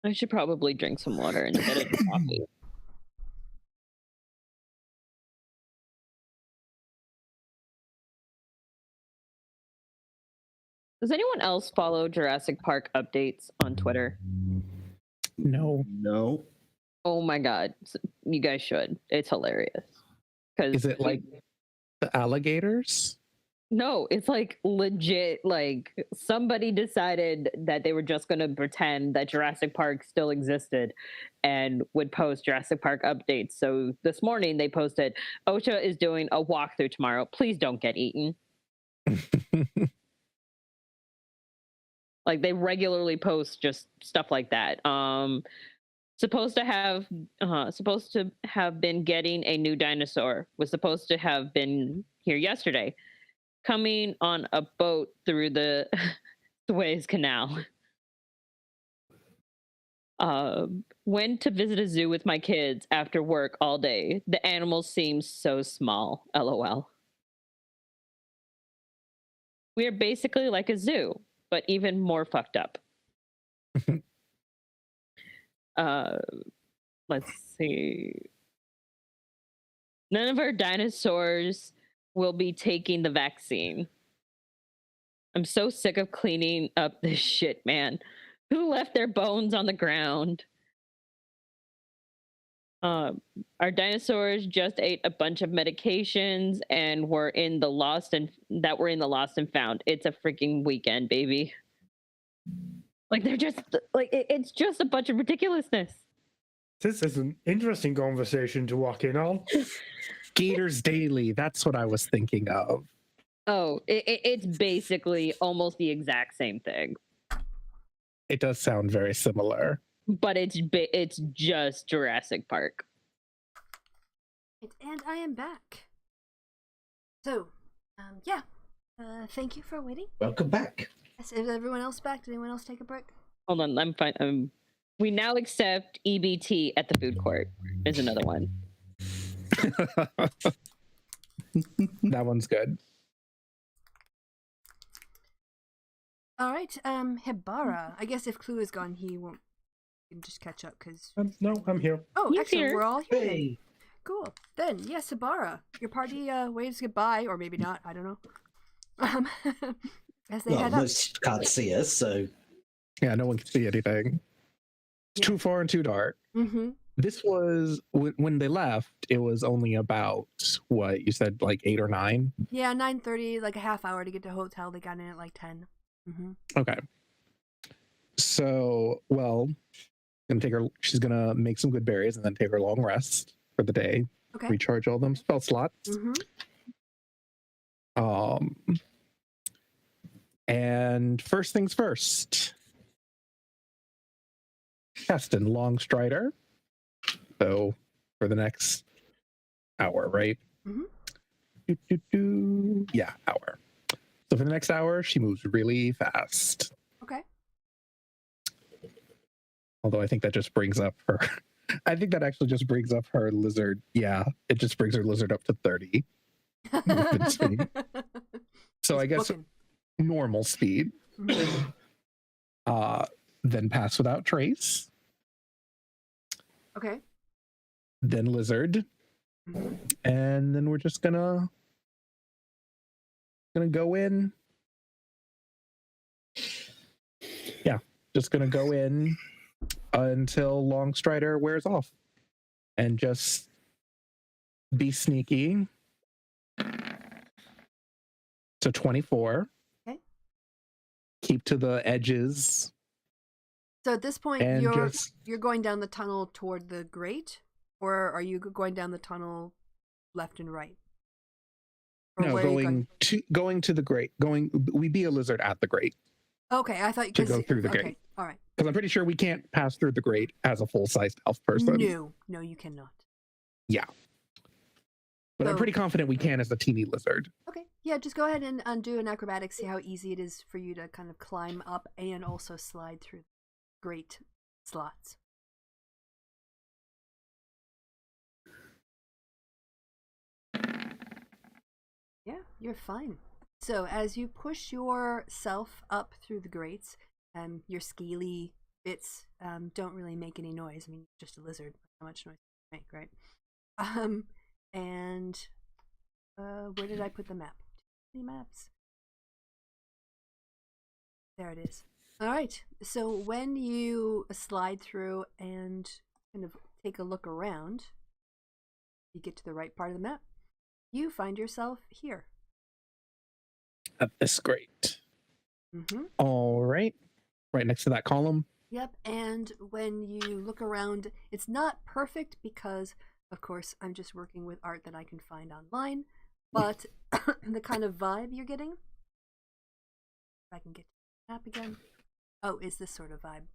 I should probably drink some water instead of coffee. Does anyone else follow Jurassic Park updates on Twitter? No. No. Oh my god, you guys should. It's hilarious. Is it like the alligators? No, it's like legit. Like somebody decided that they were just going to pretend that Jurassic Park still existed and would post Jurassic Park updates. So this morning they posted, OSHA is doing a walkthrough tomorrow. Please don't get eaten. Like they regularly post just stuff like that. Supposed to have been getting a new dinosaur. Was supposed to have been here yesterday. Coming on a boat through the Suez Canal. Went to visit a zoo with my kids after work all day. The animals seem so small. LOL. We are basically like a zoo, but even more fucked up. Let's see. None of our dinosaurs will be taking the vaccine. I'm so sick of cleaning up this shit, man. Who left their bones on the ground? Our dinosaurs just ate a bunch of medications and were in the lost and found. It's a freaking weekend, baby. Like they're just like it's just a bunch of ridiculousness. This is an interesting conversation to walk in on. Gators Daily. That's what I was thinking of. Oh, it's basically almost the exact same thing, It does sound very similar. but it's just Jurassic Park. And I am back. So, thank you for waiting. Welcome back. Is everyone else back? Did anyone else take a break? Hold on, I'm fine. We now accept EBT at the food court. Is another one. That one's good. All right, Hibara. I guess if Clue is gone, he won't. He can just catch up because. No, I'm here. Oh, He's excellent. here. We're all here. Then. Hey. Cool. Then, yes, Hibara. Your party waves goodbye, or maybe not. I don't know. As they Well, head up. most can't see us, so Yeah, no one can see anything. It's too far and too dark. Mm-hmm. This was when they left. It was only about what you said, like 8 or 9. Yeah, 9:30, like a half hour to get to the hotel. They got in at like 10. Mm-hmm. Okay. So, well, gonna take her. She's gonna make some good berries and then take her long rest for the day. Okay. Recharge all them spell slots. Mm-hmm. And first things first. Keston Longstrider. So for the next hour, right? Mm-hmm. Yeah, hour. So for the next hour, she moves really fast. Okay. Although I think that just brings up her. I think that actually just brings up her lizard. Yeah, it just brings her lizard up to 30. Movement speed. So I guess Booking. normal speed. Then pass without trace. Okay. Then lizard. Mhm. And then we're just gonna go in. Yeah, just gonna go in until Longstrider wears off, and just be sneaky. So 24. Okay. Keep to the edges. So at this point, And you're going down the tunnel toward the grate, or are you going down the tunnel left and right? Or No, where are you going to the grate. We be a lizard at the grate Okay, I thought to go through the okay, grate. all right. because I'm pretty sure we can't pass through the grate as a full-sized elf person. No, you cannot. Yeah. But I'm So- pretty confident we can as a teeny lizard. Okay, yeah, just go ahead and undo an acrobatics, see how easy it is for you to kind of climb up and also slide through great slots. Yeah, you're fine. So as you push yourself up through the grates, your scaly bits don't really make any noise. I mean, just a lizard. How much noise does it make, right? And where did I put the map? The maps. There it is. All right. So when you slide through and kind of take a look around, you get to the right part of the map. You find yourself here. At this grate. Mm-hmm. All right. Right next to that column. Yep. And when you look around, it's not perfect because, of course, I'm just working with art that I can find online. But the kind of vibe you're getting, if I can get to the map again. Oh, is this sort of vibe.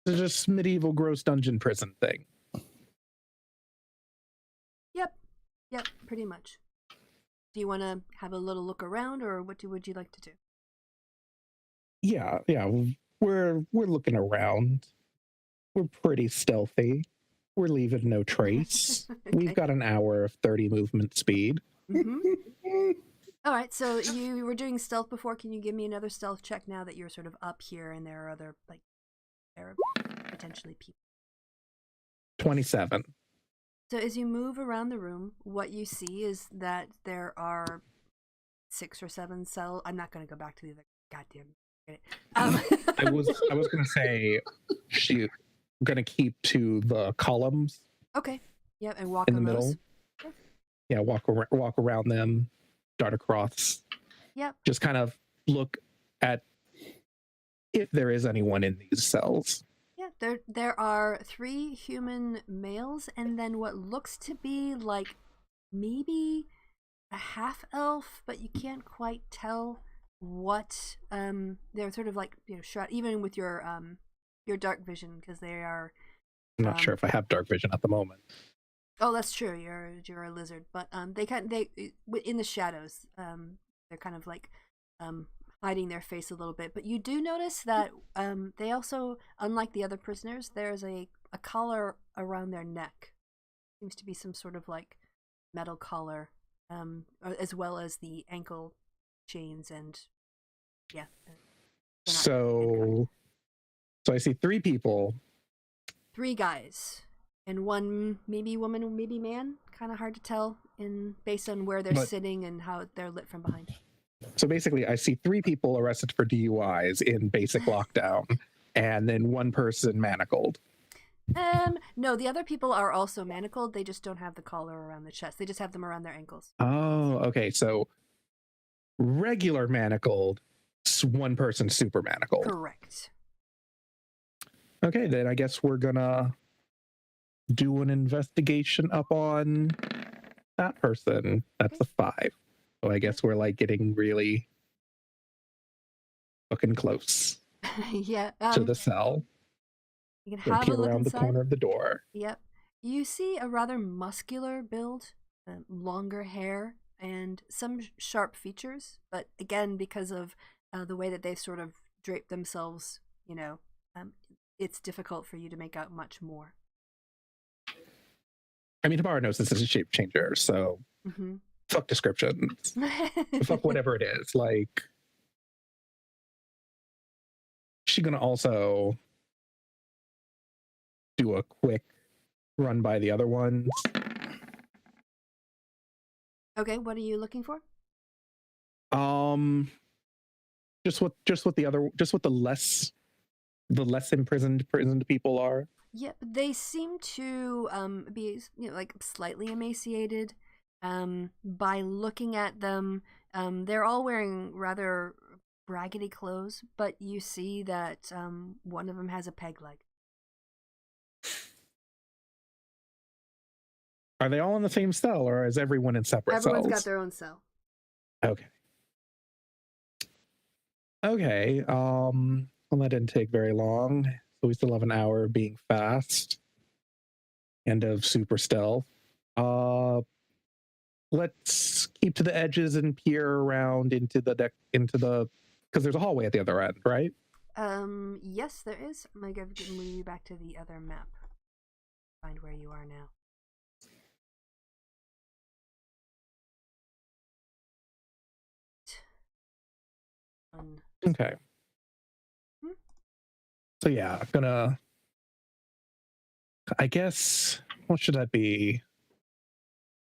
It's just medieval gross dungeon prison thing. Yep, pretty much. Do you want to have a little look around, or would you like to do? Yeah. We're looking around. We're pretty stealthy. We're leaving no trace. Okay. We've got an hour of 30 movement speed. Mm-hmm. All right, so you were doing stealth before. Can you give me another stealth check now that you're sort of up here and there are other, like, there are potentially people? 27. So as you move around the room, what you see is that there are 6 or 7 cells. I'm not going to go back to the other. Goddamn. I was gonna say she gonna keep to the columns Okay. Yep, and walk in the on middle. those. Yeah, walk around them, dart across. Yep. Just kind of look at if there is anyone in these cells. Yeah, there are 3 human males and then what looks to be like maybe a half elf, but you can't quite tell what they're sort of like, you know, shot even with your dark vision because they are I'm not sure if I have dark vision at the moment. oh, that's true, you're a lizard, but they in the shadows they're kind of like hiding their face a little bit, but you do notice that they also, unlike the other prisoners, there's a collar around their neck. Seems to be some sort of like metal collar, as well as the ankle chains and yeah. So I see 3 people. 3 guys and 1 maybe woman, maybe man. Kind of hard to tell based on where they're sitting and how they're lit from behind. So basically, I see 3 people arrested for DUIs in basic lockdown, and then 1 person manacled. No, the other people are also manacled. They just don't have the collar around the chest. They just have them around their ankles. Oh, okay. So regular manacled, 1 person super manacled. Correct. Okay, then I guess we're gonna do an investigation up on that person. That's a 5. So I guess we're like getting really looking close Yeah. to the cell. You can We'll have a peer look around the inside. corner of the door. Yep. You see a rather muscular build, longer hair, and some sharp features. But again, because of the way that they sort of drape themselves, you know, it's difficult for you to make out much more. I mean, Tabara knows this is a shape changer, so fuck descriptions. Fuck whatever it is. Like, she's gonna also do a quick run by the other ones. Okay, what are you looking for? Just what the less imprisoned people are. Yeah, they seem to be, you know, like slightly emaciated. By looking at them, they're all wearing rather raggedy clothes, but you see that one of them has a peg leg. Are they all in the same cell, or is everyone in separate Everyone's cells? got their own cell. Okay. Well, that didn't take very long. So we still have an hour of being fast. End of super stealth. Let's keep to the edges and peer around into the deck, because there's a hallway at the other end, right? Yes, there is. I'm gonna move you back to the other map. Find where you are now. Okay. So yeah, I'm gonna. I guess what should that be?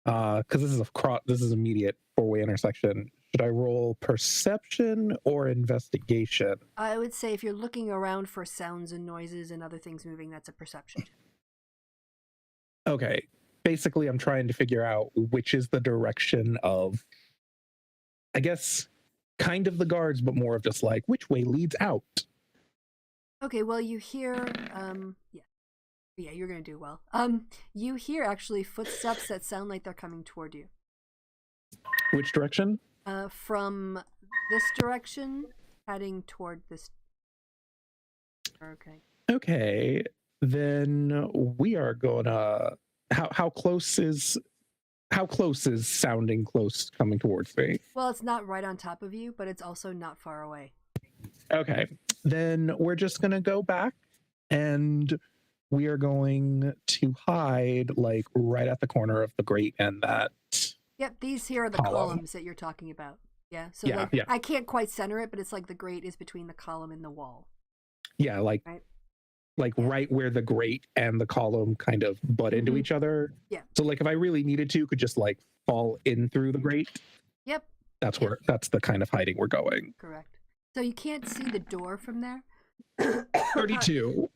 Because this is immediate four-way intersection. Should I roll perception or investigation? I would say if you're looking around for sounds and noises and other things moving, that's a perception. Okay. Basically, I'm trying to figure out which is the direction of, I guess, kind of the guards, but more of just like which way leads out. Okay, well you hear yeah, you're gonna do well. You hear actually footsteps that sound like they're coming toward you. Which direction? From this direction, heading toward this. Okay. Okay, then we are gonna. How close is sounding close coming towards me? Well, it's not right on top of you, but it's also not far away. Okay, then we're just gonna go back, and we are going to hide like right at the corner of the grate and that. Yep, these here are the columns that you're talking about. Yeah, so Yeah, like, yeah. I can't quite center it, but it's like the grate is between the column and the wall. Yeah, like right? Right where the grate and the column kind of butt into each other. Yeah. So like if I really needed to, could just like fall in through the grate. Yep. That's the kind of hiding we're going. Correct. So you can't see the door from there. 32.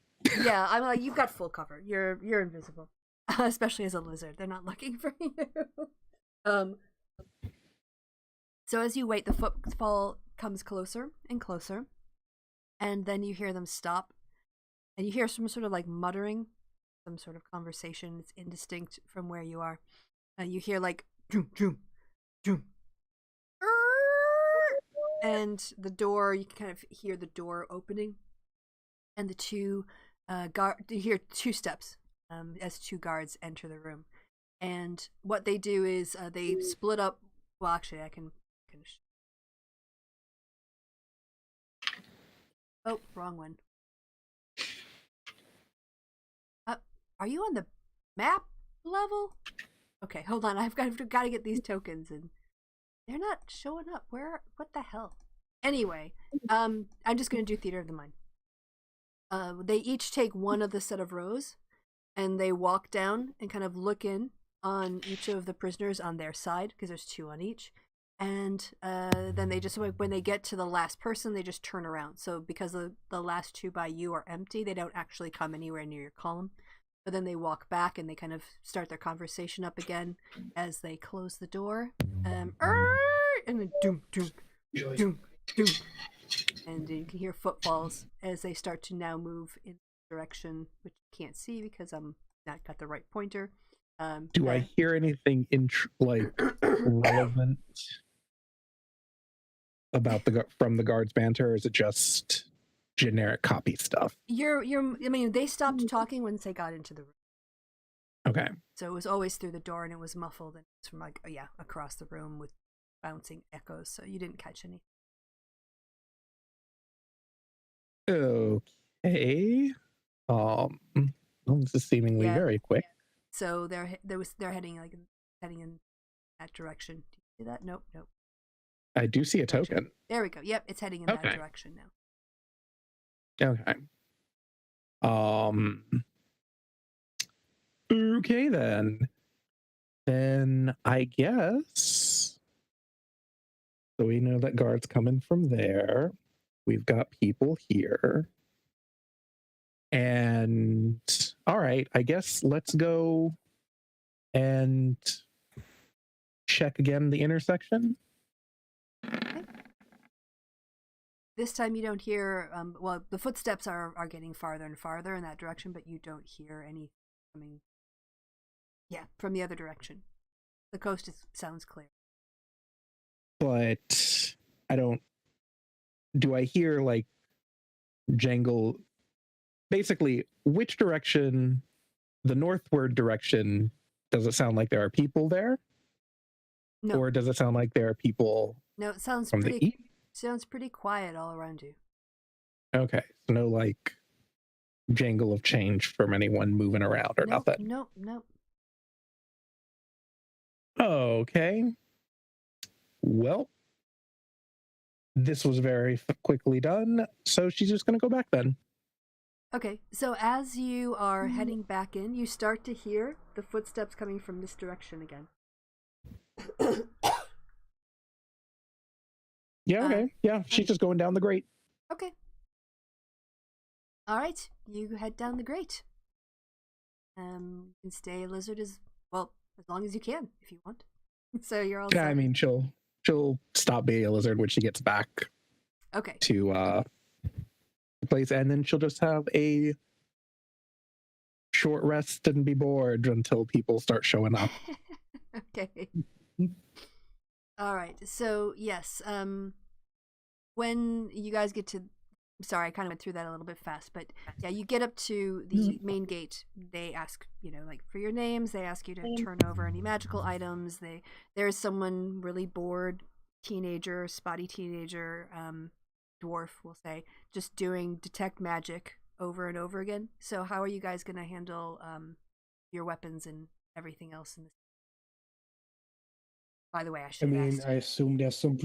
Yeah, I'm like, you've got full cover. You're invisible, especially as a lizard. They're not looking for you. So as you wait, the footfall comes closer and closer, and then you hear them stop, and you hear some sort of like muttering, some sort of conversation. It's indistinct from where you are. You hear like doom doom doom, and the door. You can kind of hear the door opening, and the two you hear two steps as two guards enter the room. And what they do is they split up. Well, actually, I can. Oh, wrong one. Are you on the map level? Okay, hold on. I've got to get these tokens, and they're not showing up. What the hell? Anyway, I'm just gonna do theater of the mind. They each take one of the set of rows, and they walk down and kind of look in on each of the prisoners on their side, because there's two on each. And then they just, when they get to the last person, they just turn around. So because the last two by you are empty, they don't actually come anywhere near your column. But then they walk back and they kind of start their conversation up again as they close the door. And then doom, doom, doom, doom. And you can hear footfalls as they start to now move in the direction, which you can't see because I'm not got the right pointer. Do I hear anything relevant about from the guards' banter, or is it just generic copy stuff? I mean, they stopped talking once they got into the room. Okay. So it was always through the door, and it was muffled, and it's from like across the room with bouncing echoes. So you didn't catch any. Okay. This is seemingly very quick. So they're heading in that direction. Do you see that? Nope. I do see a token. There we go. Yep, it's heading in that direction now. Okay. Okay then. Then I guess. So we know that guards coming from there. We've got people here. And all right, I guess let's go and check again the intersection. Okay. This time you don't hear, well, the footsteps are getting farther and farther in that direction, but you don't hear any coming, from the other direction. The coast sounds clear. But do I hear like jangle? Basically, which direction the northward direction, does it sound like there are people there? No, Or does it sound like there are people no, it sounds from the pretty east? quiet all around you. Okay. So no like jangle of change from anyone moving around or Nope, nothing. nope. Okay. Well, this was very quickly done, so she's just going to go back then. Okay, so as you are heading back in, you start to hear the footsteps coming from this direction again. Yeah, okay. Yeah, she's just going down the grate. Okay. All right, you head down the grate. You can stay a lizard as long as you can, if you want. So you're all Yeah, set. I mean, she'll stop being a lizard when she gets back Okay. to the place, and then she'll just have a short rest and be bored until people start showing up. Okay. All right. So yes, when you guys get to, sorry, I kind of went through that a little bit fast, but yeah, you get up to the main gate. They ask, like for your names. They ask you to turn over any magical items. There's someone really bored, teenager, spotty teenager, dwarf, we'll say, just doing detect magic over and over again. So how are you guys going to handle your weapons and everything else in this? By the way, I should have asked. I assume there's some.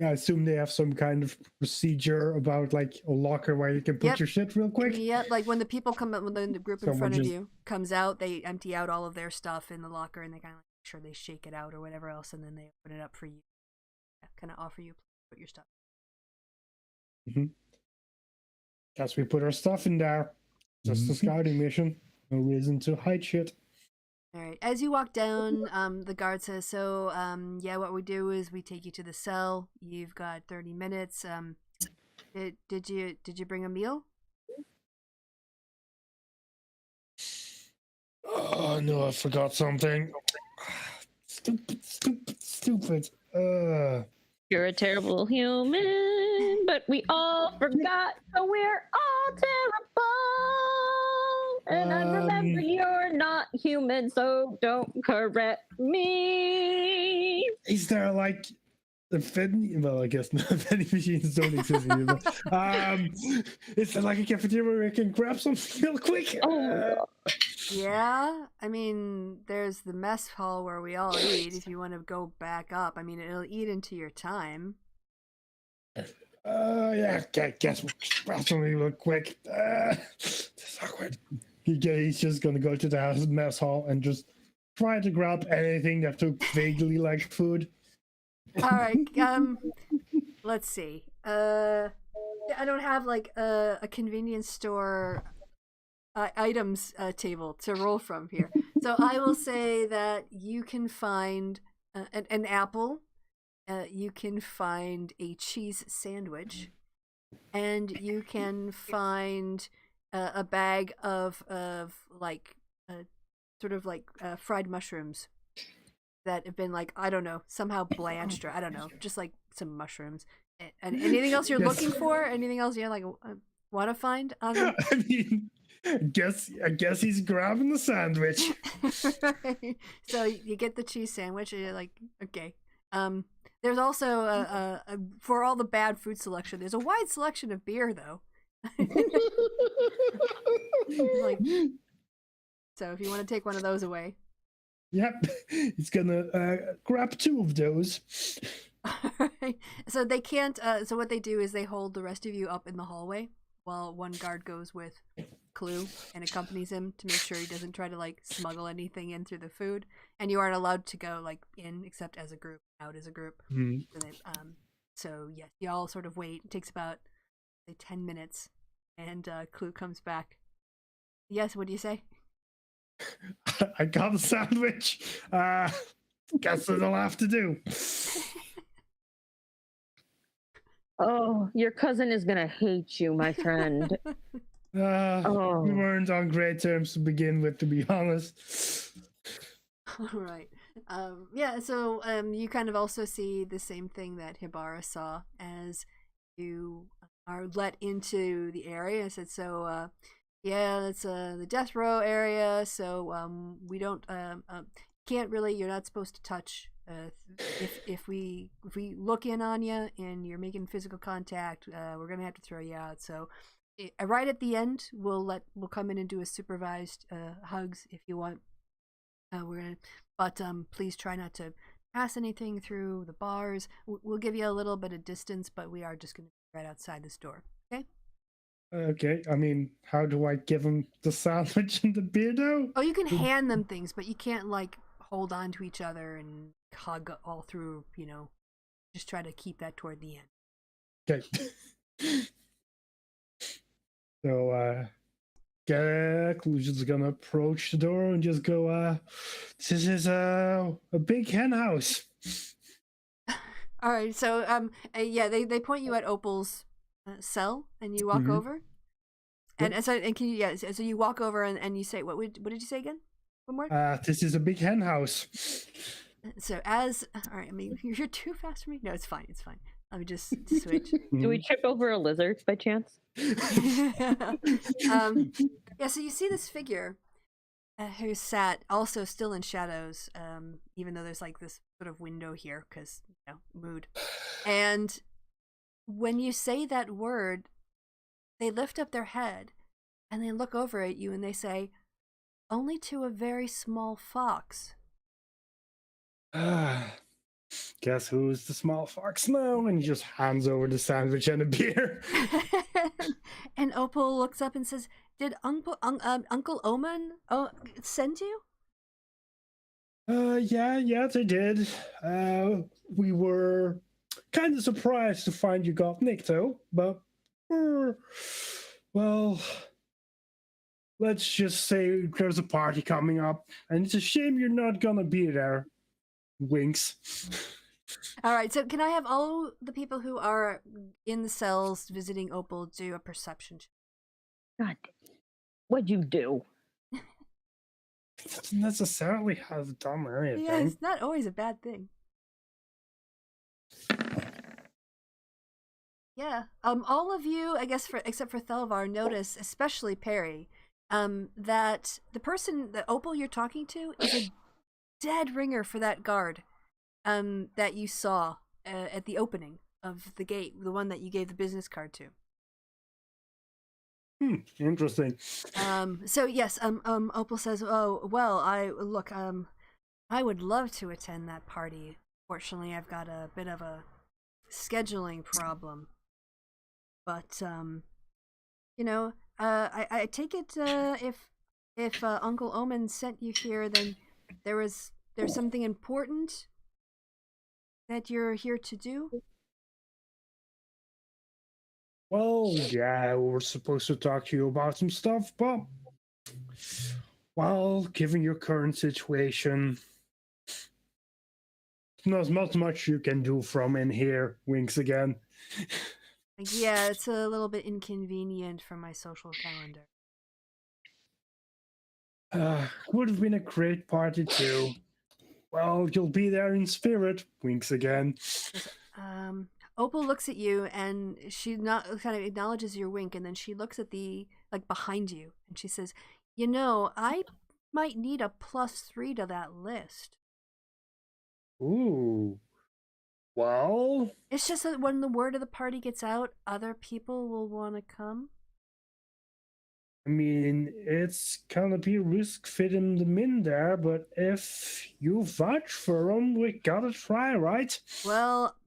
I assume they have some kind of procedure about like a locker where you can put your shit real quick. Yeah, like when the people come up, when the group in front of just- you comes out, they empty out all of their stuff in the locker and they kind of make sure they shake it out or whatever else, and then they open it up for you. Yeah, kind of offer you put your stuff. Guess we put our stuff in there. Just a scouting mission. No reason to hide shit. All right. As you walk down, the guard says, "So, yeah, what we do is we take you to the cell. You've got 30 minutes. Did you bring a meal?" Oh no, I forgot something. Stupid. You're a terrible human, but we all forgot, so we're all terrible. And I remember you're not human, so don't correct me. Is there like the vending? Well, I guess vending machines don't exist anymore. Is there like a cafeteria where we can grab something real quick? Oh, Yeah, I mean, there's the mess hall where we all eat. If you want to go back up, I mean, it'll eat into your time. Yeah, I guess we'll grab something real quick. It's awkward. He's just gonna go to the mess hall and just try to grab anything that looked vaguely like food. All right, let's see. I don't have like a convenience store items table to roll from here. So I will say that you can find an apple, you can find a cheese sandwich, and you can find a bag of like sort of like fried mushrooms that have been like, I don't know, somehow blanched, or I don't know, just like some mushrooms. And anything else you're looking for? Anything else you like want to find? I mean, I guess he's grabbing the sandwich. So you get the cheese sandwich, and you're like, okay. There's also for all the bad food selection, there's a wide selection of beer though. Like, so if you want to take one of those away. Yep, he's gonna grab 2 of those. Alright. So they can't. So what they do is they hold the rest of you up in the hallway while one guard goes with Clue and accompanies him to make sure he doesn't try to like smuggle anything in through the food. And you aren't allowed to go like in except as a group, out as a group. So yes, you all sort of wait. It takes about say 10 minutes, and Clue comes back. Yes, what do you say? I got a sandwich. Guess what I'll have to do. Oh, your cousin is gonna hate you, my friend. We weren't on great terms to begin with, to be honest. All right. Yeah, so you kind of also see the same thing that Hibara saw as you are let into the area. I said, so Yeah, it's the death row area, so we don't can't really. You're not supposed to touch. If we look in on you and you're making physical contact, we're gonna have to throw you out. So, right at the end, we'll come in and do a supervised hugs if you want. But please try not to pass anything through the bars. We'll give you a little bit of distance, but we are just gonna be right outside this door. Okay. Okay, I mean, how do I give him the sandwich and the beer though? Oh, you can hand them things, but you can't like hold on to each other and hug all through. Just try to keep that toward the end. Okay. So, Clusion's gonna approach the door and just go, this is a big hen house. All right, so yeah, they point you at Opal's cell, and you walk over, and Yep. and can you so you walk over and you say what did you say again? One more. This is a big hen house. So all right, I mean you're too fast for me. No, it's fine. Let me just switch. Do we trip over a lizard by chance? Yeah, so you see this figure who sat also still in shadows, even though there's like this sort of window here because mood. And when you say that word, they lift up their head and they look over at you and they say, "Only to a very small fox." Guess who's the small fox now? And he just hands over the sandwich and a beer. And Opal looks up and says, "Did Uncle Oman send you?" Yeah, they did. We were kind of surprised to find you got nicked though, but well, let's just say there's a party coming up, and it's a shame you're not gonna be there. Winks. All right, so can I have all the people who are in the cells visiting Opal do a perception check? God, what'd you do? It doesn't necessarily have done anything. Yeah, it's not always a bad thing. Yeah. All of you, I guess, except for Thelvar, notice, especially Perry, that the person, the Opal you're talking to, is a dead ringer for that guard, that you saw at the opening of the gate, the one that you gave the business card to. Interesting. So yes, Opal says, "Oh well, I would love to attend that party. Fortunately, I've got a bit of a scheduling problem. But I take it if Uncle Omen sent you here, then there's something important that you're here to do." Well, yeah, we're supposed to talk to you about some stuff, but well, given your current situation, there's not much you can do from in here. Winks again. Yeah, it's a little bit inconvenient for my social calendar. Would have been a great party too. Well, you'll be there in spirit. Winks again. Opal looks at you and she not kind of acknowledges your wink, and then she looks at the behind you and she says, "I might need a +3 to that list." Ooh. Well, It's just that when the word of the party gets out, other people will want to come. I mean, it's gonna be a risk fitting them in there, but if you vouch for them, we gotta try, right? Well,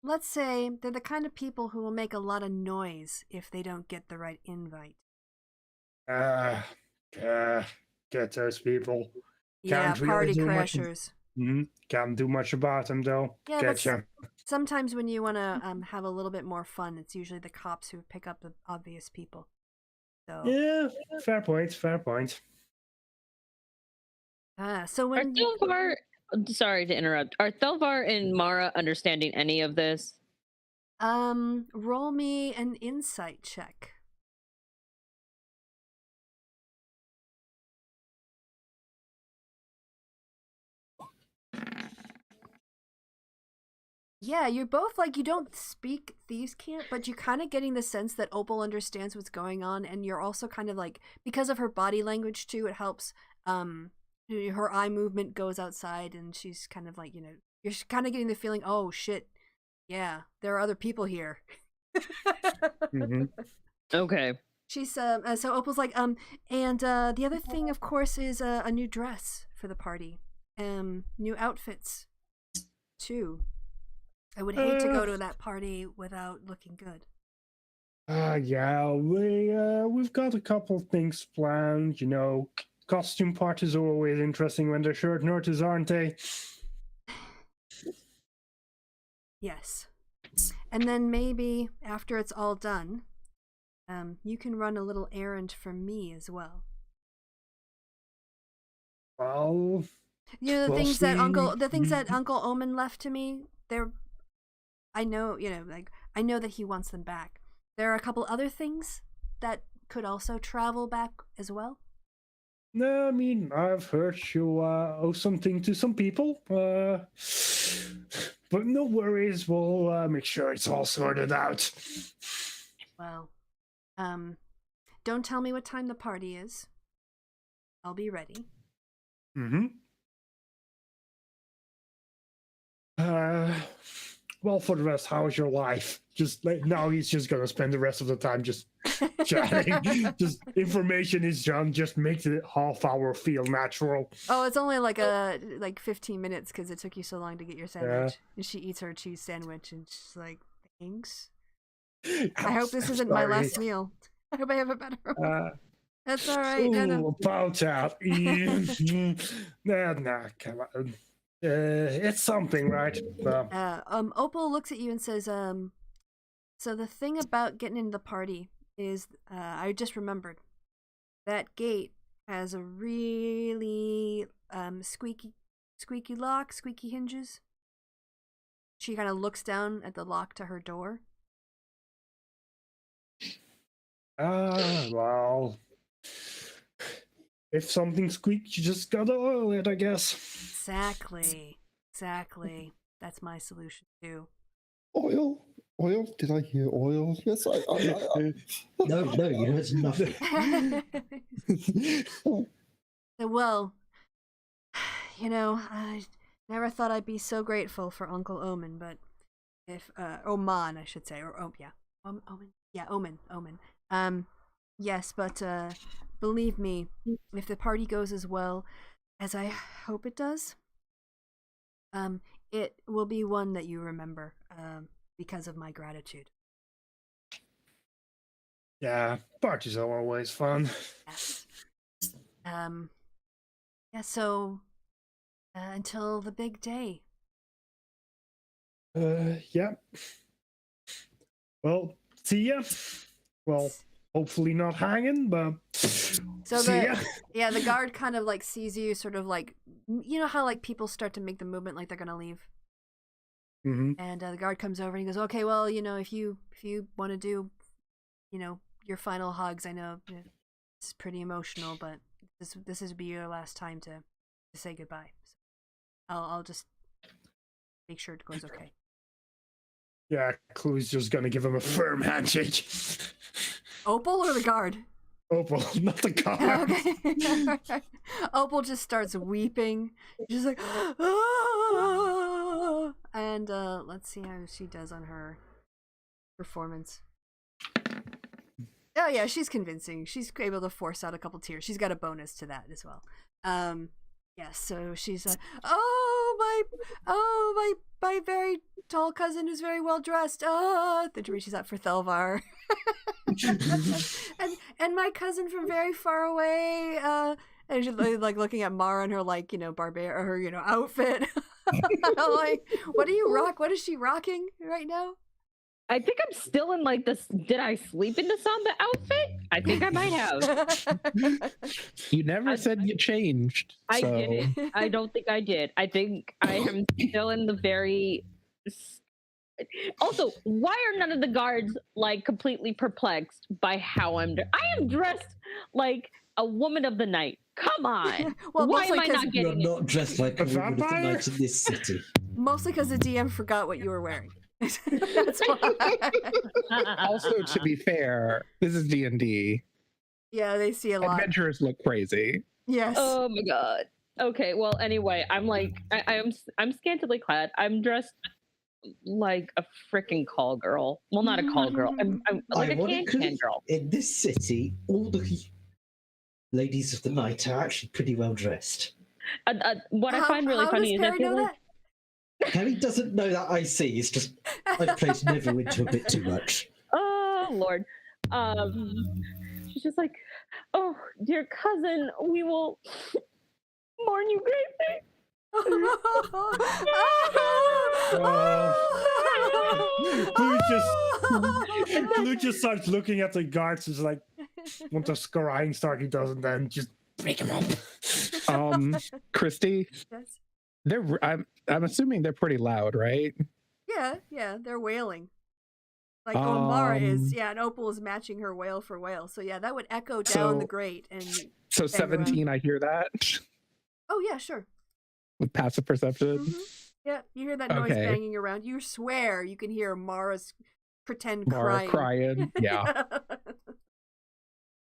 let's say they're the kind of people who will make a lot of noise if they don't get the right invite. Get those people. Yeah, Can't really party do much. crashers. Can't do much about them though. Yeah, Getcha. sometimes when you want to have a little bit more fun, it's usually the cops who pick up the obvious people. So Yeah, fair point. Fair point. so Are when Thelvar, sorry to interrupt, are Thelvar and Mara understanding any of this? roll me an insight check. yeah, you're both like, you don't speak thieves' cant, but you're kind of getting the sense that Opal understands what's going on, and you're also kind of like, because of her body language too, it helps. Her eye movement goes outside, and she's kind of like, you're kind of getting the feeling, oh shit, yeah, there are other people here. Mm-hmm. Okay. She's so Opal's like, and the other thing, of course, is a new dress for the party, new outfits too. I would hate to go to that party without looking good. Yeah, we've got a couple things planned. Costume parties are always interesting when they're short notice, aren't they? Yes, and then maybe after it's all done, you can run a little errand for me as well. Well, The we'll things that see. Uncle Omen left to me, I know, I know that he wants them back. There are a couple other things that could also travel back as well. No, I mean, I've heard you owe something to some people. But no worries, we'll make sure it's all sorted out. Well, don't tell me what time the party is. I'll be ready. Mm-hmm. Well, for the rest, how's your life? Now he's just gonna spend the rest of the time just chatting. Just information is done. Just makes it half hour feel natural. Oh, it's only like 15 minutes because it took you so long to get your sandwich. And she eats her cheese sandwich and she's like, thanks. I hope this isn't my last meal. I hope I have a better one. That's all right. No. About that. Nah, come on. It's something, right? Opal looks at you and says, so the thing about getting into the party is, I just remembered, that gate has a really squeaky lock, squeaky hinges. She kind of looks down at the lock to her door. Well, if something squeaks, you just gotta oil it, I guess. Exactly. That's my solution too. Oil? Did I hear oil? Yes, I No, you heard nothing. Well, I never thought I'd be so grateful for Uncle Omen, but if Oman, I should say, or Omen. Yeah, Omen. Yes, but believe me, if the party goes as well as I hope it does, it will be one that you remember, because of my gratitude. Yeah, parties are always fun. Yes. Yeah, so until the big day. Yeah. Well, see ya. Well, hopefully not hanging, but So see ya. the guard kind of like sees you, sort of like, how like people start to make the movement like they're gonna leave. Mm-hmm. And the guard comes over and he goes, okay, well, if you want to do, your final hugs, I know it's pretty emotional, but this is be your last time to say goodbye. So I'll just make sure it goes okay. Yeah, Clue's just gonna give him a firm handshake. Opal or the guard? Opal, not the guard. Okay. Opal just starts weeping. She's like, ah! And let's see how she does on her performance. Oh yeah, she's convincing. She's able to force out a couple tears. She's got a bonus to that as well. Yeah, so she's my very tall cousin who's very well dressed. Then she reaches out for Thelvar. and my cousin from very far away. And she's like looking at Mara and her her outfit. I'm like, what do you rock? What is she rocking right now? I think I'm still in like this. Did I sleep in the Samba outfit? I think I might have. You never said you changed. I so. didn't. I don't think I did. I think I am still in the very. Also, why are none of the guards like completely perplexed by how I am dressed like a woman of the night. Come on. Well, why am I not You're getting it? not dressed like a woman of the vampire? night in this city. Mostly because the DM forgot what you were wearing. That's why. Also, to be fair, this is D&D. Yeah, they see a lot. Adventurers look crazy. Yes. Oh my god. Okay, well, anyway, I'm like, I'm scantily clad. I'm dressed like a freaking call girl. Well, not a call girl. I'm like a can girl. In this city, all the ladies of the night are actually pretty well dressed. What I find really funny is does Perry know like, that? Harry doesn't know that I see. It's just I've played Neverwinter a bit too much. oh Lord. She's just like, oh dear cousin, we will mourn you greatly. Clue just starts looking at the guards. Is like, want to scrying start. He doesn't. Then just break him up. Kristi, Yes. I'm assuming they're pretty loud, right? Yeah, they're wailing. Like Omara is, Um, and Opal is matching her wail for wail. So yeah, that would echo down the So- grate. And So Everyone. 17, I hear that oh yeah, sure. with passive perception. Yeah, you hear that noise Okay. banging around. You swear you can hear Mara's pretend Mara crying. crying. Yeah.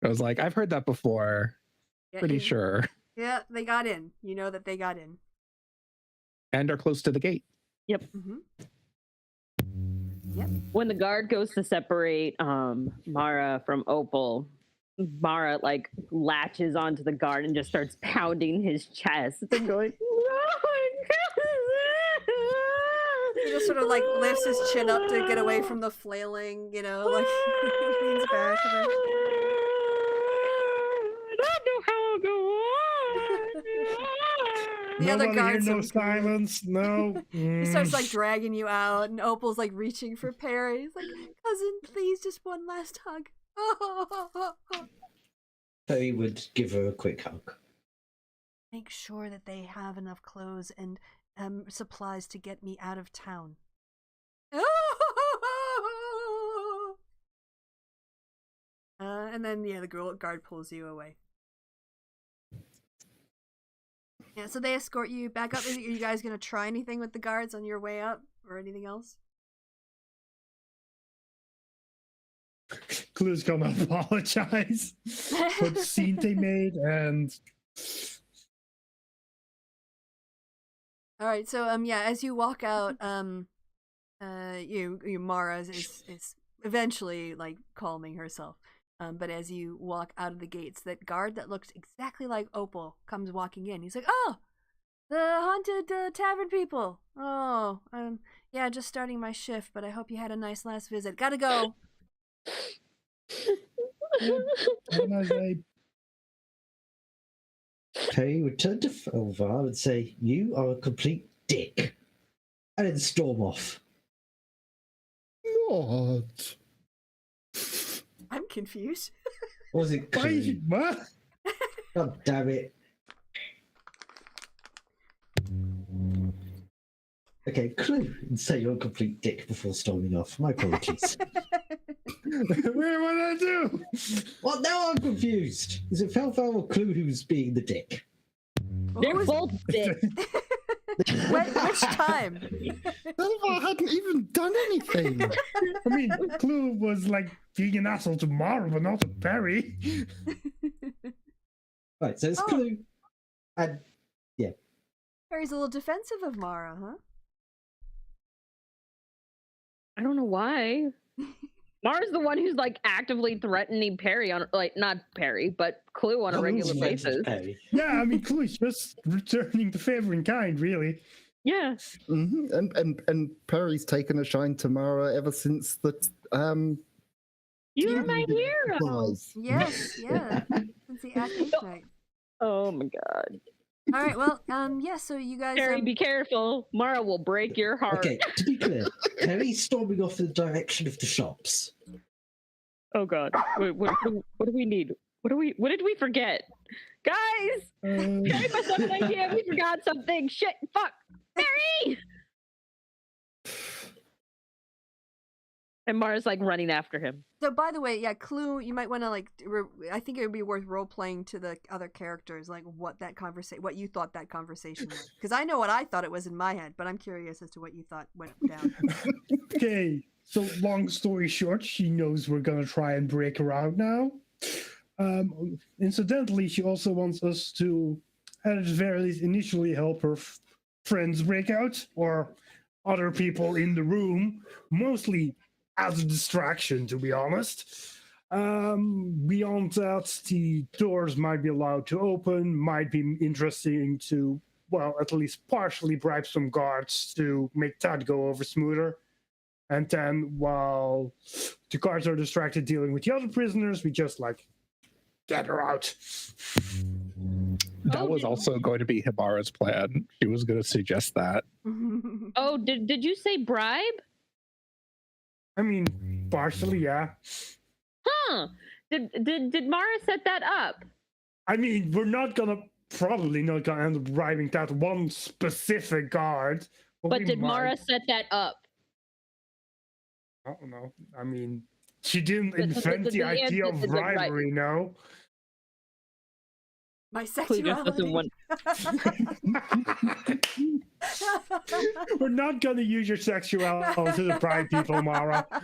I was like, I've heard that before. Yeah, Pretty you- sure. Yeah, they got in. You know that they got in. And are close to the gate. Mm-hmm. When the guard goes to separate Mara from Opal, Mara like latches onto the guard and just starts pounding his chest and going, He just sort of like lifts his chin up to get away from the flailing, you know, like leans back. And then... I don't know how I'll go on. The other Nobody hear guards no don't come in. silence. No. He starts like dragging you out, and Opal's like reaching for Perry. He's like, cousin, please, just one last hug. Perry would give her a quick hug. Make sure that they have enough clothes and supplies to get me out of town. And then the guard pulls you away. Yeah, so they escort you back up. Are you guys gonna try anything with the guards on your way up, or anything else? Clue's gonna apologize for the scene they made, and All right, so as you walk out, Mara is eventually like calming herself. But as you walk out of the gates, that guard that looks exactly like Opal comes walking in. He's like, "Oh, the haunted tavern people. Oh, yeah, just starting my shift, but I hope you had a nice last visit. Gotta go." when I say, Perry would turn to Elvar and say, "You are a complete dick," and then storm off. What? I'm confused. Was it Clue? what? God damn it. Okay, Clue, and say you're a complete dick before storming off. My apologies. What did I do? Well, now I'm confused. Is it Felfar or Clue who's being the dick? They're both dicks. Which time? Elvar hadn't even done anything. I mean, Clue was like being an asshole to Mara, but not to Perry. Right, so it's Oh. Clue. And Harry's a little defensive of Mara, huh? I don't know why. Mara's the one who's like actively threatening Perry on, like, not Perry, but Clue on a regular Clue's friends with basis. Perry. Yeah, I mean, Clue's just returning the favor in kind, really. Yeah. And Perry's taken a shine to Mara ever since the You're my hero. supplies. Yes, yeah. Since the acting night. Oh my god. All right, well, so you guys. Perry, be careful. Mara will break your heart. Okay, to be clear, Perry's storming off in the direction of the shops. Oh god. Wait, what do we need? What did we forget? Guys! Perry must have an idea. We forgot something. Shit. Fuck. Perry! And Mara's like running after him. So, by the way, yeah, clue. You might want to like. I think it would be worth role playing to the other characters, like what you thought that conversation was. Because I know what I thought it was in my head, but I'm curious as to what you thought went down. Okay, so long story short, she knows we're gonna try and break her out now. Incidentally, she also wants us to, at the very least, initially help her friends break out, or other people in the room, mostly as a distraction, to be honest. Beyond that, the doors might be allowed to open, might be interesting to, well, at least partially bribe some guards to make that go over smoother. And then while the guards are distracted dealing with the other prisoners, we just like get her out. That was also going to be Hibara's plan. She was going to suggest that. Oh, did you say bribe? I mean, partially, yeah. Huh? Did Mara set that up? I mean, probably not gonna end up bribing that one specific guard. But we did might. Mara set that up? I don't know. I mean, she didn't The invent the idea answer of to the right- bribery, no. My Cletus doesn't sexuality. want. We're not gonna use your sexuality to bribe people, Mara. I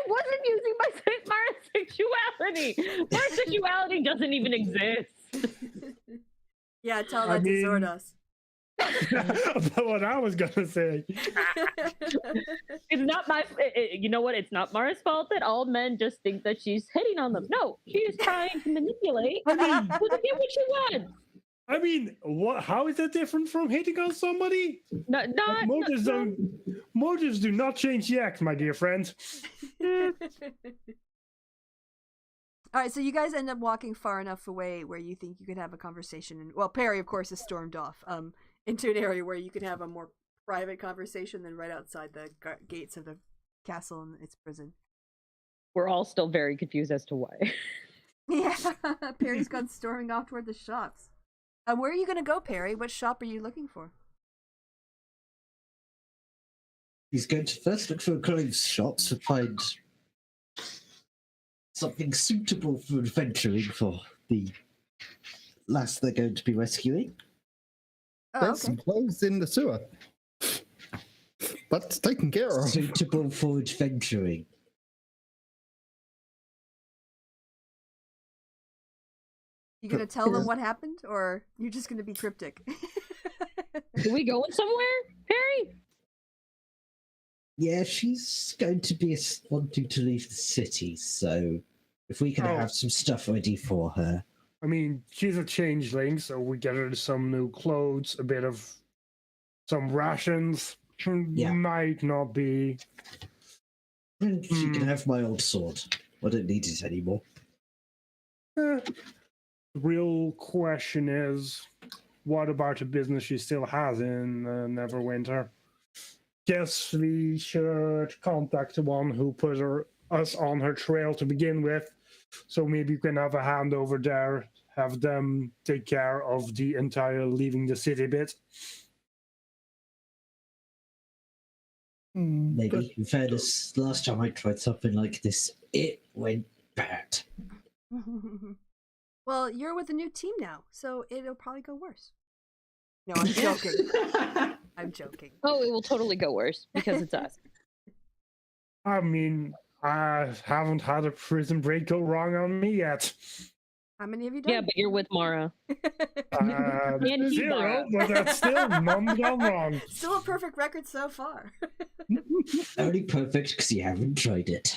wasn't using Mara's sexuality. Mara's sexuality doesn't even exist. Yeah, tell I that to mean- Zordos. About what I was gonna say. It's not my. You know what? It's not Mara's fault that all men just think that she's hitting on them. No, she is trying to manipulate I mean, to get what she wants. I mean, what? How is that different from hitting on somebody? Motives do not change the act, my dear friend. All right, so you guys end up walking far enough away where you think you could have a conversation. And well, Perry, of course, is stormed off into an area where you could have a more private conversation than right outside the gates of the castle and its prison. We're all still very confused as to why. Yeah, Perry's gone storming off toward the shops. Where are you going to go, Perry? What shop are you looking for? He's going to first look for a clothes shop to find something suitable for adventuring for the lass they're going to be rescuing. Oh, There's okay. some clothes in the sewer. But taken care of. Suitable for adventuring. You going to tell them what happened, or you're just going to be cryptic? Are we going somewhere, Perry? Yeah, she's going to be wanting to leave the city, so if we can have some stuff ready for her. I mean, she's a changeling, so we get her some new clothes, a bit of some rations. Yeah. Might not be. And she can have my old sword. I don't need it anymore. The real question is, what about the business she still has in Neverwinter? Guess we should contact the one who put us on her trail to begin with. So maybe we can have a handover there, have them take care of the entire leaving the city bit. Maybe. In fairness, last time I tried something like this, it went bad. Well, you're with a new team now, so it'll probably go worse. No, I'm joking. I'm joking. Oh, it will totally go worse because it's us. I mean, I haven't had a prison break go wrong on me yet. How many have you done? Yeah, but you're with Mara. And he 0, but that's still none gone wrong. Still a perfect record so far. Only perfect because you haven't tried it.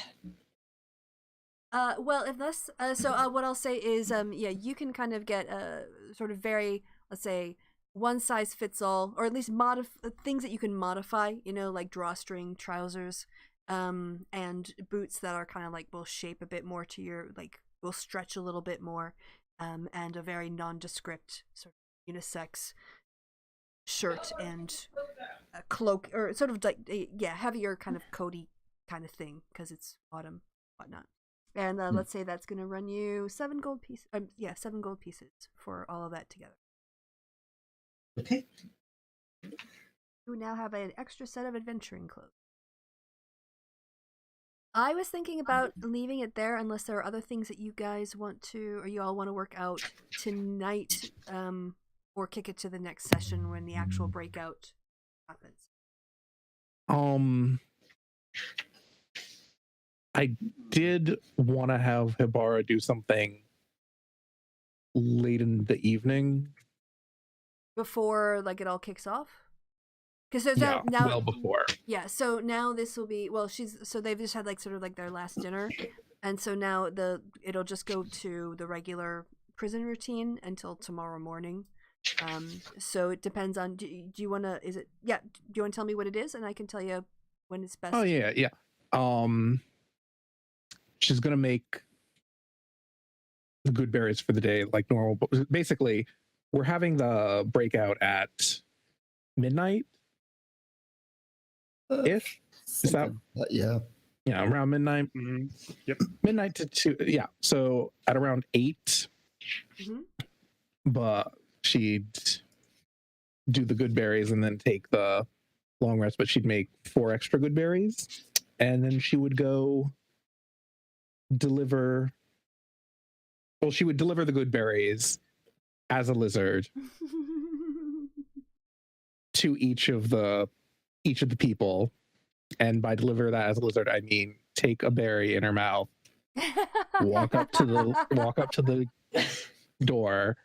Well, if that's what I'll say is, yeah, you can kind of get a sort of very, let's say, one size fits all, or at least things that you can modify. You know, like drawstring trousers, and boots that are kind of like will shape a bit more to your will stretch a little bit more, and a very nondescript sort of unisex shirt and a cloak, or sort of like heavier kind of coaty kind of thing because it's autumn, whatnot. And let's say that's going to run you 7 gold pieces. 7 gold pieces for all of that together. Okay. You now have an extra set of adventuring clothes. I was thinking about leaving it there unless there are other things that you guys want to, or you all want to work out tonight, or kick it to the next session when the actual breakout happens. I did want to have Hibara do something late in the evening. Before, like, it all kicks off? Because there's Yeah, now, well before. yeah, so now this will be, well, so they've just had, like, sort of like their last dinner, and so now it'll just go to the regular prison routine until tomorrow morning. So it depends on, do you want to, do you want to tell me what it is, and I can tell you when it's best? Oh, yeah. She's gonna make the good berries for the day like normal, but basically we're having the breakout at midnight. If is that yeah, around midnight. Mm-hmm. Yep. Midnight to 2. Yeah, so at around 8. Mm-hmm. But she'd do the good berries and then take the long rest, but she'd make 4 extra good berries, and then she would go deliver. Well, she would deliver the good berries as a lizard to each of the people, and by deliver that as a lizard, I mean take a berry in her mouth, walk up to the door,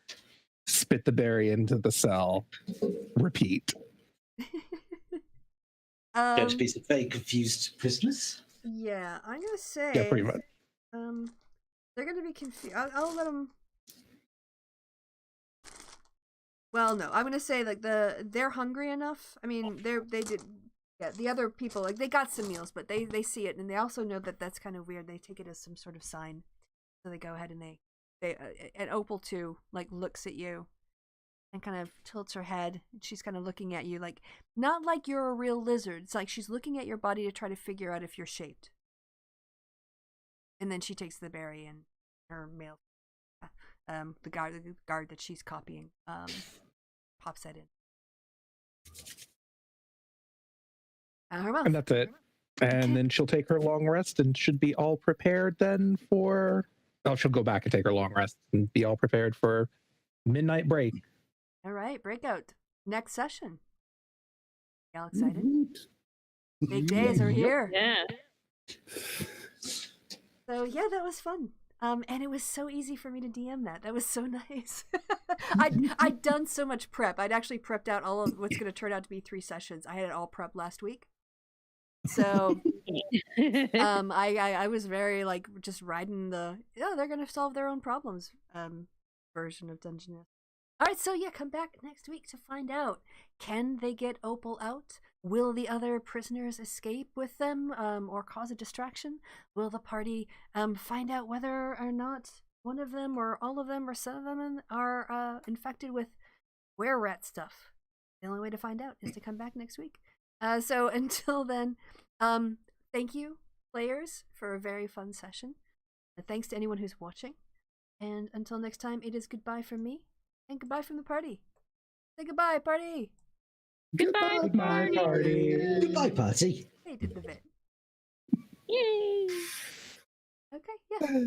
spit the berry into the cell, repeat. Going to be some very confused prisoners. Yeah, I'm gonna say. Yeah, pretty much. They're gonna be confused. I'll let them. Well, no, I'm gonna say like they're hungry enough. I mean, they did. Yeah, the other people, like, they got some meals, but they see it, and they also know that that's kind of weird. They take it as some sort of sign, so they go ahead and they and Opal too, like, looks at you and kind of tilts her head. She's kind of looking at you, like, not like you're a real lizard. It's like she's looking at your body to try to figure out if you're shaped. And then she takes the berry and her mail, the guard that she's copying, pops that in. And that's it. And then she'll take her long rest and should be all prepared then for. Oh, she'll go back and take her long rest and be all prepared for midnight break. All right, breakout. Next session. Y'all excited? Big days are here. Yeah. So yeah, that was fun. And it was so easy for me to DM that. That was so nice. I'd done so much prep. I'd actually prepped out all of what's going to turn out to be 3 sessions. I had it all prepped last week. So I was very, like, just riding the they're gonna solve their own problems version of Dungeon. Alright, so yeah, come back next week to find out. Can they get Opal out? Will the other prisoners escape with them, or cause a distraction? Will the party find out whether or not one of them or all of them or some of them are infected with were-rat stuff? The only way to find out is to come back next week. So until then, thank you, players, for a very fun session. Thanks to anyone who's watching. And until next time, it is goodbye from me and goodbye from the party. Say goodbye, party! Goodbye, party. Goodbye, party. They did the bit. Yay. Okay, yeah.